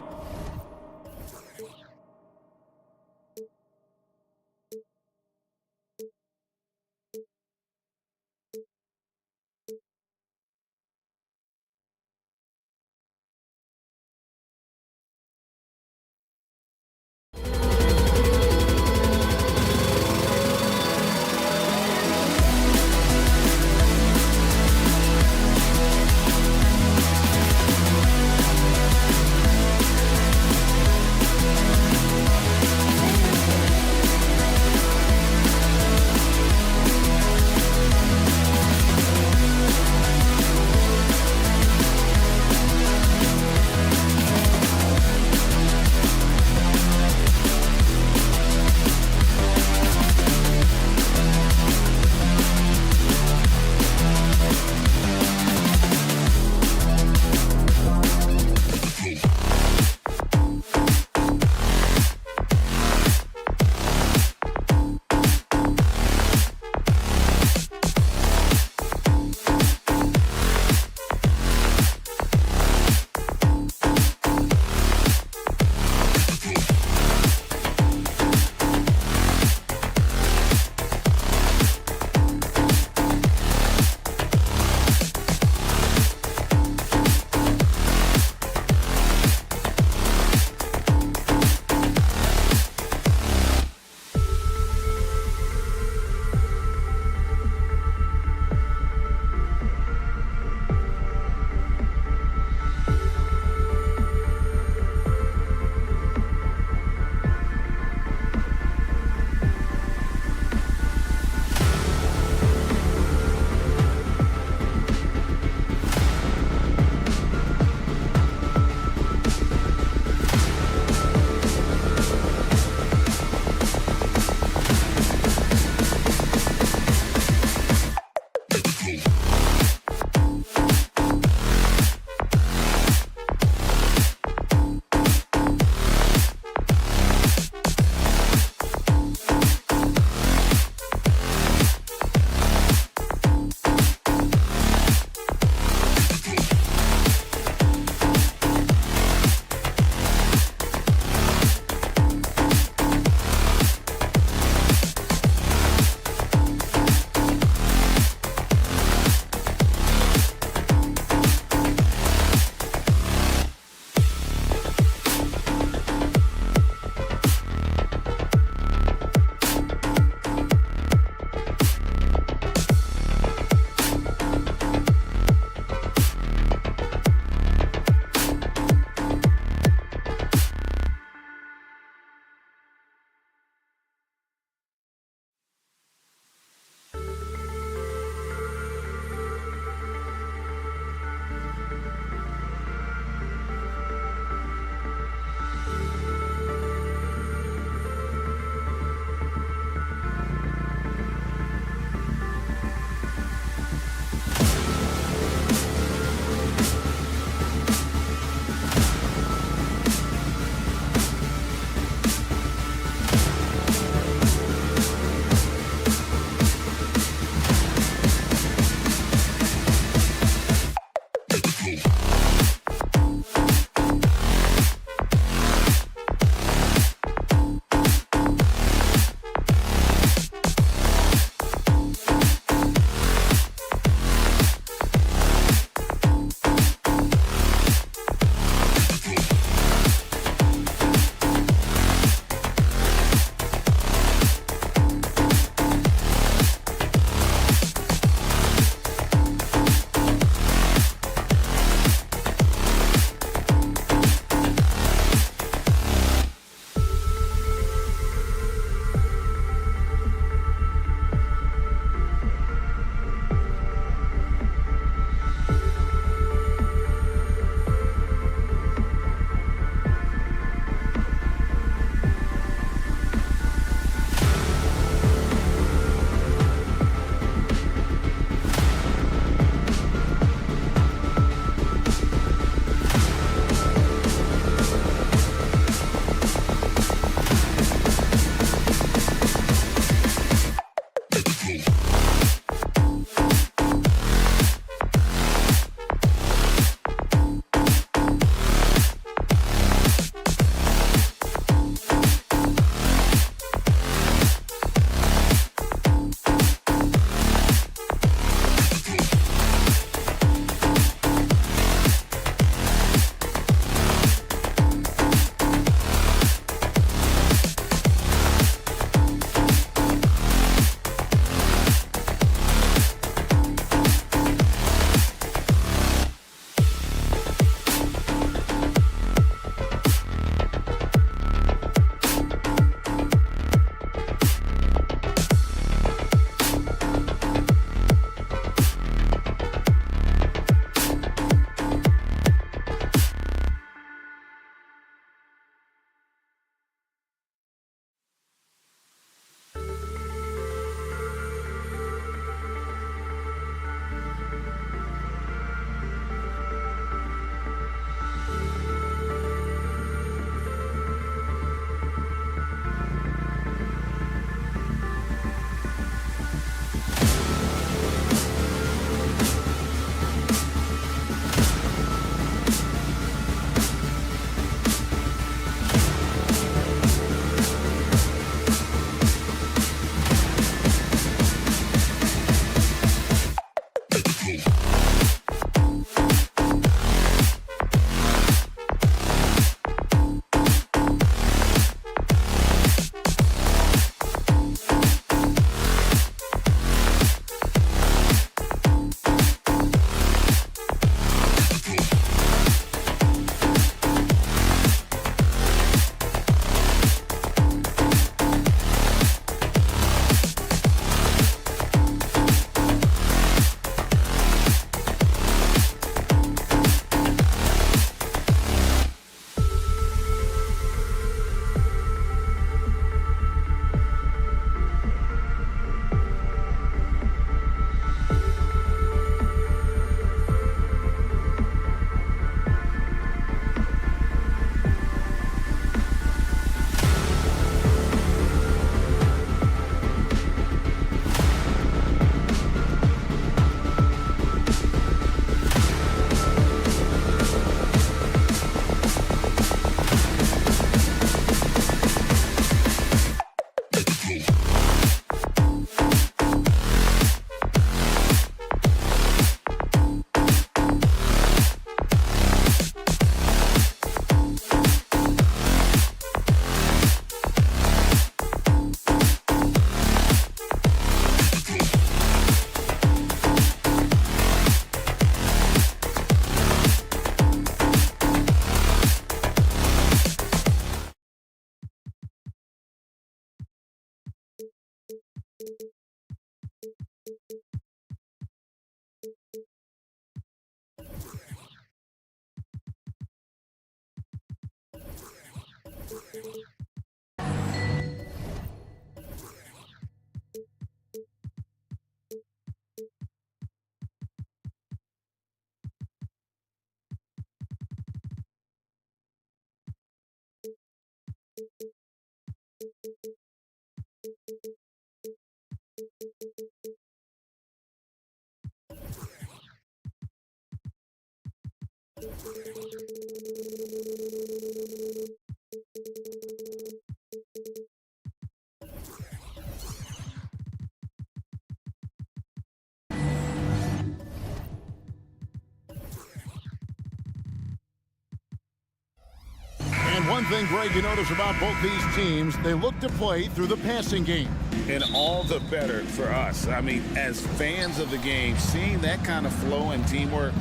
And one thing, Greg, you notice about both these teams, they look to play through the passing game. And all the better for us. I mean, as fans of the game, seeing that kind of flow and teamwork,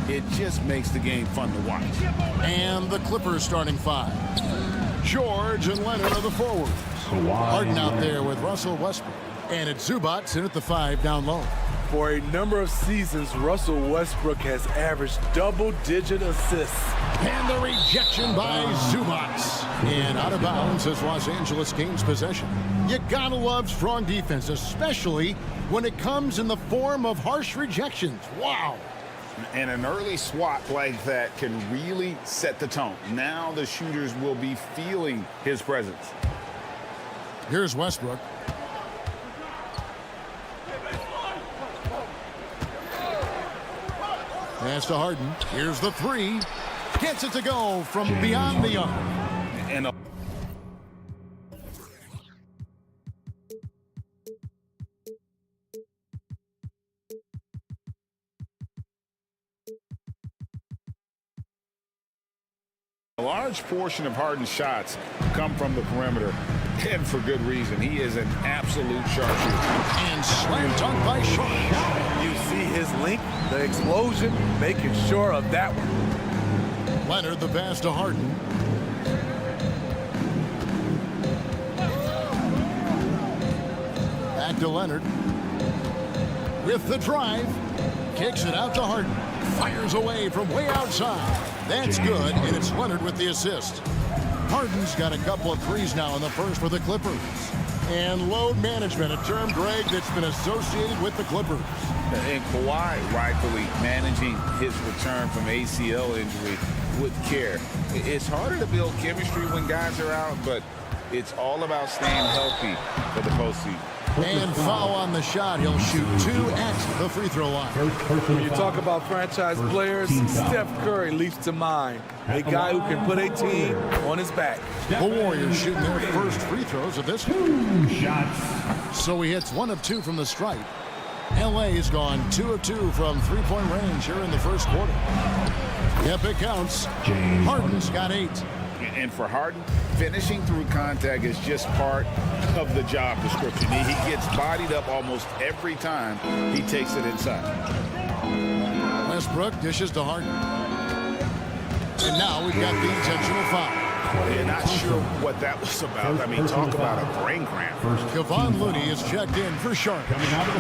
it just makes the game fun to watch. And the Clippers starting five. George and Leonard are the forwards. Harden out there with Russell Westbrook. And it's Zubac in at the 5 down low. For a number of seasons, Russell Westbrook has averaged double-digit assists. And the rejection by Zubac. And out of bounds as Los Angeles gains possession. You gotta love strong defense, especially when it comes in the form of harsh rejections. Wow. And an early swat like that can really set the tone. Now the shooters will be feeling his presence. Here's Westbrook. Pass to Harden. Here's the 3. Gets it to go from beyond the arc. And a large portion of Harden's shots come from the perimeter, and for good reason. He is an absolute sharpshooter. And slam dunk by Sharp. You see his length, the explosion, making sure of that one. Leonard the pass to Harden. Back to Leonard. With the drive. Kicks it out to Harden. Fires away from way outside. That's good, and it's Leonard with the assist. Harden's got a couple of threes now in the first for the Clippers. And load management, a term, Greg, that's been associated with the Clippers. And Kawhi rightfully managing his return from ACL injury with care. It's harder to build chemistry when guys are out, but it's all about staying healthy for the postseason. And foul on the shot. He'll shoot 2 at the free throw line. When you talk about franchise players, Steph Curry leaps to mind. A guy who can put a team on his back. The Warriors shooting their first free throws of this game. So he hits 1 of 2 from the stripe. LA's gone 2 of 2 from three-point range here in the first quarter. Yep, it counts. Harden's got 8. And for Harden, finishing through contact is just part of the job description. He gets bodied up almost every time he takes it inside. Westbrook dishes to Harden. And now we've got the intentional foul. Yeah, not sure what that was about. I mean, talk about a brain cramp. Kevon Looney is checked in for Sharp.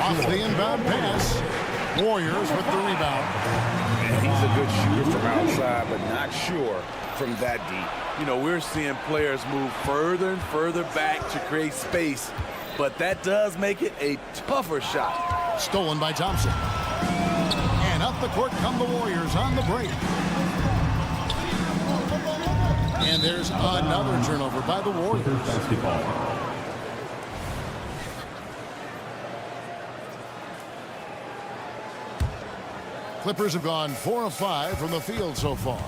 Off the inbound pass. Warriors with the rebound. And he's a good shooter from outside, but not sure from that deep. You know, we're seeing players move further and further back to create space, but that does make it a tougher shot. Stolen by Thompson. And up the court come the Warriors on the break. And there's another turnover by the Warriors. Clippers have gone 4 of 5 from the field so far.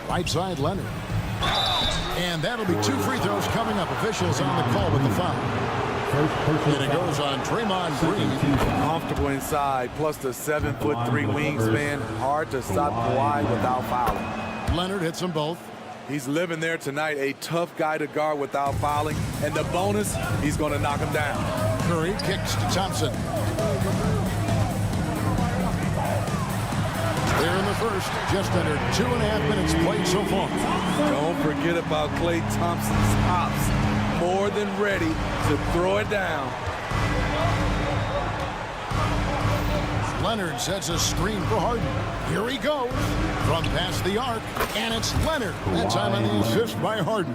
Right side, Leonard. And that'll be 2 free throws coming up. Officials on the call with the foul. And it goes on Draymond Green. Comfortable inside, plus the 7'3" wingspan. Hard to stop Kawhi without fouling. Leonard hits them both. He's living there tonight, a tough guy to guard without fouling. And the bonus, he's going to knock him down. Curry kicks to Thompson. There in the first, just under 2.5 minutes played so far. Don't forget about Klay Thompson's hops. More than ready to throw it down. Leonard sets a screen for Harden. Here he goes from past the arc, and it's Leonard. That time on the assist by Harden.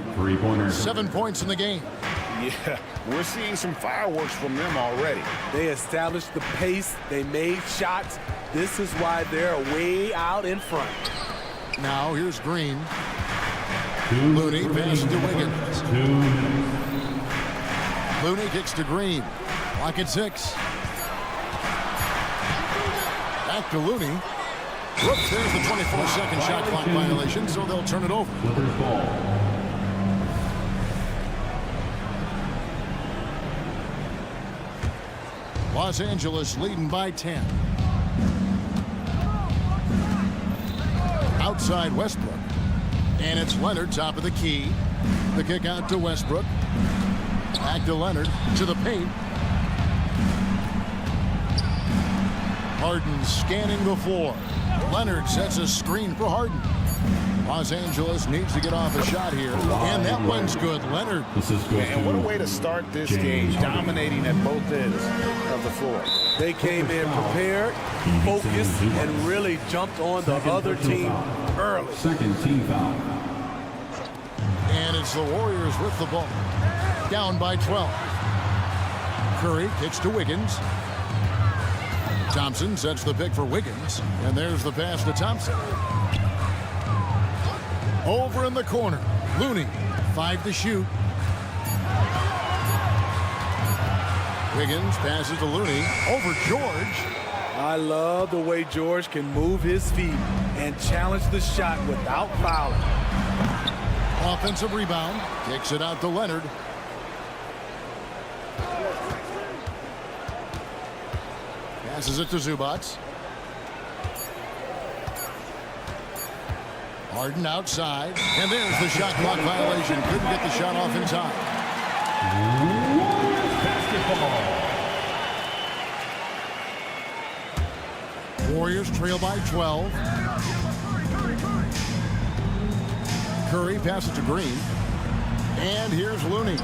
7 points in the game. Yeah, we're seeing some fireworks from them already. They established the pace. They made shots. This is why they're way out in front. Now here's Green. Looney passes to Wiggins. Looney kicks to Green. Clock at 6. Back to Looney. Whoops, there's the 24-second shot clock violation, so they'll turn it over. Clippers ball. Los Angeles leading by 10. Outside Westbrook. And it's Leonard, top of the key. The kick out to Westbrook. Back to Leonard, to the paint. Harden scanning the floor. Leonard sets a screen for Harden. Los Angeles needs to get off a shot here. And that one's good. Leonard. And what a way to start this game, dominating at both ends of the floor. They came in prepared, focused, and really jumped on the other team early. Second team foul. And it's the Warriors with the ball. Down by 12. Curry kicks to Wiggins. Thompson sets the pick for Wiggins. And there's the pass to Thompson. Over in the corner. Looney, 5 to shoot. Wiggins passes to Looney. Over George. I love the way George can move his feet and challenge the shot without fouling. Offensive rebound. Kicks it out to Leonard. Passes it to Zubac. Harden outside. And there's the shot clock violation. Couldn't get the shot off in time. Basketball. Warriors trail by 12. Curry passes to Green. And here's Looney.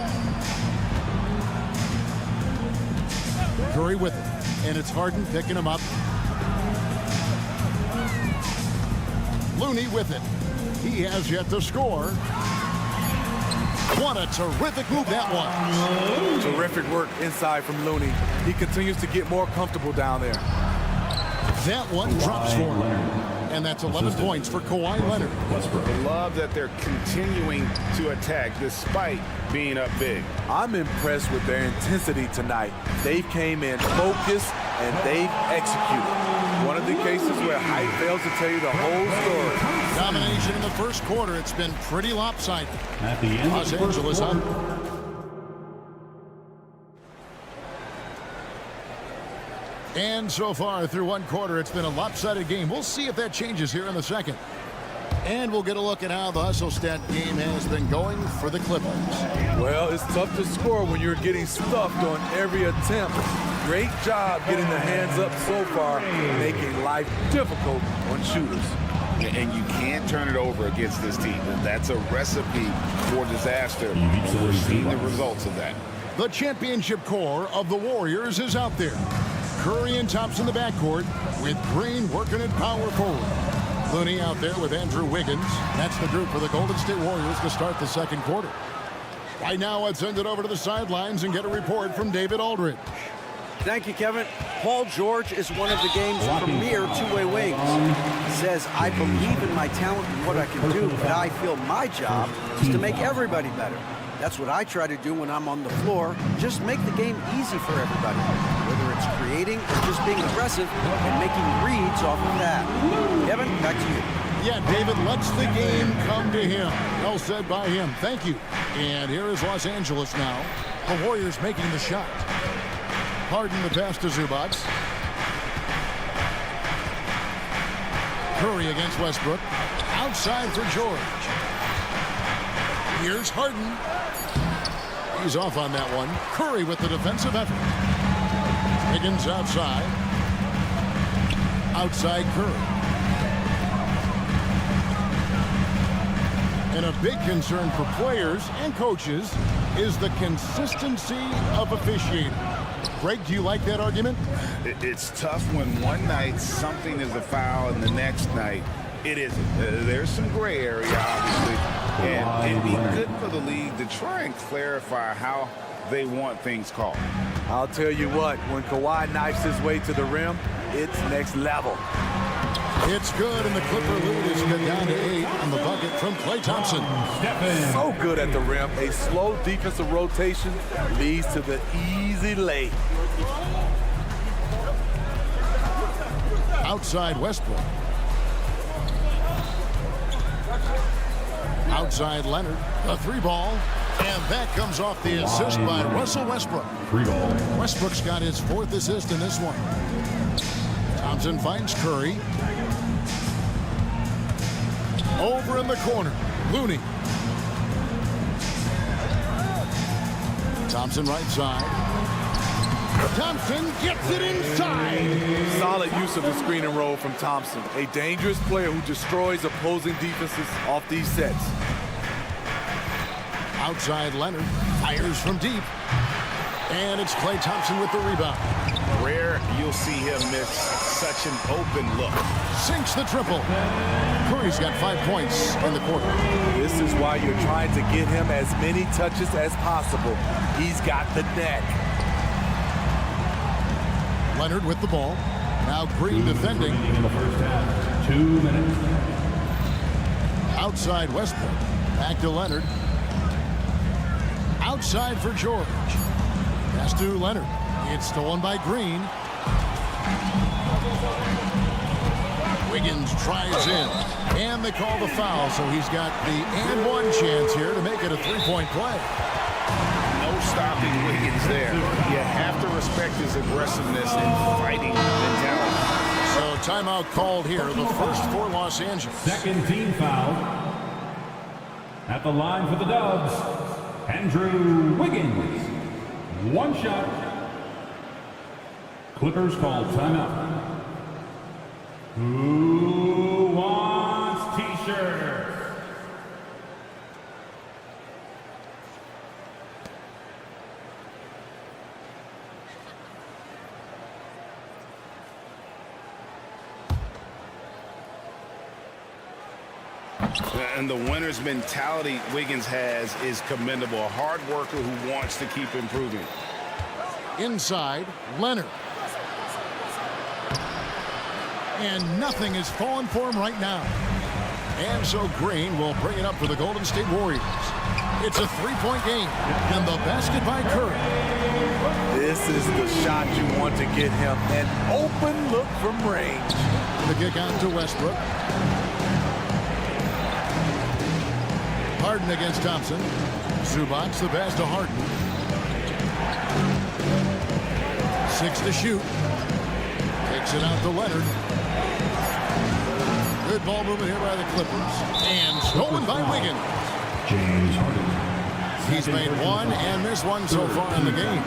Curry with it. And it's Harden picking him up. Looney with it. He has yet to score. What a terrific move that was. Terrific work inside from Looney. He continues to get more comfortable down there. That one drops for him. And that's 11 points for Kawhi Leonard. I love that they're continuing to attack despite being up big. I'm impressed with their intensity tonight. They came in focused and they've executed. One of the cases where height fails to tell you the whole story. Domination in the first quarter. It's been pretty lopsided. At the end Los Angeles on. And so far through one quarter, it's been a lopsided game. We'll see if that changes here in the second. And we'll get a look at how the hustle stat game has been going for the Clippers. Well, it's tough to score when you're getting stuffed on every attempt. Great job getting the hands up so far, making life difficult on shooters. And you can't turn it over against this team. That's a recipe for disaster. And we're seeing the results of that. The championship core of the Warriors is out there. Curry and Thompson in the backcourt with Green working at power forward. Looney out there with Andrew Wiggins. That's the group for the Golden State Warriors to start the second quarter. Right now, let's send it over to the sidelines and get a report from David Aldridge. Thank you, Kevin. Paul George is one of the game's premier two-way wings. He says, I believe in my talent and what I can do, but I feel my job is to make everybody better. That's what I try to do when I'm on the floor. Just make the game easy for everybody, whether it's creating or just being aggressive and making reads off of that. Kevin, back to you. Yeah, David lets the game come to him. Well said by him. Thank you. And here is Los Angeles now. The Warriors making the shot. Harden the pass to Zubac. Curry against Westbrook. Outside for George. Here's Harden. He's off on that one. Curry with the defensive effort. Higgins outside. Outside Curry. And a big concern for players and coaches is the consistency of officiating. Greg, do you like that argument? It's tough when one night something is a foul and the next night it isn't. There's some gray area, obviously. And it'd be good for the league to try and clarify how they want things called. I'll tell you what, when Kawhi knifes his way to the rim, it's next level. It's good, and the Clipper lead is cut down to 8 on the bucket from Klay Thompson. So good at the rim. A slow defensive rotation leads to the easy lay. Outside Westbrook. Outside Leonard. A 3-ball. And that comes off the assist by Russell Westbrook. 3-ball. Westbrook's got his 4th assist in this one. Thompson finds Curry. Over in the corner, Looney. Thompson right side. Thompson gets it inside. Solid use of the screen and roll from Thompson. A dangerous player who destroys opposing defenses off these sets. Outside Leonard, fires from deep. And it's Klay Thompson with the rebound. Rare you'll see him miss such an open look. Sinks the triple. Curry's got 5 points in the quarter. This is why you're trying to get him as many touches as possible. He's got the net. Leonard with the ball. Now Green defending. In the first half. 2 minutes. Outside Westbrook. Back to Leonard. Outside for George. Pass to Leonard. It's stolen by Green. Wiggins tries in. And they call the foul, so he's got the and one chance here to make it a 3-point play. No stopping Wiggins there. You have to respect his aggressiveness and fighting mentality. So timeout called here, the first for Los Angeles. Second team foul. At the line for the Dubs, Andrew Wiggins. 1 shot. Clippers call timeout. Who wants t-shirts? And the winner's mentality Wiggins has is commendable. A hard worker who wants to keep improving. Inside, Leonard. And nothing is falling for him right now. And so Green will bring it up for the Golden State Warriors. It's a 3-point game. And the basket by Curry. This is the shot you want to get him. An open look from range. The kick out to Westbrook. Harden against Thompson. Zubac the pass to Harden. 6 to shoot. Takes it out to Leonard. Good ball movement here by the Clippers. And stolen by Wiggins. James Harden. He's made 1 and missed 1 so far in the game.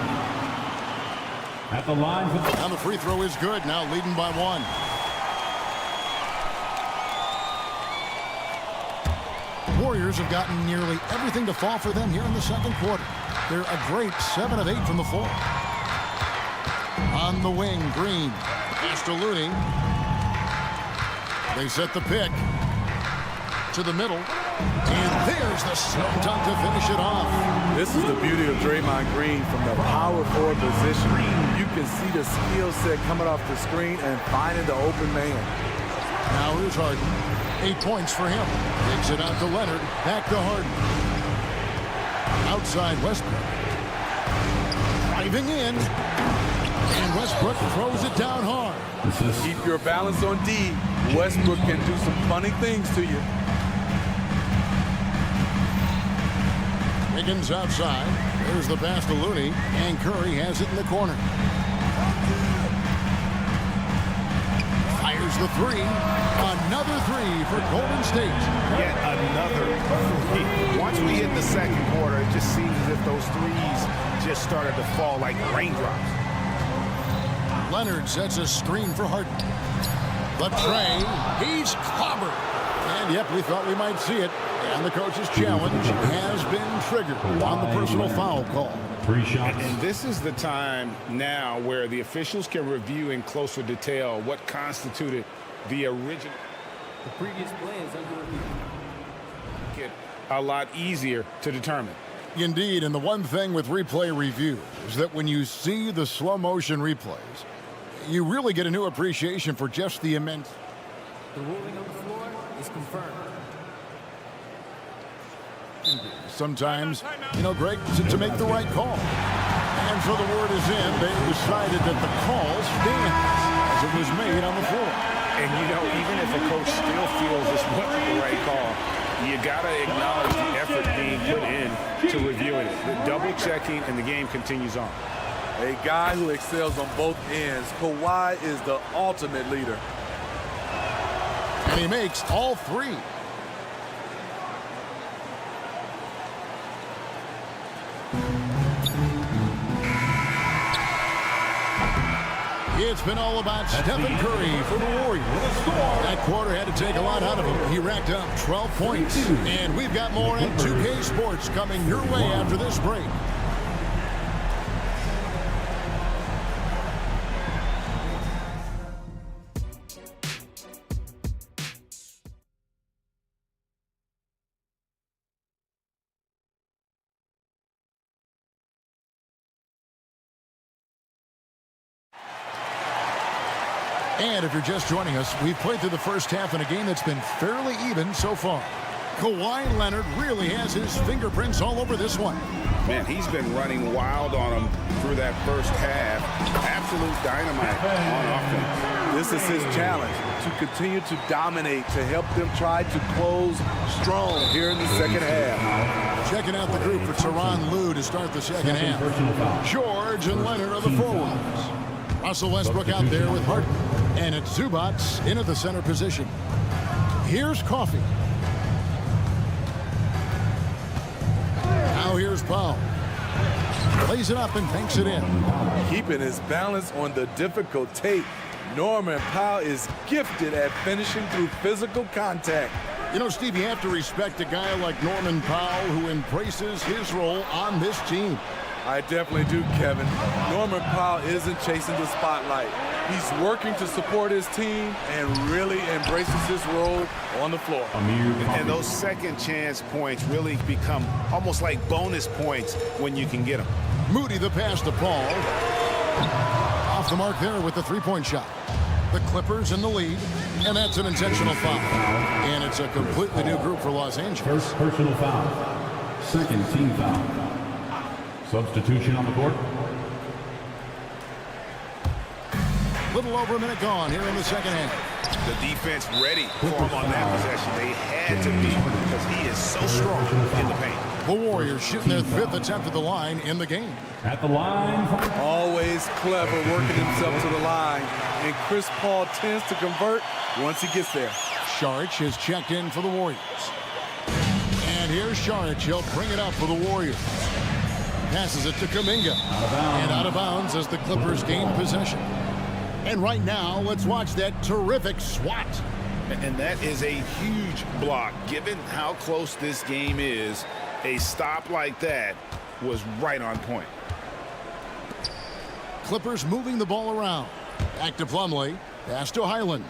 At the line for the... Now the free throw is good. Now leading by 1. Warriors have gotten nearly everything to fall for them here in the second quarter. They're a great 7 of 8 from the floor. On the wing, Green. Pass to Looney. They set the pick to the middle. And there's the slow dunk to finish it off. This is the beauty of Draymond Green from the power forward position. You can see the skill set coming off the screen and finding the open man. Now here's Harden. 8 points for him. Takes it out to Leonard. Back to Harden. Outside Westbrook. Driving in. And Westbrook throws it down hard. Keep your balance on D. Westbrook can do some funny things to you. Wiggins outside. There's the pass to Looney. And Curry has it in the corner. Fires the 3. Another 3 for Golden State. Yet another 3. Once we hit the second quarter, it just seems as if those threes just started to fall like raindrops. Leonard sets a screen for Harden. The tray, he's clobbered. And yep, we thought we might see it. And the coach's challenge has been triggered on the personal foul call. 3 shots. And this is the time now where the officials can review in closer detail what constituted the original. The previous play is under review. Get a lot easier to determine. Indeed, and the one thing with replay review is that when you see the slow motion replays, you really get a new appreciation for just the immense. The ruling on the floor is confirmed. Sometimes, Greg, to make the right call. And so the word is in. They decided that the call stands as it was made on the floor. And, even if a coach still feels this wasn't the right call, you got to acknowledge the effort being put in to reviewing it. The double checking, and the game continues on. A guy who excels on both ends. Kawhi is the ultimate leader. And he makes all 3. It's been all about Stephen Curry for the Warriors. That quarter had to take a lot out of him. He racked up 12 points. And we've got more in 2K Sports coming your way after this break. And if you're just joining us, we've played through the first half in a game that's been fairly even so far. Kawhi Leonard really has his fingerprints all over this one. Man, he's been running wild on him through that first half. Absolute dynamite on offense. This is his challenge, to continue to dominate, to help them try to close strong here in the second half. Checking out the group for Tyronn Lue to start the second half. George and Leonard are the forwards. Russell Westbrook out there with Harden. And it's Zubats in at the center position. Here's Coffey. Now here's Powell. Lays it up and banks it in. Keeping his balance on the difficult tape. Norman Powell is gifted at finishing through physical contact. Steve, you have to respect a guy like Norman Powell who embraces his role on this team. I definitely do, Kevin. Norman Powell isn't chasing the spotlight. He's working to support his team and really embraces his role on the floor. And those second chance points really become almost like bonus points when you can get them. Moody the pass to Paul. Off the mark there with the three-point shot. The Clippers in the lead, and that's an intentional foul. And it's a completely new group for Los Angeles. First personal foul. Second team foul. Substitution on the court. Little over a minute gone here in the second half. The defense ready for him on that possession. They had to be because he is so strong in the paint. The Warriors shooting their 5th attempt at the line in the game. At the line. Always clever working himself to the line. And Chris Paul tends to convert once he gets there. Saric has checked in for the Warriors. And here's Saric. He'll bring it up for the Warriors. Passes it to Kuminga. And out of bounds as the Clippers gain possession. And right now, let's watch that terrific swat. And that is a huge block. Given how close this game is, a stop like that was right on point. Clippers moving the ball around. Back to Plumlee. Pass to Highland.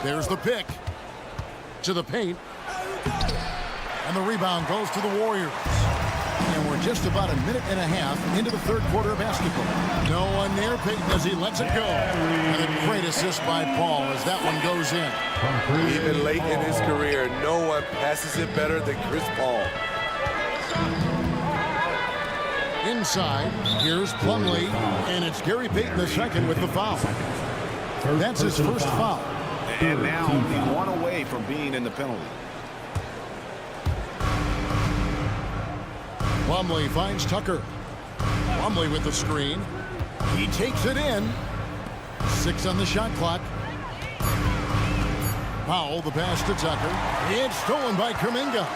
There's the pick. To the paint. And the rebound goes to the Warriors. And we're just about a minute and a half into the third quarter of basketball. No one near Peyton as he lets it go. And a great assist by Paul as that one goes in. Even late in his career, no one passes it better than Chris Paul. Inside, here's Plumlee, and it's Gary Payton II with the foul. That's his first foul. And now only one away from being in the penalty. Plumlee finds Tucker. Plumlee with the screen. He takes it in. 6 on the shot clock. Powell, the pass to Tucker. It's stolen by Kuminga.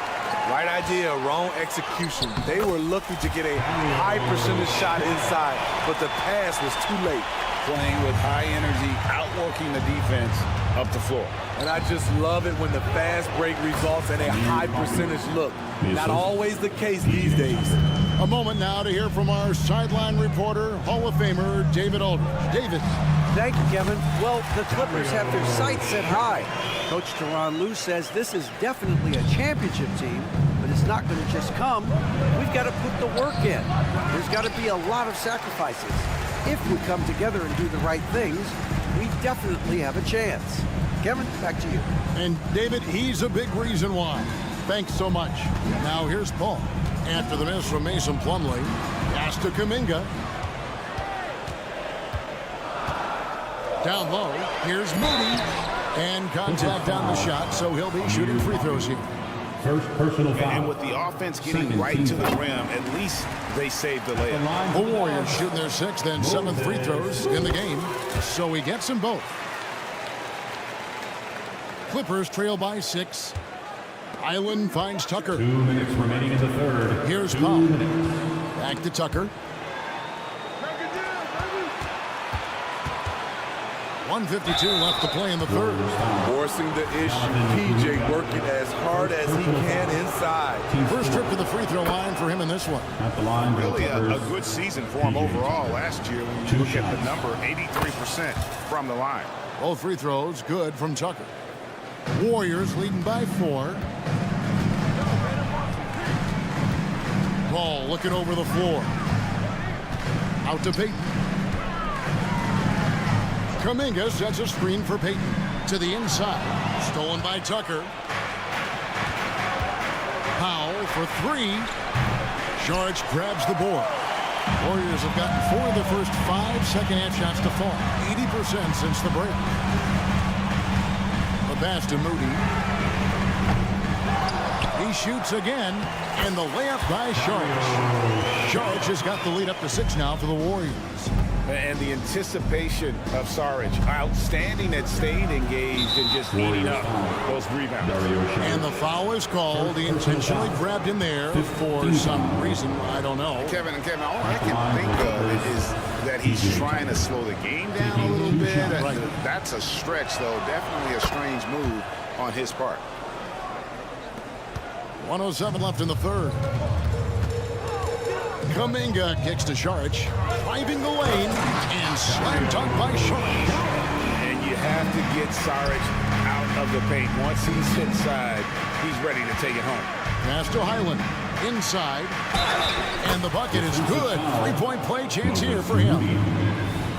Right idea, wrong execution. They were looking to get a high percentage shot inside, but the pass was too late. playing with high energy, outworking the defense up the floor. And I just love it when the fast break results in a high percentage look. Not always the case these days. A moment now to hear from our sideline reporter, Hall of Famer David Aldridge. David. Thank you, Kevin. Well, the Clippers have their sights set high. Coach Tyronn Lue says this is definitely a championship team, but it's not going to just come. We've got to put the work in. There's got to be a lot of sacrifices. If we come together and do the right things, we definitely have a chance. Kevin, back to you. And David, he's a big reason why. Thanks so much. Now here's Paul. After the miss from Mason Plumlee, pass to Kuminga. Down low, here's Moody. And contact on the shot, so he'll be shooting free throws here. First personal foul. And with the offense getting right to the rim, at least they saved the layup. The Warriors shooting their 6th and 7th free throws in the game, so he gets them both. Clippers trail by 6. Island finds Tucker. 2 minutes remaining in the third. Here's Powell. Back to Tucker. 1:52 left to play in the third. Forcing the issue. PJ working as hard as he can inside. First trip to the free throw line for him in this one. At the line, Really a good season for him overall last year when you look at the number, 83% from the line. Both free throws good from Tucker. Warriors leading by 4. Ball looking over the floor. Out to Payton. Kuminga sets a screen for Payton. To the inside. Stolen by Tucker. Powell for 3. Saric grabs the board. Warriors have gotten 4 of the first 5 second-half shots to fall. 80% since the break. The pass to Moody. He shoots again, and the layup by Saric. Saric has got the lead up to 6 now for the Warriors. And the anticipation of Saric, outstanding at staying engaged and just eating up those rebounds. And the foul is called. He intentionally grabbed him there for some reason. I don't know. Kevin, all I can think of is that he's trying to slow the game down a little bit. That's a stretch, though. Definitely a strange move on his part. 1:07 left in the third. Kuminga kicks to Saric, driving the lane, and slam dunk by Saric. And you have to get Saric out of the paint. Once he's inside, he's ready to take it home. Pass to Highland, inside, and the bucket is good. 3-point play chance here for him.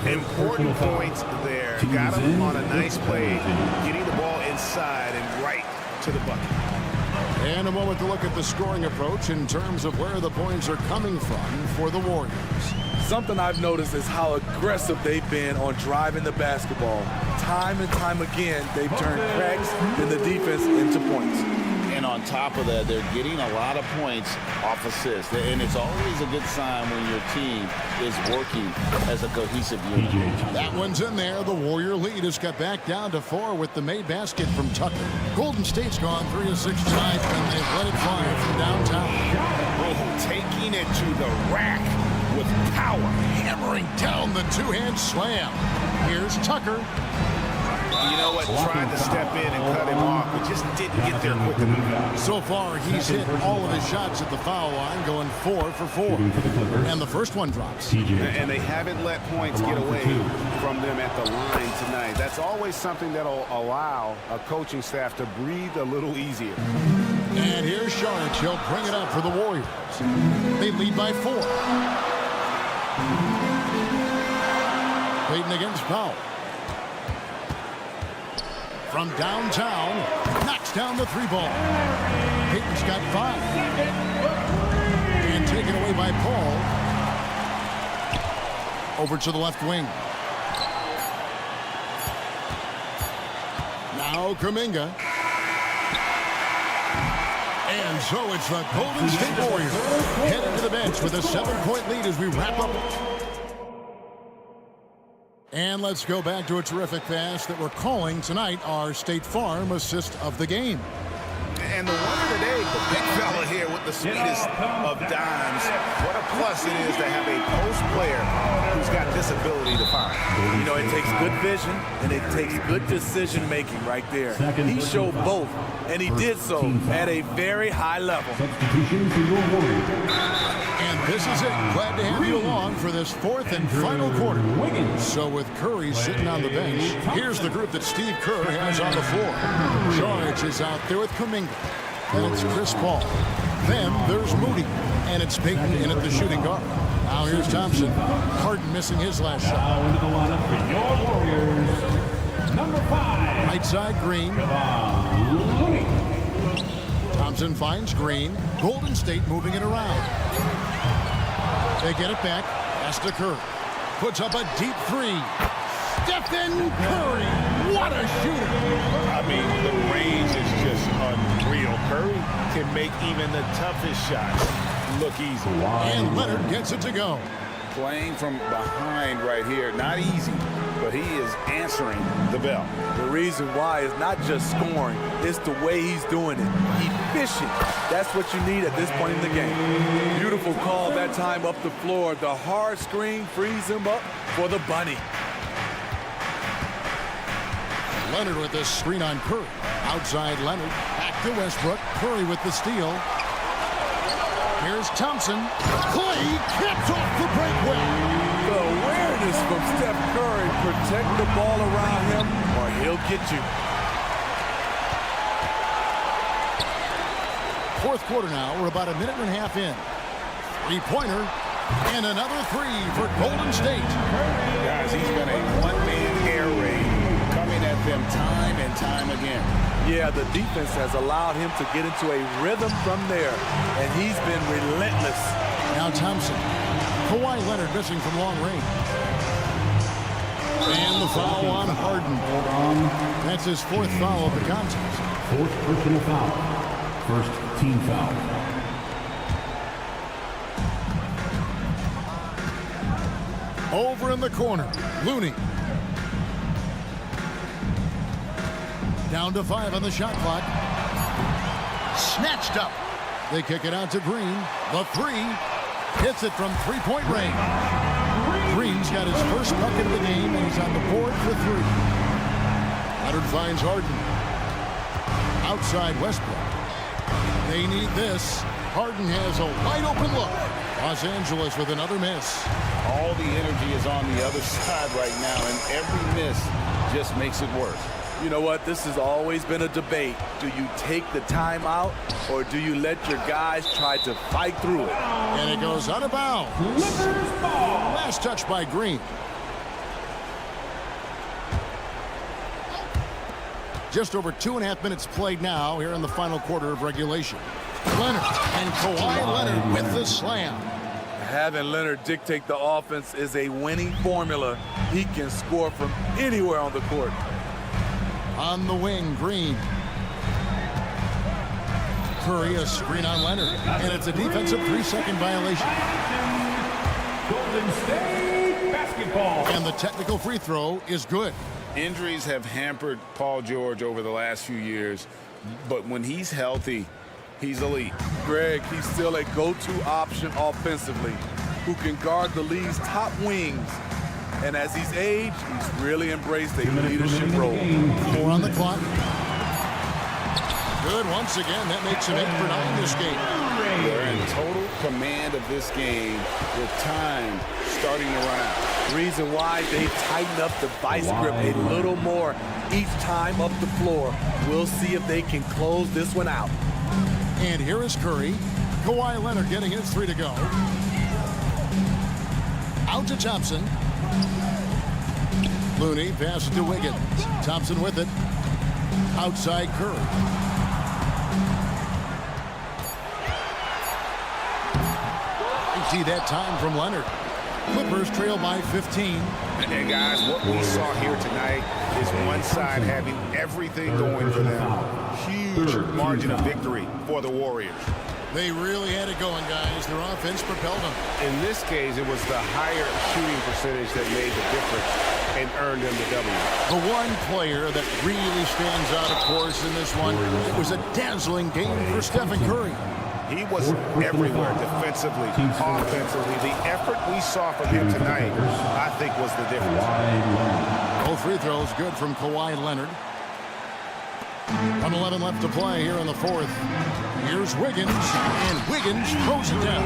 Important points there. Got him on a nice play, getting the ball inside and right to the bucket. And a moment to look at the scoring approach in terms of where the points are coming from for the Warriors. Something I've noticed is how aggressive they've been on driving the basketball. Time and time again, they've turned cracks in the defense into points. And on top of that, they're getting a lot of points off assists. And it's always a good sign when your team is working as a cohesive unit. That one's in there. The Warrior lead has got back down to 4 with the made basket from Tucker. Golden State's gone 3 of 6 tonight, and they've let it fly from downtown. Oh, taking it to the rack with power. Hammering down the two-hand slam. Here's Tucker. You know what? Tried to step in and cut him off, but just didn't get there quick enough. So far, he's hit all of his shots at the foul line, going 4 for 4. And the first one drops. And they haven't let points get away from them at the line tonight. That's always something that'll allow a coaching staff to breathe a little easier. And here's Saric. He'll bring it up for the Warriors. They lead by 4. Payton against Powell. From downtown, knocks down the 3-ball. Payton's got 5. And taken away by Paul. Over to the left wing. Now Kuminga. And so it's the Golden State Warriors headed to the bench with a 7-point lead as we wrap up. And let's go back to a terrific pass that we're calling tonight our State Farm assist of the game. And the winner today, the big fella here with the sweetest of dimes. What a plus it is to have a post player who's got this ability to find. You know, it takes good vision and it takes good decision making right there. He showed both, and he did so at a very high level. Substitution for your Warriors. And this is it. Glad to have you along for this fourth and final quarter. So with Curry sitting on the bench, here's the group that Steve Kerr has on the floor. George is out there with Kuminga. And it's Chris Paul. Then there's Moody. And it's Payton in at the shooting guard. Now here's Thompson. Harden missing his last shot. Now into the lineup for your Warriors. Number 5. Right side, Green. Thompson finds Green. Golden State moving it around. They get it back. Pass to Curry. Puts up a deep three. Stephen Curry. What a shooter. I mean, the range is just unreal. Curry can make even the toughest shots look easy. And Leonard gets it to go. Playing from behind right here, not easy, but he is answering the bell. The reason why is not just scoring, it's the way he's doing it. Efficient. That's what you need at this point in the game. Beautiful call that time up the floor. The hard screen frees him up for the bunny. Leonard with this screen on Curry. Outside Leonard. Back to Westbrook. Curry with the steal. Here's Thompson. Clay gets off the breakaway. The awareness from Steph Curry. Protect the ball around him or he'll get you. Fourth quarter now. We're about a minute and a half in. Three-pointer. And another three for Golden State. Guys, he's been a one-man air raid coming at them time and time again. Yeah, the defense has allowed him to get into a rhythm from there, and he's been relentless. Now Thompson. Kawhi Leonard missing from long range. And the foul on Harden. That's his fourth foul of the contest. Fourth personal foul. First team foul. Over in the corner, Looney. Down to 5 on the shot clock. Snatched up. They kick it out to Green. The three. Hits it from three-point range. Green's got his first bucket of the game, and he's on the board for 3. Leonard finds Harden. Outside Westbrook. They need this. Harden has a wide-open look. Los Angeles with another miss. All the energy is on the other side right now, and every miss just makes it worse. You know what? This has always been a debate. Do you take the timeout or do you let your guys try to fight through it? And it goes out of bounds. Last touch by Green. Just over 2.5 minutes played now here in the final quarter of regulation. Leonard and Kawhi Leonard with the slam. Having Leonard dictate the offense is a winning formula. He can score from anywhere on the court. On the wing, Green. Curry, a screen on Leonard. And it's a defensive 3-second violation. Golden State basketball. And the technical free throw is good. Injuries have hampered Paul George over the last few years, but when he's healthy, he's elite. Greg, he's still a go-to option offensively, who can guard the league's top wings. And as he's aged, he's really embraced a leadership role. 4 on the clock. Good once again. That makes him 8 for 9 this game. They're in total command of this game with time starting to run out. Reason why they tighten up the vice grip a little more each time up the floor. We'll see if they can close this one out. And here is Curry. Kawhi Leonard getting his 3 to go. Out to Thompson. Looney passes to Wiggins. Thompson with it. Outside Curry. See that time from Leonard. Clippers trail by 15. And guys, what we saw here tonight is one side having everything going for them. Huge margin of victory for the Warriors. They really had it going, guys. Their offense propelled them. In this case, it was the higher shooting percentage that made the difference. and earned them the W. The one player that really stands out, of course, in this one, it was a dazzling game for Stephen Curry. He was everywhere, defensively, offensively. The effort we saw from him tonight, I think, was the difference. Both free throws good from Kawhi Leonard. 1:11 left to play here in the fourth. Here's Wiggins, and Wiggins throws it down.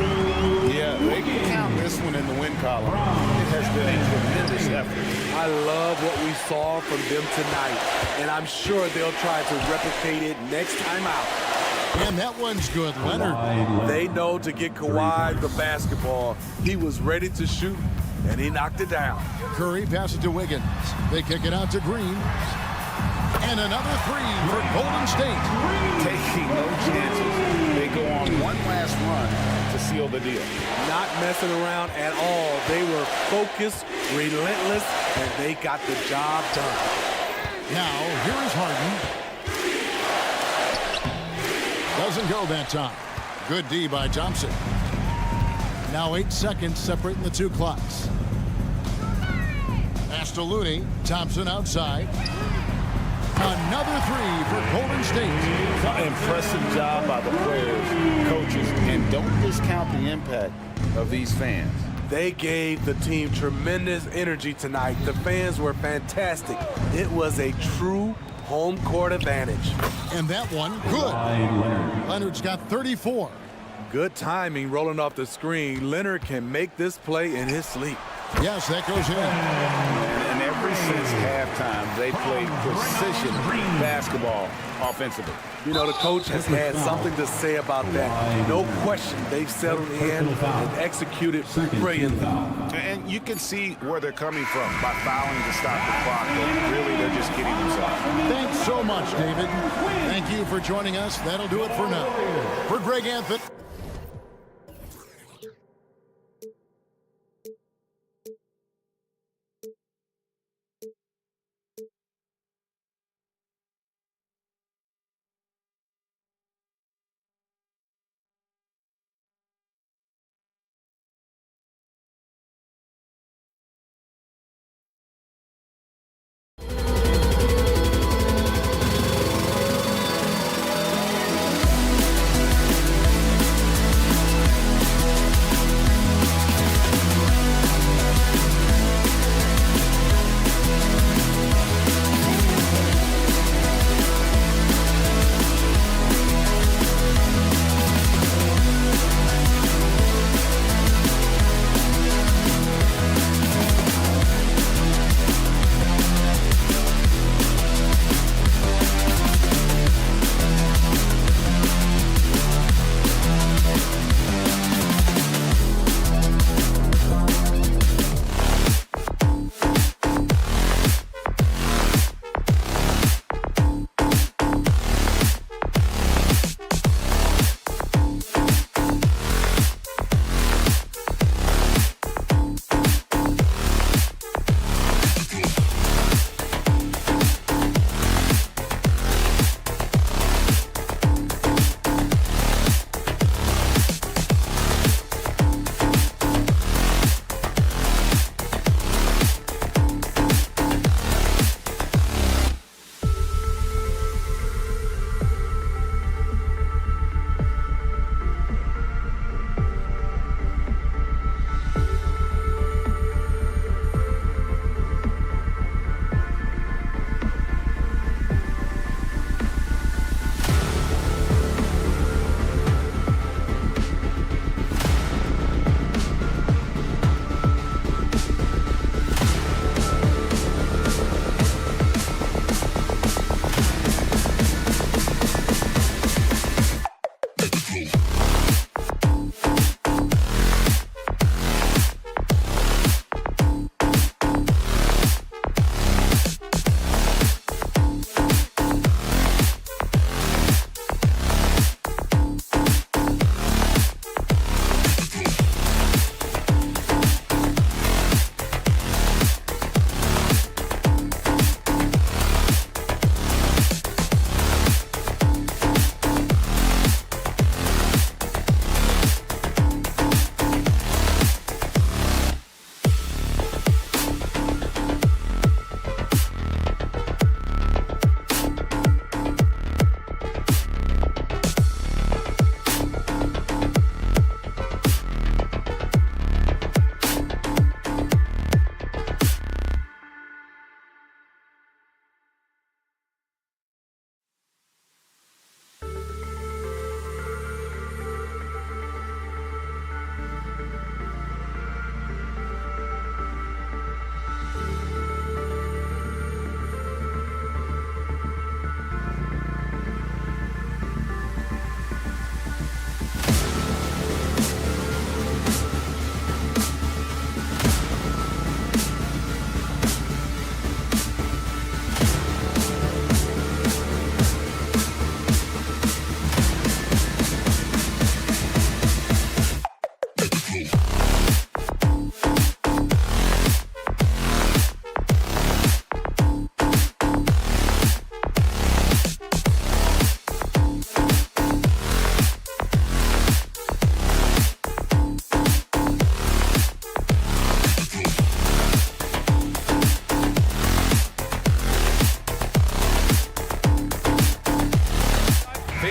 Yeah, they can count this one in the win column. It has been a tremendous effort. I love what we saw from them tonight, and I'm sure they'll try to replicate it next time out. And that one's good, Leonard. They know to get Kawhi the basketball. He was ready to shoot, and he knocked it down. Curry passes to Wiggins. They kick it out to Green. And another three for Golden State. Taking no chances. They go on one last run to seal the deal. Not messing around at all. They were focused, relentless, and they got the job done. Now, here is Harden. Doesn't go that time. Good D by Thompson. Now 8 seconds separating the two clocks. Pass to Looney. Thompson outside. Another three for Golden State. Impressive job by the players, coaches, and don't discount the impact of these fans. They gave the team tremendous energy tonight. The fans were fantastic. It was a true home court advantage. And that one, good. Leonard's got 34. Good timing rolling off the screen. Leonard can make this play in his sleep. Yes, that goes in. And ever since halftime, they played precision basketball offensively. You know, the coach has had something to say about that. No question, they've settled in and executed brilliantly. And you can see where they're coming from by fouling to stop the clock. But really, they're just kidding themselves. Thanks so much, David. Thank you for joining us. That'll do it for now. For Greg Anthony.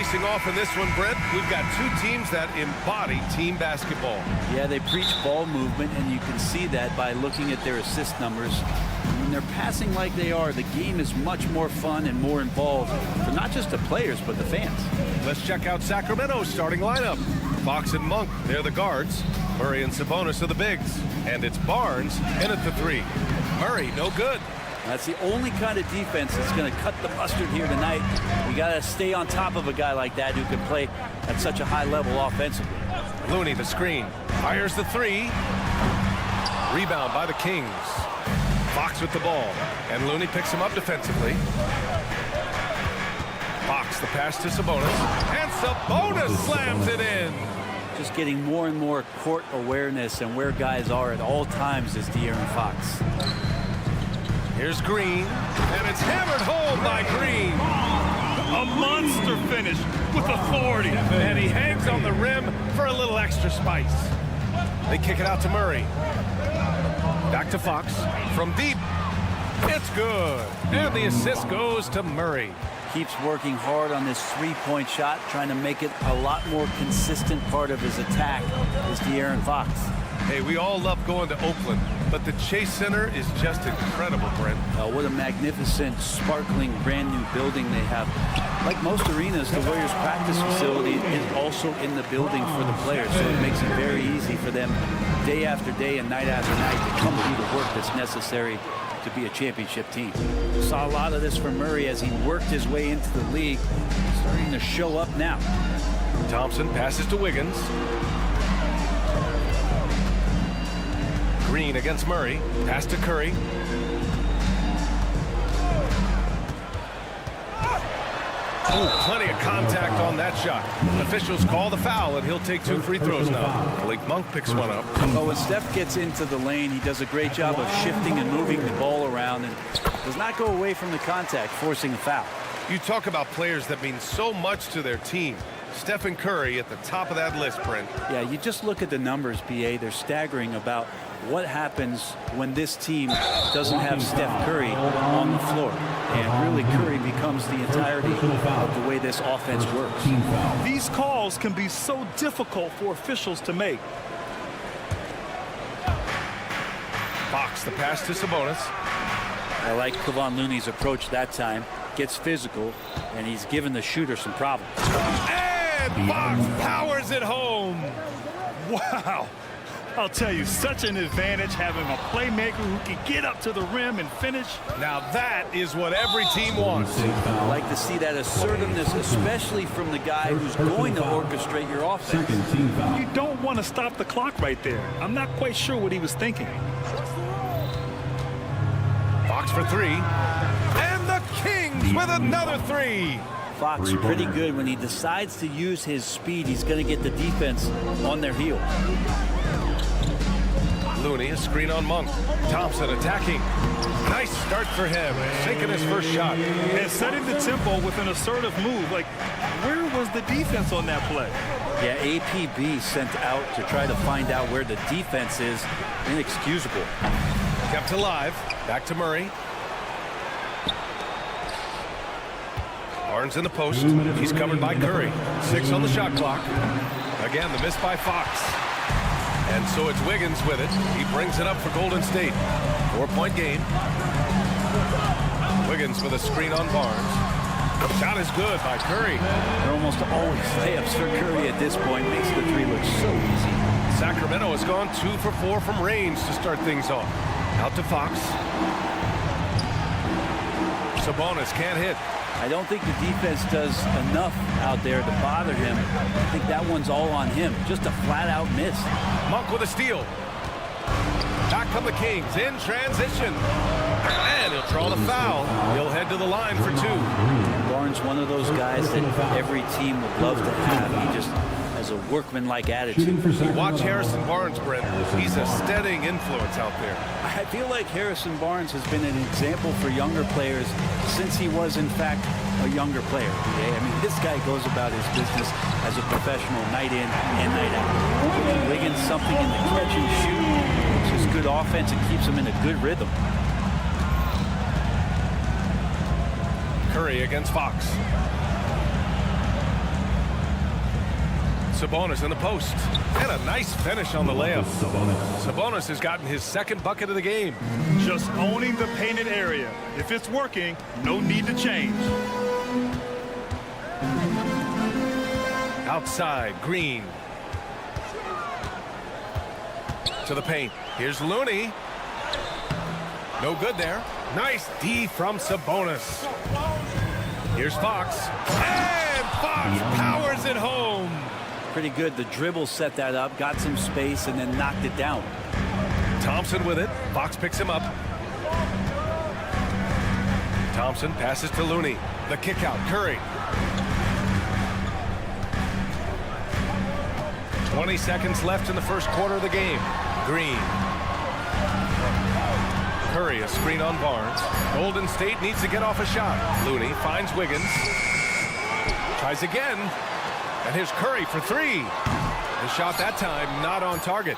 Facing off in this one, Brent, we've got two teams that embody team basketball. Yeah, they preach ball movement, and you can see that by looking at their assist numbers. When they're passing like they are, the game is much more fun and more involved for not just the players, but the fans. Let's check out Sacramento's starting lineup. Fox and Monk, they're the guards. Murray and Sabonis are the bigs. And it's Barnes in at the 3. Murray, no good. That's the only kind of defense that's going to cut the mustard here tonight. You got to stay on top of a guy like that who can play at such a high level offensively. Looney, the screen, fires the 3. Rebound by the Kings. Fox with the ball, and Looney picks him up defensively. Fox, the pass to Sabonis, and Sabonis slams it in. Just getting more and more court awareness and where guys are at all times is De'Aaron Fox. Here's Green, and it's hammered home by Green. A monster finish with authority. And he hangs on the rim for a little extra spice. They kick it out to Murray. Back to Fox. From deep. It's good. And the assist goes to Murray. Keeps working hard on this three-point shot, trying to make it a lot more consistent part of his attack is De'Aaron Fox. Hey, we all love going to Oakland, but the Chase Center is just incredible, Brent. What a magnificent, sparkling, brand new building they have. Like most arenas, the Warriors practice facility is also in the building for the players, so it makes it very easy for them day after day and night after night to come do the work that's necessary to be a championship team. Saw a lot of this from Murray as he worked his way into the league, starting to show up now. Thompson passes to Wiggins. Green against Murray. Pass to Curry. Oh, plenty of contact on that shot. Officials call the foul, and he'll take 2 free throws now. Malik Monk picks one up. Well, when Steph gets into the lane, he does a great job of shifting and moving the ball around and does not go away from the contact, forcing a foul. You talk about players that mean so much to their team. Stephen Curry at the top of that list, Brent. Yeah, you just look at the numbers, BA. They're staggering about what happens when this team doesn't have Steph Curry on the floor. And really, Curry becomes the entirety of the way this offense works. These calls can be so difficult for officials to make. Fox, the pass to Sabonis. I like Kevon Looney's approach that time. Gets physical, and he's given the shooter some problems. And Fox powers it home. Wow. I'll tell you, such an advantage having a playmaker who can get up to the rim and finish. Now that is what every team wants. I like to see that assertiveness, especially from the guy who's going to orchestrate your offense. You don't want to stop the clock right there. I'm not quite sure what he was thinking. Fox for 3. And the Kings with another 3. Fox pretty good when he decides to use his speed. He's going to get the defense on their heels. Looney, a screen on Monk. Thompson attacking. Nice start for him. Sinking his first shot. And setting the tempo with an assertive move. Like, where was the defense on that play? Yeah, APB sent out to try to find out where the defense is. Inexcusable. Kept alive. Back to Murray. Barnes in the post. He's covered by Curry. 6 on the shot clock. Again, the miss by Fox. And so it's Wiggins with it. He brings it up for Golden State. 4-point game. Wiggins with a screen on Barnes. Shot is good by Curry. They're almost always layups for Curry at this point. Makes the 3 look so easy. Sacramento has gone 2 for 4 from range to start things off. Out to Fox. Sabonis can't hit. I don't think the defense does enough out there to bother him. I think that one's all on him. Just a flat-out miss. Monk with a steal. Back come the Kings in transition. And he'll draw the foul. He'll head to the line for 2. Barnes, one of those guys that every team would love to have. He just has a workmanlike attitude. Watch Harrison Barnes, Brent. He's a steadying influence out there. I feel like Harrison Barnes has been an example for younger players since he was, in fact, a younger player. I mean, this guy goes about his business as a professional night in and night out. Giving Wiggins something in the catch and shoot, which is good offense and keeps him in a good rhythm. Curry against Fox. Sabonis in the post. And a nice finish on the layup. Sabonis has gotten his second bucket of the game. Just owning the painted area. If it's working, no need to change. Outside, Green. To the paint. Here's Looney. No good there. Nice D from Sabonis. Here's Fox. And Fox powers it home. Pretty good. The dribble set that up, got some space, and then knocked it down. Thompson with it. Fox picks him up. Thompson passes to Looney. The kick out. Curry. 20 seconds left in the first quarter of the game. Green. Curry, a screen on Barnes. Golden State needs to get off a shot. Looney finds Wiggins. Tries again. And here's Curry for three. The shot that time not on target.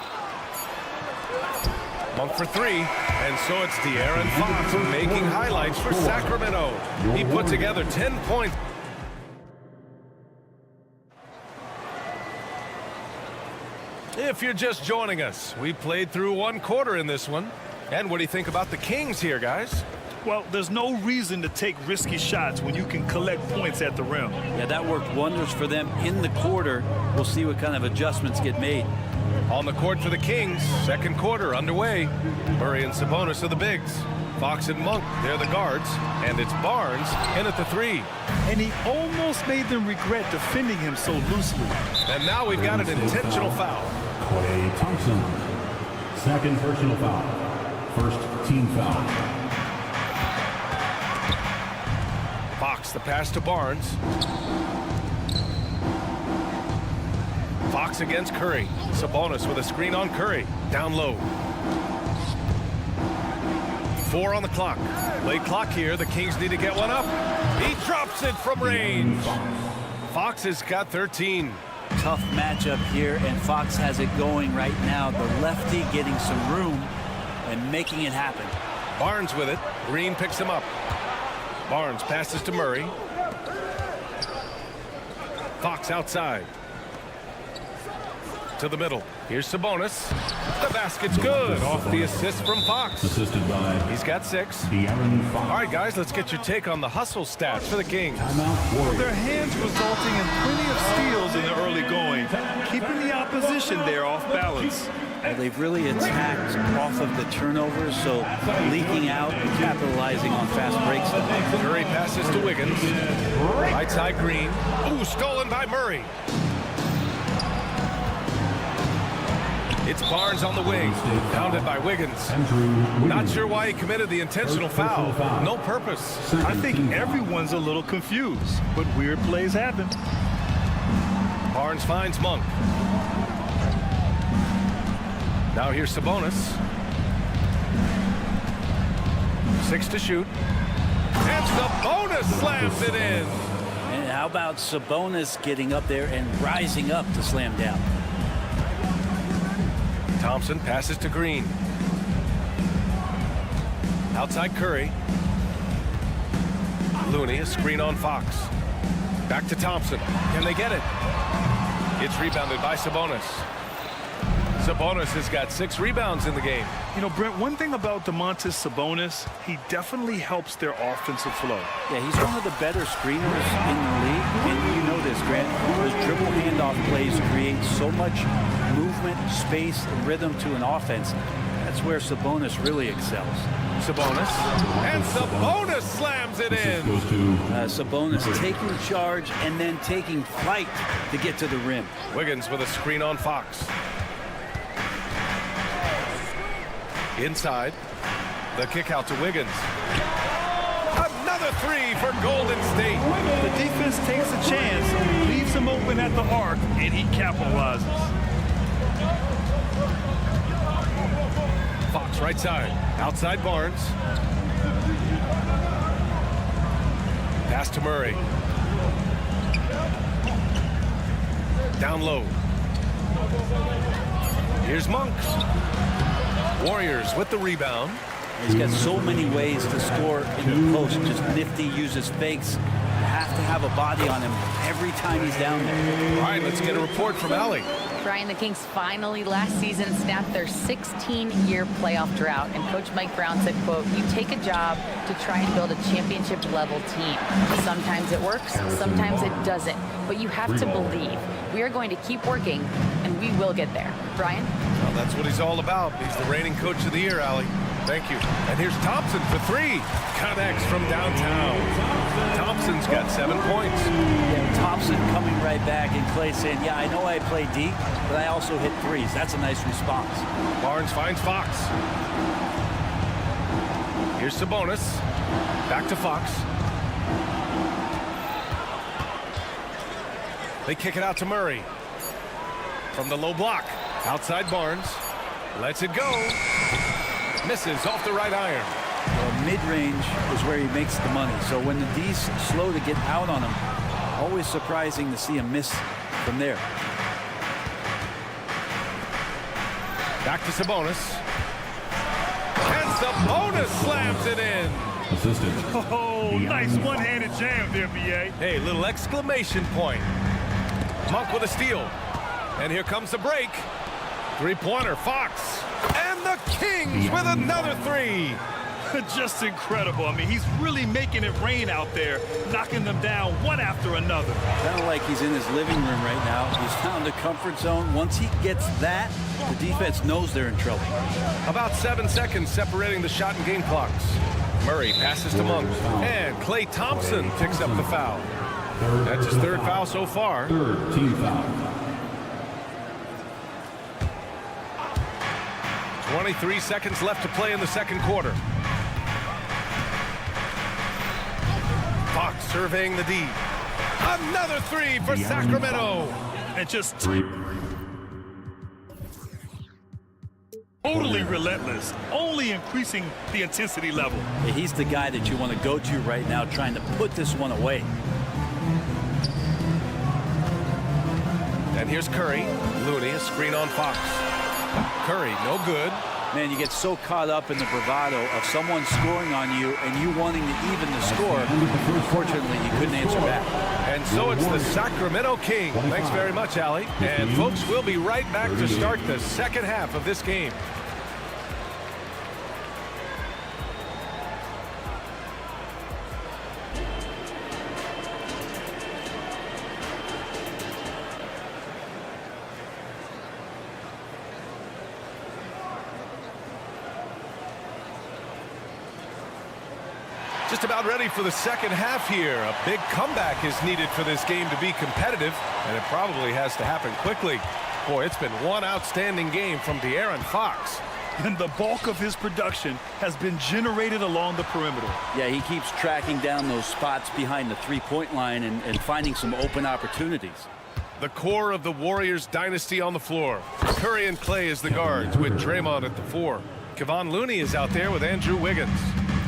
Monk for three. And so it's De'Aaron Fox making highlights for Sacramento. He put together 10 points. If you're just joining us, we played through one quarter in this one. And what do you think about the Kings here, guys? Well, there's no reason to take risky shots when you can collect points at the rim. Yeah, that worked wonders for them in the quarter. We'll see what kind of adjustments get made. On the court for the Kings, second quarter underway. Murray and Sabonis are the bigs. Fox and Monk, they're the guards. And it's Barnes in at the three. And he almost made them regret defending him so loosely. And now we've got an intentional foul. Klay Thompson. Second personal foul. First team foul. Fox, the pass to Barnes. Fox against Curry. Sabonis with a screen on Curry. Down low. 4 on the clock. Late clock here. The Kings need to get one up. He drops it from range. Fox has got 13. Tough matchup here, and Fox has it going right now. The lefty getting some room and making it happen. Barnes with it. Green picks him up. Barnes passes to Murray. Fox outside. To the middle. Here's Sabonis. The basket's good. Off the assist from Fox. Assisted by He's got 6. De'Aaron Fox. All right, guys, let's get your take on the hustle stats for the Kings. Their hands resulting in plenty of steals in the early going, keeping the opposition there off balance. Well, they've really attacked off of the turnovers, so leaking out and capitalizing on fast breaks. Curry passes to Wiggins. Right side Green. Ooh, stolen by Murray. It's Barnes on the wing. Pounded by Wiggins. Not sure why he committed the intentional foul. No purpose. I think everyone's a little confused, but weird plays happen. Barnes finds Monk. Now here's Sabonis. 6 to shoot. And Sabonis slams it in. And how about Sabonis getting up there and rising up to slam down? Thompson passes to Green. Outside Curry. Looney, a screen on Fox. Back to Thompson. Can they get it? It's rebounded by Sabonis. Sabonis has got 6 rebounds in the game. You know, Brent, one thing about Domantas Sabonis, he definitely helps their offensive flow. Yeah, he's one of the better screeners in the league. And you know this, Grant. Those dribble handoff plays create so much movement, space, and rhythm to an offense. That's where Sabonis really excels. Sabonis. And Sabonis slams it in. Sabonis taking charge and then taking flight to get to the rim. Wiggins with a screen on Fox. Inside. The kick out to Wiggins. Another 3 for Golden State. The defense takes a chance, leaves him open at the arc, and he capitalizes. Fox right side. Outside Barnes. Pass to Murray. Down low. Here's Monk. Warriors with the rebound. He's got so many ways to score in the post. Just nifty, uses fakes, have to have a body on him every time he's down there. All right, let's get a report from Allie. Brian, the Kings finally last season snapped their 16-year playoff drought, and Coach Mike Brown said, quote, "You take a job to try and build a championship-level team. Sometimes it works, sometimes it doesn't, but you have to believe. We are going to keep working, and we will get there." Brian? Well, that's what he's all about. He's the reigning Coach of the Year, Allie. Thank you. And here's Thompson for three. Connects from downtown. Thompson's got 7 points. Yeah, Thompson coming right back, and Clay saying, yeah, I know I play deep, but I also hit threes. That's a nice response. Barnes finds Fox. Here's Sabonis. Back to Fox. They kick it out to Murray. From the low block. Outside Barnes. Lets it go. Misses off the right iron. Well, mid-range is where he makes the money. So when the D's slow to get out on him, always surprising to see him miss from there. Back to Sabonis. And Sabonis slams it in. Oh, nice one-handed jam there, B.A. Hey, little exclamation point. Monk with a steal. And here comes the break. Three-pointer, Fox. And the Kings with another three. Just incredible. I mean, he's really making it rain out there, knocking them down one after another. Kind of like he's in his living room right now. He's found a comfort zone. Once he gets that, the defense knows they're in trouble. About 7 seconds separating the shot and game clocks. Murray passes to Monk. And Klay Thompson picks up the foul. That's his third foul so far. Third team foul. 23 seconds left to play in the second quarter. Fox surveying the D. Another three for Sacramento. And just totally relentless, only increasing the intensity level. Yeah, he's the guy that you want to go to right now, trying to put this one away. And here's Curry. Looney, a screen on Fox. Curry, no good. Man, you get so caught up in the bravado of someone scoring on you and you wanting to even the score. Unfortunately, you couldn't answer back. And so it's the Sacramento Kings. Thanks very much, Allie. And folks, we'll be right back to start the second half of this game. Just about ready for the second half here. A big comeback is needed for this game to be competitive, and it probably has to happen quickly. Boy, it's been one outstanding game from De'Aaron Fox. And the bulk of his production has been generated along the perimeter. Yeah, he keeps tracking down those spots behind the three-point line and finding some open opportunities. The core of the Warriors dynasty on the floor. Curry and Klay as the guards with Draymond at the 4. Kevon Looney is out there with Andrew Wiggins.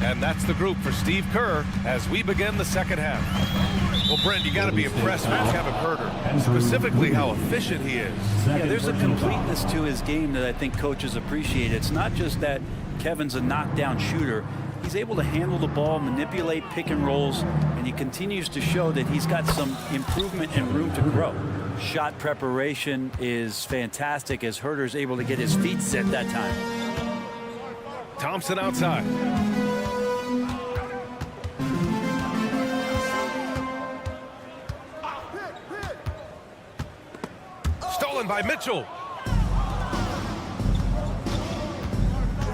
And that's the group for Steve Kerr as we begin the second half. Well, Brent, you got to be impressed with Kevin Huerter, specifically how efficient he is. Yeah, there's a completeness to his game that I think coaches appreciate. It's not just that Kevin's a knockdown shooter. He's able to handle the ball, manipulate pick and rolls, and he continues to show that he's got some improvement and room to grow. Shot preparation is fantastic as Huerter's able to get his feet set that time. Thompson outside. Stolen by Mitchell.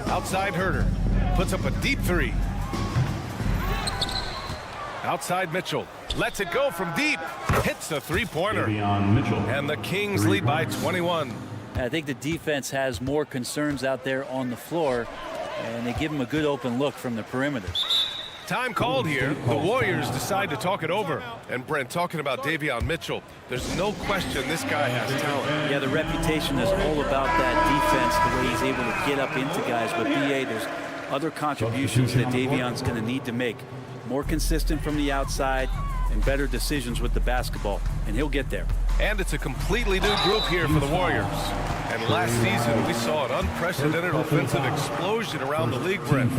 Outside Huerter. Puts up a deep three. Outside Mitchell. Lets it go from deep. Hits the three-pointer. And the Kings lead by 21. I think the defense has more concerns out there on the floor, and they give him a good open look from the perimeter. Time called here. The Warriors decide to talk it over. And Brent, talking about Davion Mitchell, there's no question this guy has talent. Yeah, the reputation is all about that defense, the way he's able to get up into guys. But BA, there's other contributions that Davion's going to need to make. More consistent from the outside and better decisions with the basketball. And he'll get there. And it's a completely new group here for the Warriors. And last season, we saw an unprecedented offensive explosion around the league, Brent.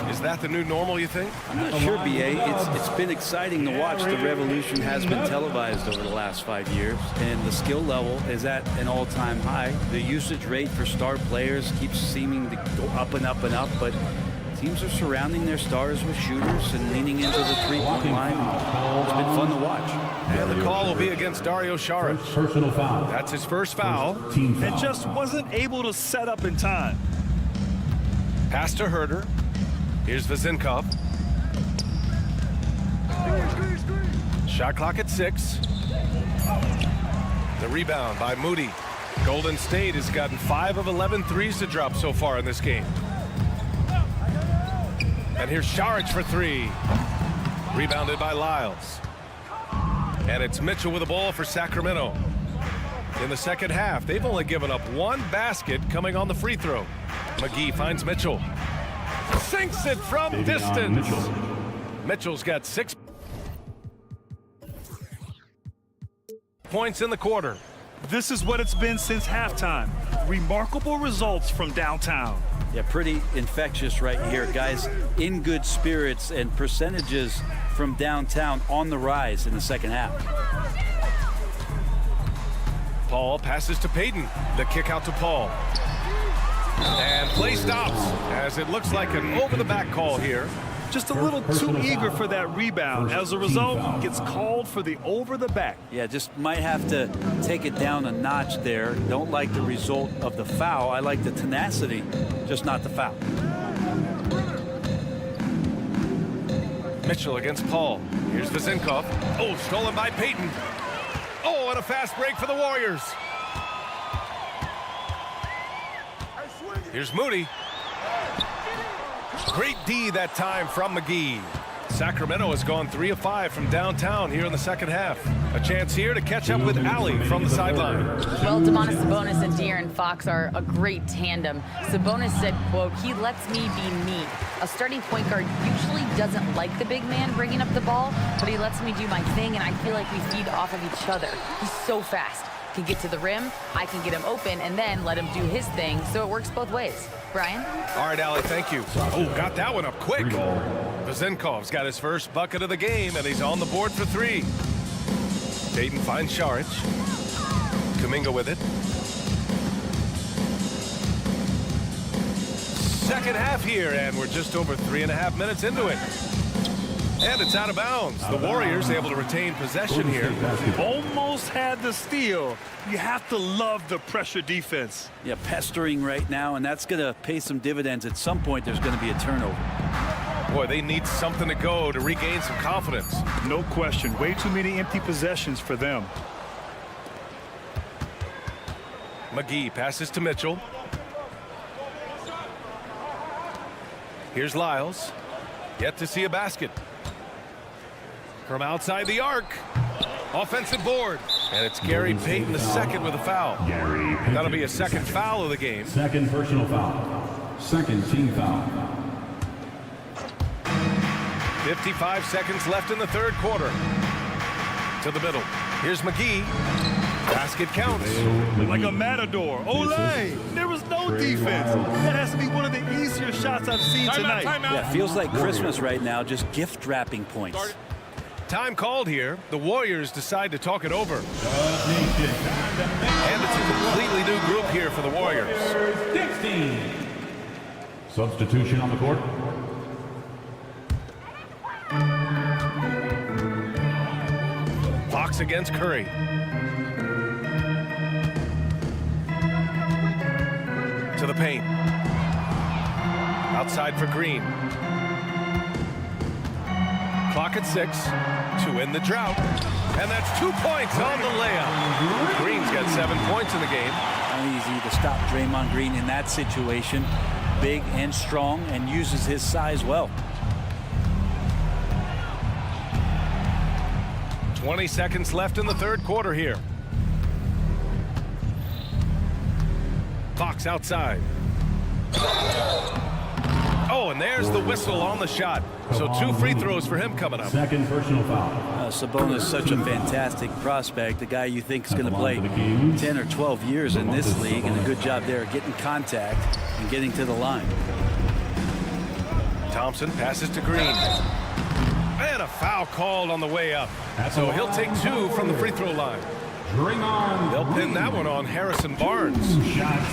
Is that the new normal, you think? I'm not sure, B.A. It's been exciting to watch. The revolution has been televised over the last 5 years, and the skill level is at an all-time high. The usage rate for star players keeps seeming to go up and up and up, but teams are surrounding their stars with shooters and leaning into the three-point line. It's been fun to watch. And the call will be against Dario Saric. Personal foul. That's his first foul. Team foul. And just wasn't able to set up in time. Pass to Herder. Here's Vezinkov. Shot clock at 6. The rebound by Moody. Golden State has gotten 5 of 11 threes to drop so far in this game. And here's Saric for 3. Rebounded by Lyles. And it's Mitchell with the ball for Sacramento. In the second half, they've only given up 1 basket coming on the free throw. McGee finds Mitchell. Sinks it from distance. Mitchell's got 6 points in the quarter. This is what it's been since halftime. Remarkable results from downtown. Yeah, pretty infectious right here, guys. In good spirits, and percentages from downtown on the rise in the second half. Paul passes to Payton. The kick out to Paul. And play stops as it looks like an over-the-back call here. Just a little too eager for that rebound. As a result, gets called for the over-the-back. Yeah, just might have to take it down a notch there. Don't like the result of the foul. I like the tenacity, just not the foul. Mitchell against Paul. Here's Vezinkov. Oh, stolen by Payton. Oh, and a fast break for the Warriors. Here's Moody. Great D that time from McGee. Sacramento has gone 3 of 5 from downtown here in the second half. A chance here to catch up with Allie from the sideline. Well, Domantas Sabonis and De'Aaron Fox are a great tandem. Sabonis said, quote, "He lets me be me. A starting point guard usually doesn't like the big man bringing up the ball, but he lets me do my thing, and I feel like we feed off of each other. He's so fast. Can get to the rim, I can get him open, and then let him do his thing, so it works both ways." Brian? All right, Allie, thank you. Oh, got that one up quick. Vezinkov's got his first bucket of the game, and he's on the board for 3. Payton finds Saric. Kuminga with it. Second half here, and we're just over 3.5 minutes into it. And it's out of bounds. The Warriors able to retain possession here. Almost had the steal. You have to love the pressure defense. Yeah, pestering right now, and that's going to pay some dividends. At some point, there's going to be a turnover. Boy, they need something to go to regain some confidence. No question. Way too many empty possessions for them. McGee passes to Mitchell. Here's Lyles. Yet to see a basket. From outside the arc. Offensive board. And it's Gary Payton the second with a foul. That'll be a second foul of the game. Second personal foul. Second team foul. 55 seconds left in the third quarter. To the middle. Here's McGee. Basket counts. Like a matador. Olay! There was no defense. That has to be one of the easier shots I've seen tonight. Yeah, feels like Christmas right now, just gift wrapping points. Time called here. The Warriors decide to talk it over. And it's a completely new group here for the Warriors. 16. Substitution on the court. Fox against Curry. To the paint. Outside for Green. Clock at 6 to end the drought. And that's 2 points on the layup. Green's got 7 points in the game. Easy to stop Draymond Green in that situation. Big and strong, and uses his size well. 20 seconds left in the third quarter here. Fox outside. Oh, and there's the whistle on the shot. So 2 free throws for him coming up. Second personal foul. Sabonis is such a fantastic prospect, the guy you think is going to play 10 or 12 years in this league, and a good job there getting contact and getting to the line. Thompson passes to Green. And a foul called on the way up. So he'll take 2 from the free throw line. They'll pin that one on Harrison Barnes.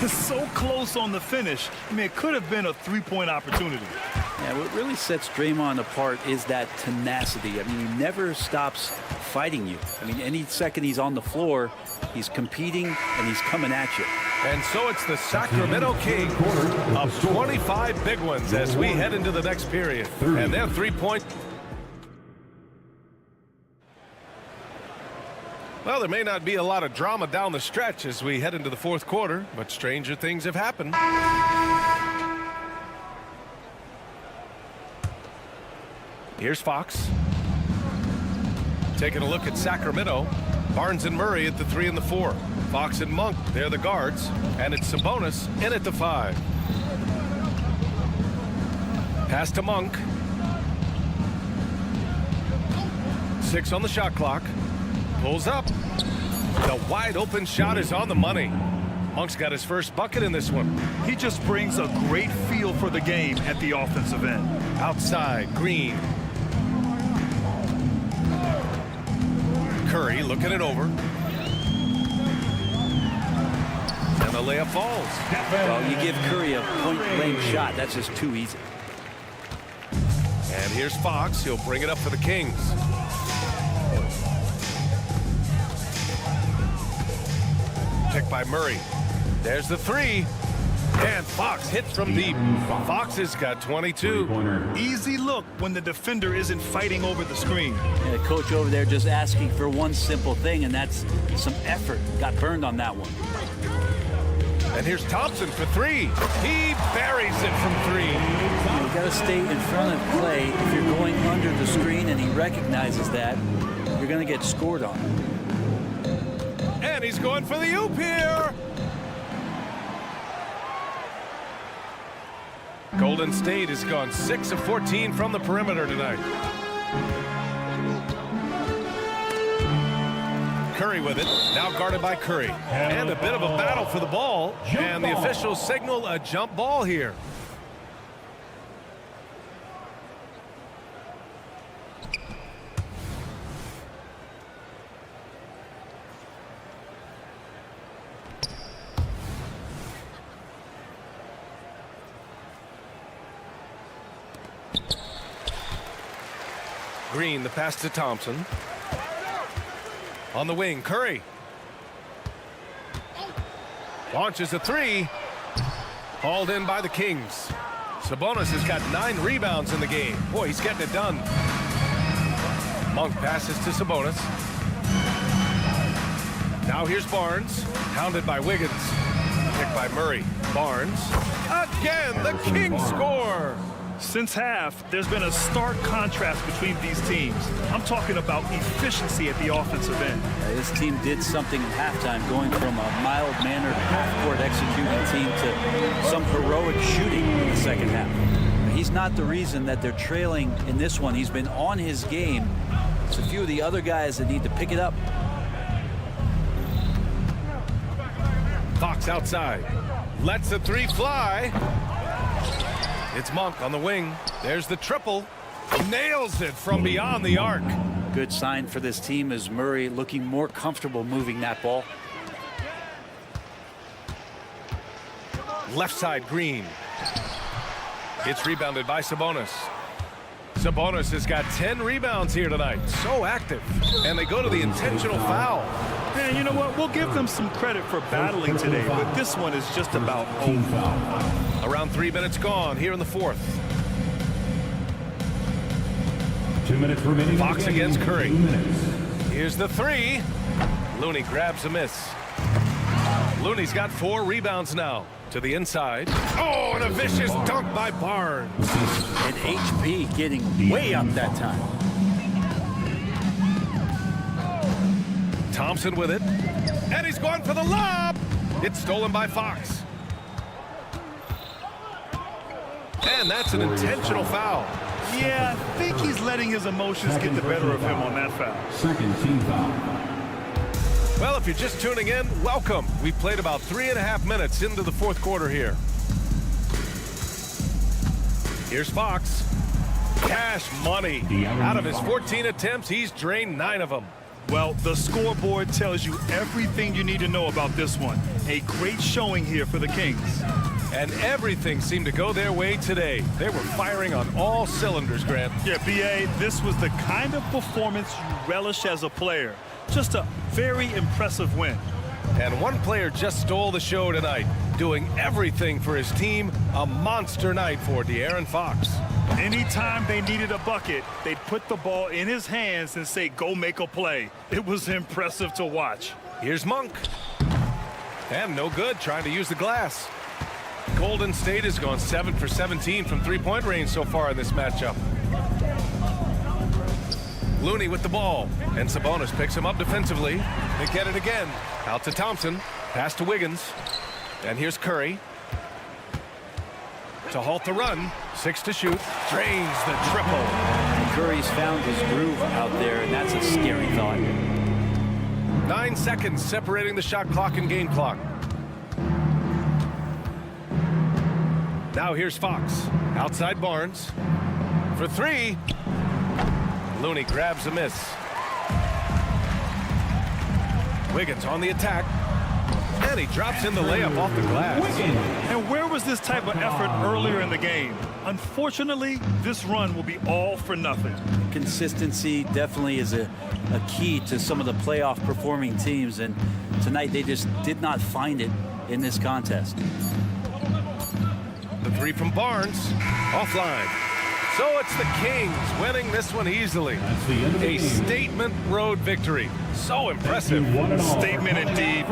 It's so close on the finish. I mean, it could have been a three-point opportunity. Yeah, what really sets Draymond apart is that tenacity. I mean, he never stops fighting you. I mean, any second he's on the floor, he's competing and he's coming at you. And so it's the Sacramento Kings of 25 big ones as we head into the next period. And their 3-point. Well, there may not be a lot of drama down the stretch as we head into the 4th quarter, but stranger things have happened. Here's Fox. Taking a look at Sacramento. Barnes and Murray at the 3 and the 4. Fox and Monk, they're the guards. And it's Sabonis in at the 5. Pass to Monk. 6 on the shot clock. Pulls up. The wide open shot is on the money. Monk's got his first bucket in this one. He just brings a great feel for the game at the offensive end. Outside, Green. Curry looking it over. And the layup falls. Well, you give Curry a point-blank shot. That's just too easy. And here's Fox. He'll bring it up for the Kings. Picked by Murray. There's the 3. And Fox hits from deep. Fox has got 22. Easy look when the defender isn't fighting over the screen. And the coach over there just asking for one simple thing, and that's some effort. Got burned on that one. And here's Thompson for 3. He buries it from 3. You got to stay in front of Clay. If you're going under the screen and he recognizes that, you're going to get scored on. And he's going for the oop here. Golden State has gone 6 of 14 from the perimeter tonight. Curry with it, now guarded by Curry. And a bit of a battle for the ball. And the officials signal a jump ball here. Green, the pass to Thompson. On the wing, Curry. Launches a 3. Hauled in by the Kings. Sabonis has got 9 rebounds in the game. Boy, he's getting it done. Monk passes to Sabonis. Now here's Barnes. Hounded by Wiggins. Picked by Murray. Barnes. Again, the Kings score. Since half, there's been a stark contrast between these teams. I'm talking about efficiency at the offensive end. This team did something at halftime, going from a mild-mannered half-court executing team to some heroic shooting in the second half. He's not the reason that they're trailing in this one. He's been on his game. It's a few of the other guys that need to pick it up. Fox outside. Lets the 3 fly. It's Monk on the wing. There's the triple. Nails it from beyond the arc. Good sign for this team is Murray looking more comfortable moving that ball. Left side, Green. It's rebounded by Sabonis. Sabonis has got 10 rebounds here tonight. So active. And they go to the intentional foul. Man, you know what? We'll give them some credit for battling today, but this one is just about over. Around 3 minutes gone here in the 4th. 2 minutes remaining. Fox against Curry. Here's the 3. Looney grabs a miss. Looney's got 4 rebounds now. To the inside. Oh, and a vicious dunk by Barnes. And HB getting way up that time. Thompson with it. And he's going for the lob. It's stolen by Fox. And that's an intentional foul. Yeah, I think he's letting his emotions get the better of him on that foul. Second team foul. Well, if you're just tuning in, welcome. We've played about 3.5 minutes into the fourth quarter here. Here's Fox. Cash money. Out of his 14 attempts, he's drained 9 of them. Well, the scoreboard tells you everything you need to know about this one. A great showing here for the Kings. And everything seemed to go their way today. They were firing on all cylinders, Grant. Yeah, B.A., this was the kind of performance you relish as a player. Just a very impressive win. And one player just stole the show tonight, doing everything for his team. A monster night for De'Aaron Fox. Anytime they needed a bucket, they'd put the ball in his hands and say, go make a play. It was impressive to watch. Here's Monk. And no good, trying to use the glass. Golden State has gone 7 for 17 from three-point range so far in this matchup. Looney with the ball, and Sabonis picks him up defensively. They get it again. Out to Thompson, pass to Wiggins, and here's Curry. To halt the run, 6 to shoot, drains the triple. And Curry's found his groove out there, and that's a scary thought. 9 seconds separating the shot clock and game clock. Now here's Fox, outside Barnes. For 3. Looney grabs a miss. Wiggins on the attack. And he drops in the layup off the glass. And where was this type of effort earlier in the game? Unfortunately, this run will be all for nothing. Consistency definitely is a key to some of the playoff performing teams, and tonight they just did not find it in this contest. The 3 from Barnes, offline. So it's the Kings winning this one easily. A statement road victory. So impressive. Statement indeed.